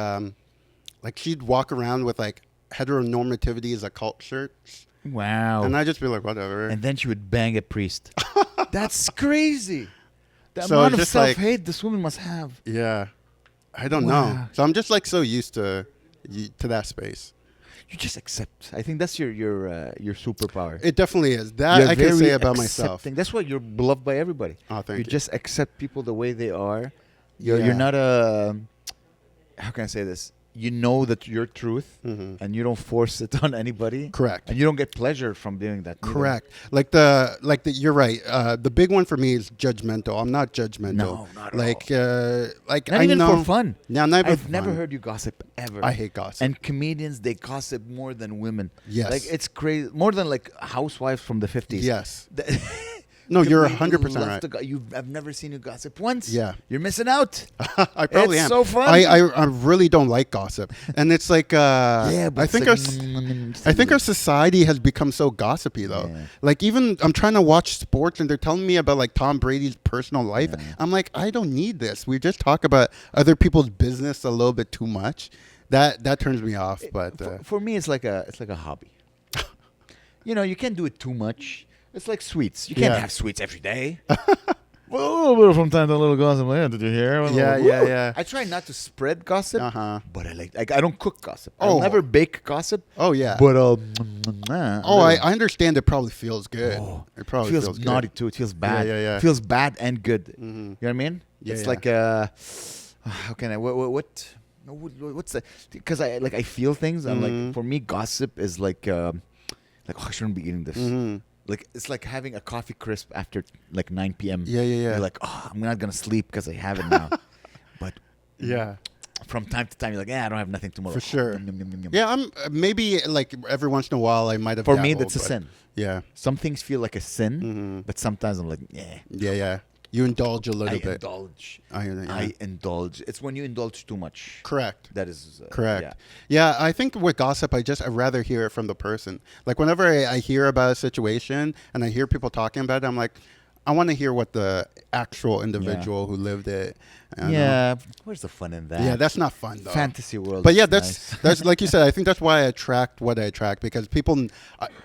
[SPEAKER 2] she'd walk around with like heteronormativity as a cult shirts,
[SPEAKER 1] Wow.
[SPEAKER 2] and I'd just be like, whatever.
[SPEAKER 1] And then she would bang a priest. That's crazy. The
[SPEAKER 2] So
[SPEAKER 1] amount of
[SPEAKER 2] just like-
[SPEAKER 1] self-hate this woman must have.
[SPEAKER 2] Yeah, I don't
[SPEAKER 1] Wow.
[SPEAKER 2] know. So I'm just like so used to that space.
[SPEAKER 1] You just accept. I think that's your superpower.
[SPEAKER 2] It definitely is. That
[SPEAKER 1] You're
[SPEAKER 2] I can say
[SPEAKER 1] very
[SPEAKER 2] about myself.
[SPEAKER 1] accepting. That's why you're beloved by everybody.
[SPEAKER 2] Oh, thank
[SPEAKER 1] You
[SPEAKER 2] you.
[SPEAKER 1] just accept people the way they are. You're
[SPEAKER 2] Yeah.
[SPEAKER 1] not a. How can I say this? You know that your truth,
[SPEAKER 2] Mhm.
[SPEAKER 1] and you don't force it on anybody.
[SPEAKER 2] Correct.
[SPEAKER 1] And you don't get pleasure from doing that. neither.
[SPEAKER 2] Correct. Like the you're right. The big one for me is judgmental. I'm not judgmental.
[SPEAKER 1] No, not at
[SPEAKER 2] like
[SPEAKER 1] Not
[SPEAKER 2] I
[SPEAKER 1] even
[SPEAKER 2] know.
[SPEAKER 1] for fun.
[SPEAKER 2] No, not even
[SPEAKER 1] I've
[SPEAKER 2] for
[SPEAKER 1] never
[SPEAKER 2] fun.
[SPEAKER 1] heard you gossip ever.
[SPEAKER 2] I hate gossip.
[SPEAKER 1] And comedians, they gossip more than women.
[SPEAKER 2] Yes.
[SPEAKER 1] Like it's crazy. More than like housewives from the 50s.
[SPEAKER 2] Yes. No, you're
[SPEAKER 1] Comedians
[SPEAKER 2] 100%
[SPEAKER 1] love
[SPEAKER 2] right.
[SPEAKER 1] to I've never seen you gossip once.
[SPEAKER 2] Yeah.
[SPEAKER 1] You're missing out.
[SPEAKER 2] I probably
[SPEAKER 1] It's
[SPEAKER 2] am.
[SPEAKER 1] so fun.
[SPEAKER 2] I really don't like gossip, and it's like
[SPEAKER 1] Yeah, but
[SPEAKER 2] I
[SPEAKER 1] it's
[SPEAKER 2] think
[SPEAKER 1] like,
[SPEAKER 2] I think our society has become so gossipy though.
[SPEAKER 1] Yeah.
[SPEAKER 2] Like even I'm trying to watch sports and they're telling me about like Tom Brady's personal life.
[SPEAKER 1] Yeah.
[SPEAKER 2] I'm like, I don't need this. We just talk about other people's business a little bit too much. That turns me off. But
[SPEAKER 1] for me, it's like a hobby. You can't do it too much. It's like sweets. You can't
[SPEAKER 2] Yeah.
[SPEAKER 1] have sweets every day. Well, a little bit from time to a little gossip. Yeah, did you hear?
[SPEAKER 2] Yeah.
[SPEAKER 1] I try not to spread gossip,
[SPEAKER 2] Uh-huh.
[SPEAKER 1] but I don't cook gossip. I'll
[SPEAKER 2] Oh.
[SPEAKER 1] never bake gossip.
[SPEAKER 2] Oh yeah.
[SPEAKER 1] But
[SPEAKER 2] I understand it probably feels good.
[SPEAKER 1] Oh,
[SPEAKER 2] It probably
[SPEAKER 1] feels
[SPEAKER 2] feels good.
[SPEAKER 1] naughty too. It feels bad.
[SPEAKER 2] yeah.
[SPEAKER 1] It feels bad and good.
[SPEAKER 2] Mhm.
[SPEAKER 1] You know what I mean?
[SPEAKER 2] Yeah,
[SPEAKER 1] It's
[SPEAKER 2] yeah.
[SPEAKER 1] like how can I what's the because I feel things. I'm
[SPEAKER 2] Mhm.
[SPEAKER 1] like for me gossip is like oh I shouldn't be eating this.
[SPEAKER 2] Mhm.
[SPEAKER 1] Like it's like having a coffee crisp after like 9 p.m.
[SPEAKER 2] Yeah.
[SPEAKER 1] You're like, oh, I'm not gonna sleep because I have it now. But
[SPEAKER 2] Yeah.
[SPEAKER 1] from time to time, you're like, yeah, I don't have nothing tomorrow.
[SPEAKER 2] For sure.
[SPEAKER 1] Yum, yum, yum, yum.
[SPEAKER 2] Yeah, I'm maybe like every once in a while I might have.
[SPEAKER 1] For me,
[SPEAKER 2] dabbled,
[SPEAKER 1] that's a
[SPEAKER 2] but-
[SPEAKER 1] sin.
[SPEAKER 2] Yeah.
[SPEAKER 1] Some things feel like a sin,
[SPEAKER 2] Mhm.
[SPEAKER 1] but sometimes I'm like, yeah.
[SPEAKER 2] Yeah. You indulge a little
[SPEAKER 1] I
[SPEAKER 2] bit.
[SPEAKER 1] indulge.
[SPEAKER 2] I
[SPEAKER 1] indulge. It's when you indulge too much.
[SPEAKER 2] Correct.
[SPEAKER 1] That is
[SPEAKER 2] Correct.
[SPEAKER 1] Yeah.
[SPEAKER 2] Yeah, I think with gossip, I'd rather hear it from the person. Like whenever I hear about a situation and I hear people talking about it, I'm like, I want to hear what the actual individual who lived it. I don't know.
[SPEAKER 1] Yeah. Where's the fun in that?
[SPEAKER 2] Yeah, that's not fun though.
[SPEAKER 1] Fantasy world.
[SPEAKER 2] But
[SPEAKER 1] is
[SPEAKER 2] yeah,
[SPEAKER 1] nice.
[SPEAKER 2] that's like you said. I think that's why I attract what I attract because people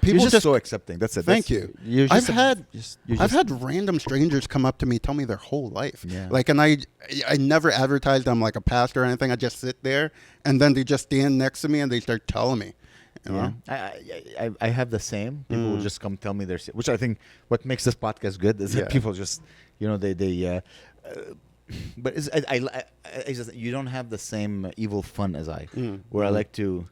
[SPEAKER 1] You're just so accepting. That's it.
[SPEAKER 2] Thank
[SPEAKER 1] That's-
[SPEAKER 2] you.
[SPEAKER 1] You're
[SPEAKER 2] I've
[SPEAKER 1] just
[SPEAKER 2] had
[SPEAKER 1] you're
[SPEAKER 2] I've
[SPEAKER 1] just-
[SPEAKER 2] had random strangers come up to me, tell me their whole life.
[SPEAKER 1] Yeah.
[SPEAKER 2] Like, and I never advertised I'm like a pastor or anything. I just sit there, and then they just stand next to me and they start telling me. You know?
[SPEAKER 1] Yeah, I have the same. People will just come tell me their, which I think what makes this podcast good is
[SPEAKER 2] Yeah.
[SPEAKER 1] that people just, but I just, you don't have the same evil fun as I, where I like to,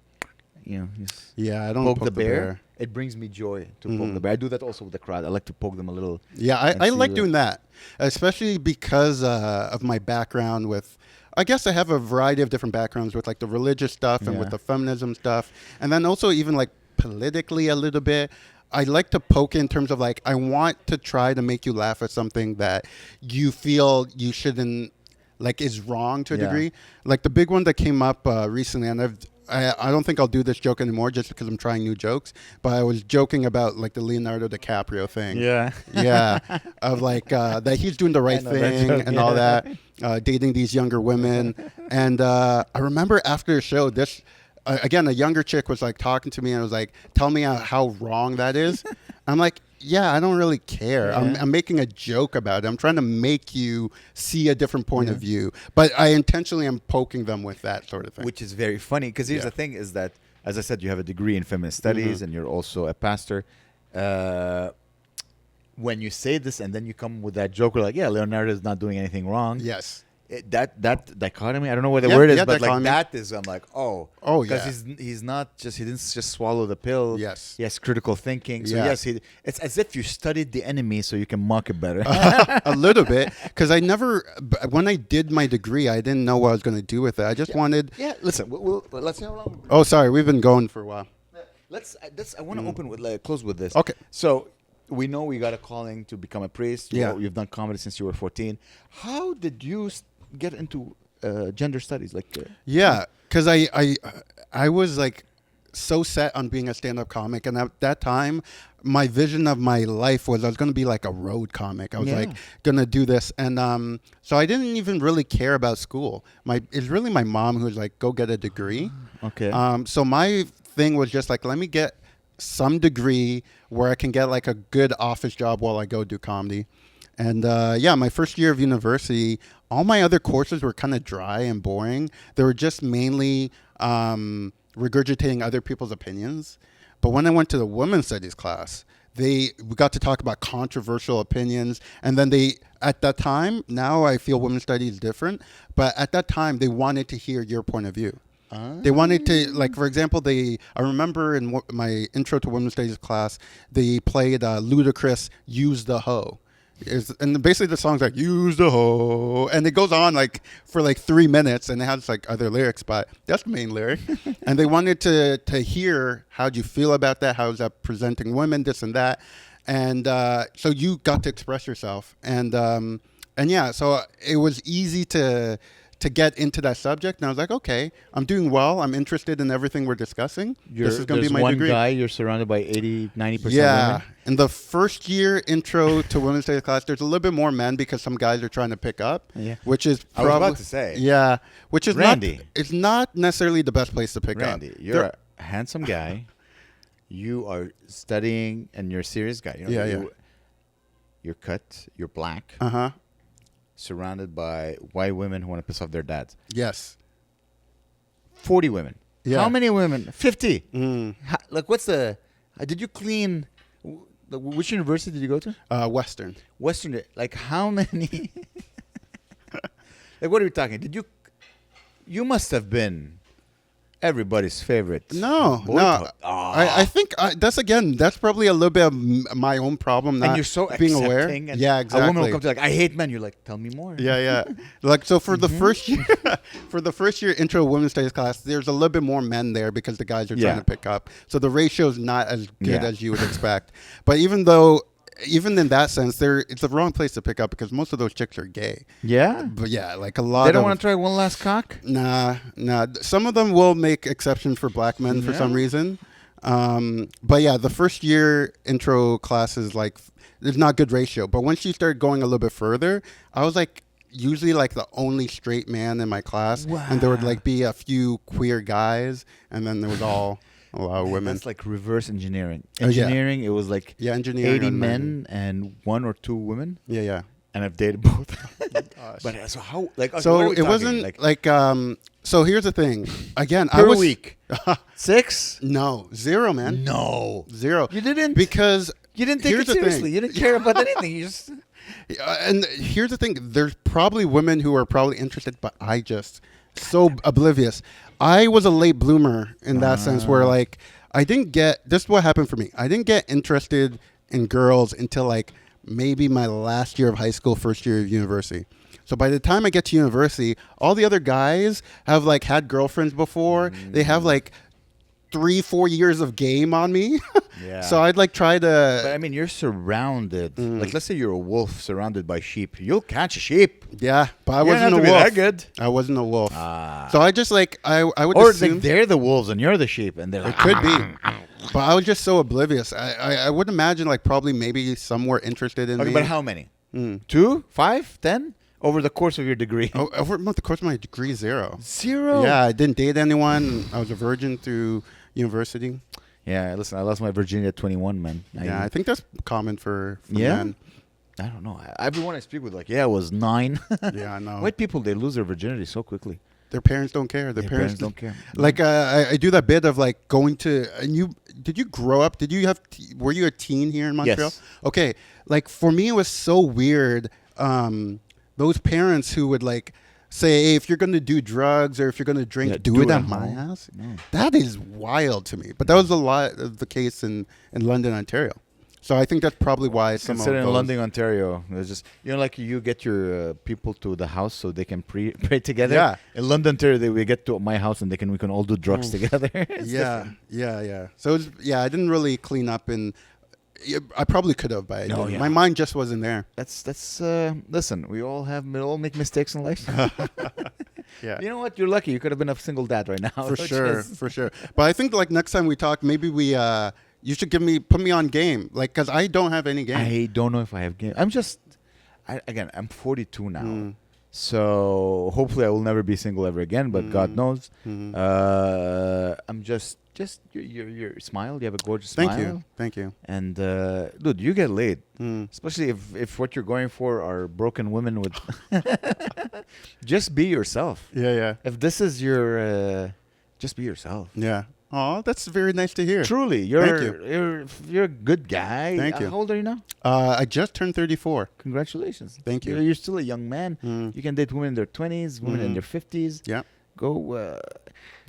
[SPEAKER 1] just
[SPEAKER 2] Yeah, I don't
[SPEAKER 1] poke the bear. It brings me joy to poke the bear. I do that also with the crowd. I like to poke them a little.
[SPEAKER 2] Yeah,
[SPEAKER 1] and
[SPEAKER 2] I
[SPEAKER 1] see
[SPEAKER 2] like
[SPEAKER 1] the-
[SPEAKER 2] doing that, especially because of my background with. I guess I have a variety of different backgrounds with like the religious stuff and with
[SPEAKER 1] Yeah.
[SPEAKER 2] the feminism stuff, and then also even like politically a little bit. I like to poke in terms of like I want to try to make you laugh at something that you feel you shouldn't like is wrong to a
[SPEAKER 1] Yeah.
[SPEAKER 2] degree. Like the big one that came up recently, and I don't think I'll do this joke anymore just because I'm trying new jokes. But I was joking about like the Leonardo DiCaprio thing.
[SPEAKER 1] Yeah.
[SPEAKER 2] Yeah, of like that he's doing the right
[SPEAKER 1] know that
[SPEAKER 2] thing
[SPEAKER 1] joke,
[SPEAKER 2] and
[SPEAKER 1] yeah.
[SPEAKER 2] all that, dating these younger women. And I remember after the show, this again, a younger chick was like talking to me and was like, "Tell me how wrong that is." I'm like, "Yeah, I don't really care.
[SPEAKER 1] Yeah.
[SPEAKER 2] I'm making a joke about it. I'm trying to make you see a different point of view, but I intentionally am poking them with that sort of thing."
[SPEAKER 1] Which is very funny because here's
[SPEAKER 2] Yeah.
[SPEAKER 1] the thing: is that, as I said, you have a degree in feminist studies and you're also a pastor. When you say this and then you come with that joke, we're like, yeah, Leonardo is not doing anything wrong.
[SPEAKER 2] Yes.
[SPEAKER 1] That dichotomy, I don't know what the
[SPEAKER 2] Yeah,
[SPEAKER 1] word is,
[SPEAKER 2] yeah,
[SPEAKER 1] but like
[SPEAKER 2] dichotomy.
[SPEAKER 1] that is, I'm like,
[SPEAKER 2] Oh,
[SPEAKER 1] because he didn't just swallow the pill.
[SPEAKER 2] Yes.
[SPEAKER 1] He has critical thinking. So
[SPEAKER 2] Yeah.
[SPEAKER 1] yes, it's as if you studied the enemy so you can mock it better.
[SPEAKER 2] A little bit, because when I did my degree, I didn't know what I was going to do with it. I just wanted.
[SPEAKER 1] Yeah, listen, let's see how long.
[SPEAKER 2] Oh, sorry, we've been going for a while.
[SPEAKER 1] I want to open with close with this.
[SPEAKER 2] Okay.
[SPEAKER 1] So we know we got a calling to become a priest.
[SPEAKER 2] Yeah.
[SPEAKER 1] You've done comedy since you were 14. How did you get into gender studies?
[SPEAKER 2] Yeah, because I was like so set on being a stand-up comic, and at that time, my vision of my life was I was going to be like a road comic. I was like going to do this, and so I didn't even really care about school. It's really my mom who was like, "Go get a degree."
[SPEAKER 1] Okay.
[SPEAKER 2] So my thing was just like, let me get some degree where I can get like a good office job while I go do comedy. And my first year of university, all my other courses were kind of dry and boring. They were just mainly regurgitating other people's opinions. But when I went to the women's studies class, we got to talk about controversial opinions. And then at that time, now I feel women's studies is different, but at that time, they wanted to hear your point of view. They wanted to, like, for example, I remember in my intro to women's studies class, they played Ludacris' Use the Hoe. And basically the song's like, use the hoe. And it goes on like for like 3 minutes, and it has like other lyrics, but that's the main lyric. And they wanted to hear, how'd you feel about that? How's that presenting women, this and that? And so you got to express yourself. And so it was easy to get into that subject. And I was like, okay, I'm doing well. I'm interested in everything we're discussing. This is going to be my degree.
[SPEAKER 1] One guy, you're surrounded by 80, 90%
[SPEAKER 2] women.
[SPEAKER 1] women.
[SPEAKER 2] In the first year intro to women's studies class, there's a little bit more men because some guys are trying to pick up, which is probably...
[SPEAKER 1] I was about to say.
[SPEAKER 2] Yeah, which is
[SPEAKER 1] Randy.
[SPEAKER 2] It's not necessarily the best place to pick up.
[SPEAKER 1] Randy, you're a handsome guy. You are studying, and you're a serious guy. You know, You're cut. You're black.
[SPEAKER 2] Uh-huh.
[SPEAKER 1] Surrounded by white women who want to piss off their dads.
[SPEAKER 2] Yes.
[SPEAKER 1] 40 women.
[SPEAKER 2] Yeah.
[SPEAKER 1] How many women? 50. Like, what's the... did you clean... Which university did you go to?
[SPEAKER 2] Western.
[SPEAKER 1] Western. Like, how many... like, what are we talking? Did you... You must have been everybody's favorite.
[SPEAKER 2] No. I think that's probably a little bit of my own problem. Not
[SPEAKER 1] and you're so
[SPEAKER 2] being aware.
[SPEAKER 1] And
[SPEAKER 2] yeah, exactly.
[SPEAKER 1] A woman will come to like, I hate men. You're like, tell me more.
[SPEAKER 2] Yeah. Like, so for the first year, intro women's studies class, there's a little bit more men there because the guys are trying to pick up. So the ratio is not as good as you would expect. But even in that sense, it's the wrong place to pick up because most of those chicks are gay.
[SPEAKER 1] Yeah?
[SPEAKER 2] But yeah, like a lot
[SPEAKER 1] They don't want to try one last cock?
[SPEAKER 2] Nah. Some of them will make exceptions for black men for some reason. But yeah, the first year intro class is like, there's not good ratio. But once you start going a little bit further, I was like usually like the only straight man in my class.
[SPEAKER 1] Wow.
[SPEAKER 2] And there would like be a few queer guys. And then there was a lot of women.
[SPEAKER 1] That's like reverse engineering.
[SPEAKER 2] Engineering,
[SPEAKER 1] it was like
[SPEAKER 2] engineering
[SPEAKER 1] 80 men and 1 or 2 women.
[SPEAKER 2] Yeah.
[SPEAKER 1] And I've dated both. But so how? Like, okay, so it
[SPEAKER 2] wasn't like so here's the thing. Again,
[SPEAKER 1] per week. 6?
[SPEAKER 2] No, 0, man.
[SPEAKER 1] No,
[SPEAKER 2] 0.
[SPEAKER 1] You didn't
[SPEAKER 2] because
[SPEAKER 1] you didn't take it seriously. You didn't care about anything. You just.
[SPEAKER 2] And here's the thing. There's probably women who are probably interested, but I just so oblivious. I was a late bloomer in that sense where like I didn't get, this is what happened for me. I didn't get interested in girls until like maybe my last year of high school, first year of university. So by the time I get to university, all the other guys have like had girlfriends before. They have like 3-4 years of game on me.
[SPEAKER 1] Yeah.
[SPEAKER 2] So I'd like try to.
[SPEAKER 1] But I mean, you're surrounded. Like, let's say you're a wolf surrounded by sheep. You'll catch a sheep.
[SPEAKER 2] Yeah, but I
[SPEAKER 1] You don't
[SPEAKER 2] wasn't
[SPEAKER 1] have
[SPEAKER 2] a
[SPEAKER 1] to
[SPEAKER 2] wolf.
[SPEAKER 1] be that good.
[SPEAKER 2] I wasn't a wolf. So I just like I would
[SPEAKER 1] Or
[SPEAKER 2] assume
[SPEAKER 1] like they're the wolves and you're the sheep, and they're like,
[SPEAKER 2] it could be. But I was just so oblivious. I would imagine like probably maybe some were interested in
[SPEAKER 1] okay,
[SPEAKER 2] me.
[SPEAKER 1] but how many? 2, 5, 10 over the course of your degree?
[SPEAKER 2] Over the course of my degree, 0.
[SPEAKER 1] 0.
[SPEAKER 2] Yeah, I didn't date anyone. I was a virgin through university.
[SPEAKER 1] Yeah, listen, I lost my virginity at 21, man.
[SPEAKER 2] I think that's common for
[SPEAKER 1] Yeah?
[SPEAKER 2] men.
[SPEAKER 1] I don't know. Everyone I speak with, like, it was 9.
[SPEAKER 2] Yeah, I know.
[SPEAKER 1] White people, they lose their virginity so quickly.
[SPEAKER 2] Their parents don't care. Their
[SPEAKER 1] parents don't care.
[SPEAKER 2] Like I do that bit of like going to, and did you grow up? Did you have? Were you a teen here in Montreal?
[SPEAKER 1] Yes.
[SPEAKER 2] Okay. Like for me, it was so weird. Those parents who would like say, hey, if you're going to do drugs or if you're going to drink, do it at my house.
[SPEAKER 1] No.
[SPEAKER 2] That is wild to me. But that was a lot of the case in London, Ontario. So I think that's probably why some of those.
[SPEAKER 1] Considering London, Ontario, it's just, like you get your people to the house so they can pray together.
[SPEAKER 2] Yeah.
[SPEAKER 1] In London, Ontario, we get to my house and we can all do drugs together.
[SPEAKER 2] Yeah. So it was, I didn't really clean up in I probably could have, but I
[SPEAKER 1] No,
[SPEAKER 2] didn't.
[SPEAKER 1] yeah.
[SPEAKER 2] My mind just wasn't there.
[SPEAKER 1] That's listen, we all make mistakes in life.
[SPEAKER 2] Yeah.
[SPEAKER 1] You know what? You're lucky. You could have been a single dad right now.
[SPEAKER 2] For sure, for sure. But I think like next time we talk, maybe you should put me on game, like because I don't have any game.
[SPEAKER 1] I don't know if I have game. I'm 42 now.
[SPEAKER 2] Mm.
[SPEAKER 1] So hopefully I will never be single ever again, but God knows.
[SPEAKER 2] Mhm.
[SPEAKER 1] I'm just your smile. You have a gorgeous smile.
[SPEAKER 2] Thank you.
[SPEAKER 1] And dude, you get laid,
[SPEAKER 2] Mm.
[SPEAKER 1] especially if what you're going for are broken women with. Just be yourself.
[SPEAKER 2] Yeah.
[SPEAKER 1] If this is your, just be yourself.
[SPEAKER 2] Yeah. Oh, that's very nice to hear.
[SPEAKER 1] Truly, you're a good guy.
[SPEAKER 2] Thank you.
[SPEAKER 1] How old are you now?
[SPEAKER 2] I just turned 34.
[SPEAKER 1] Congratulations.
[SPEAKER 2] Thank you.
[SPEAKER 1] You're still a young man.
[SPEAKER 2] Mm.
[SPEAKER 1] You can date women in their 20s, women in their 50s.
[SPEAKER 2] Yeah.
[SPEAKER 1] Go.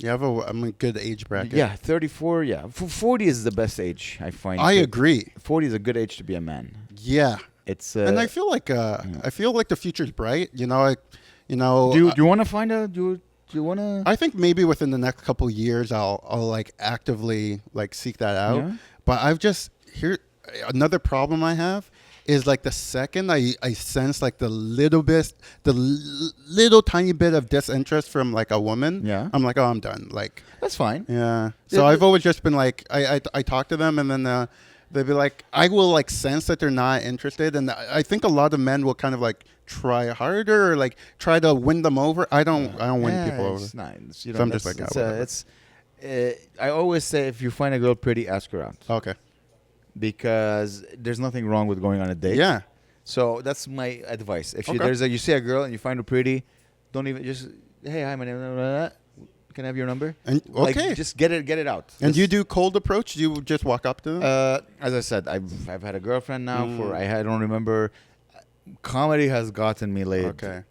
[SPEAKER 2] I'm a good age bracket.
[SPEAKER 1] Yeah, 34. Yeah, 40 is the best age I find.
[SPEAKER 2] I agree.
[SPEAKER 1] 40 is a good age to be a man.
[SPEAKER 2] Yeah.
[SPEAKER 1] It's.
[SPEAKER 2] And I feel like the future's bright. You know,
[SPEAKER 1] Do you want to find a? Do you want to?
[SPEAKER 2] I think maybe within the next couple years I'll like actively like seek that out.
[SPEAKER 1] Yeah.
[SPEAKER 2] But another problem I have is like the second I sense like the little tiny bit of disinterest from like a woman,
[SPEAKER 1] Yeah.
[SPEAKER 2] I'm like, oh, I'm done. Like,
[SPEAKER 1] That's fine.
[SPEAKER 2] yeah. So
[SPEAKER 1] Yeah,
[SPEAKER 2] I've always just been like, I talk to them and then they'll be like, I will like sense that they're not interested, and I think a lot of men will kind of like try harder or like try to win them over. I don't win people over.
[SPEAKER 1] It's nice. You
[SPEAKER 2] So I'm just like, whatever.
[SPEAKER 1] I always say if you find a girl pretty, ask her out,
[SPEAKER 2] Okay.
[SPEAKER 1] because there's nothing wrong with going on a date.
[SPEAKER 2] Yeah.
[SPEAKER 1] So that's my advice. If
[SPEAKER 2] Okay.
[SPEAKER 1] you see a girl and you find her pretty, don't even just hey, hi, my name is. Can I have your number?
[SPEAKER 2] And
[SPEAKER 1] Like,
[SPEAKER 2] okay.
[SPEAKER 1] just get it out.
[SPEAKER 2] And
[SPEAKER 1] Just-
[SPEAKER 2] you do cold approach? Do you just walk up to them?
[SPEAKER 1] As I said, I've had a girlfriend now for I don't remember. Comedy has gotten me laid
[SPEAKER 2] Okay.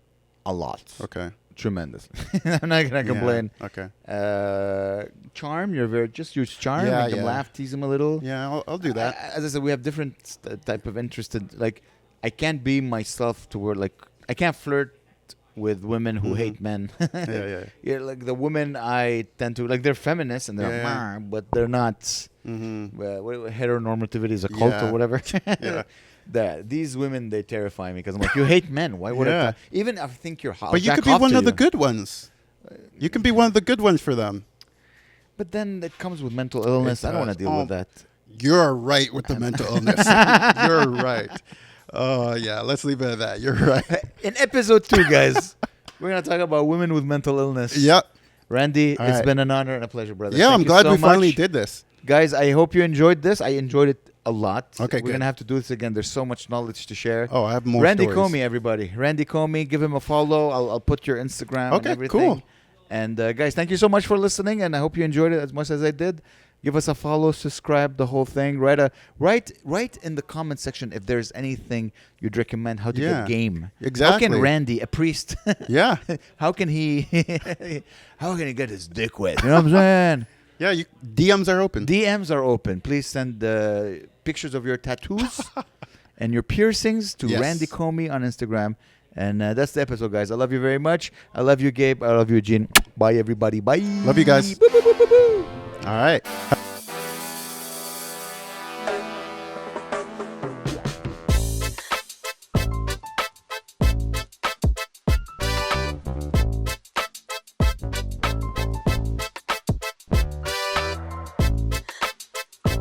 [SPEAKER 1] a lot.
[SPEAKER 2] Okay.
[SPEAKER 1] Tremendous. I'm not gonna complain.
[SPEAKER 2] Yeah. Okay.
[SPEAKER 1] Charm, just use charm.
[SPEAKER 2] Yeah,
[SPEAKER 1] Make them
[SPEAKER 2] yeah.
[SPEAKER 1] laugh, tease them a little.
[SPEAKER 2] Yeah, I'll do that.
[SPEAKER 1] As I said, we have different type of interested. Like, I can't be myself to where like I can't flirt with women who hate men.
[SPEAKER 2] Yeah.
[SPEAKER 1] Yeah, like the women I tend to like. They're feminists and they're
[SPEAKER 2] Yeah.
[SPEAKER 1] "Mah," but they're not.
[SPEAKER 2] Mm-hmm.
[SPEAKER 1] Heteronormativity is a cult
[SPEAKER 2] Yeah.
[SPEAKER 1] or whatever.
[SPEAKER 2] Yeah.
[SPEAKER 1] These women, they terrify me because I'm like, you hate men. Why would
[SPEAKER 2] Yeah.
[SPEAKER 1] even if I think you're hot?
[SPEAKER 2] But you
[SPEAKER 1] jack
[SPEAKER 2] could be
[SPEAKER 1] off
[SPEAKER 2] one
[SPEAKER 1] to
[SPEAKER 2] of the
[SPEAKER 1] you.
[SPEAKER 2] good ones. You can be one of the good ones for them.
[SPEAKER 1] But then it comes with mental illness.
[SPEAKER 2] It
[SPEAKER 1] I don't want to
[SPEAKER 2] does.
[SPEAKER 1] deal
[SPEAKER 2] Oh.
[SPEAKER 1] with that.
[SPEAKER 2] You're right with the mental illness. You're right. Oh, yeah. Let's leave it at that. You're right.
[SPEAKER 1] In episode 2, guys, we're gonna talk about women with mental illness.
[SPEAKER 2] Yep.
[SPEAKER 1] Randy,
[SPEAKER 2] All
[SPEAKER 1] it's
[SPEAKER 2] right.
[SPEAKER 1] been an honor and a pleasure, brother.
[SPEAKER 2] Yeah,
[SPEAKER 1] Thank
[SPEAKER 2] I'm
[SPEAKER 1] you
[SPEAKER 2] glad
[SPEAKER 1] so
[SPEAKER 2] we finally
[SPEAKER 1] much.
[SPEAKER 2] did this.
[SPEAKER 1] Guys, I hope you enjoyed this. I enjoyed it a lot.
[SPEAKER 2] Okay,
[SPEAKER 1] We're
[SPEAKER 2] good.
[SPEAKER 1] gonna have to do this again. There's so much knowledge to share.
[SPEAKER 2] Oh, I have more
[SPEAKER 1] Randy
[SPEAKER 2] stories.
[SPEAKER 1] Komi, everybody. Randy Komi, give him a follow. I'll put your Instagram and
[SPEAKER 2] Okay,
[SPEAKER 1] everything.
[SPEAKER 2] cool.
[SPEAKER 1] And guys, thank you so much for listening, and I hope you enjoyed it as much as I did. Give us a follow, subscribe, the whole thing. Write in the comment section if there's anything you'd recommend how to
[SPEAKER 2] Yeah,
[SPEAKER 1] get game.
[SPEAKER 2] exactly.
[SPEAKER 1] How can Randy, a priest,
[SPEAKER 2] Yeah.
[SPEAKER 1] how can he get his dick wet? You know what I'm saying?
[SPEAKER 2] Yeah, DMs are open.
[SPEAKER 1] DMs are open. Please send pictures of your tattoos and your piercings to
[SPEAKER 2] Yes.
[SPEAKER 1] Randy Komi on Instagram. And that's the episode, guys. I love you very much. I love you, Gabe. I love you, Gene. Bye, everybody. Bye.
[SPEAKER 2] Love you guys.
[SPEAKER 1] Boo, boo, boo, boo, boo.
[SPEAKER 2] All right.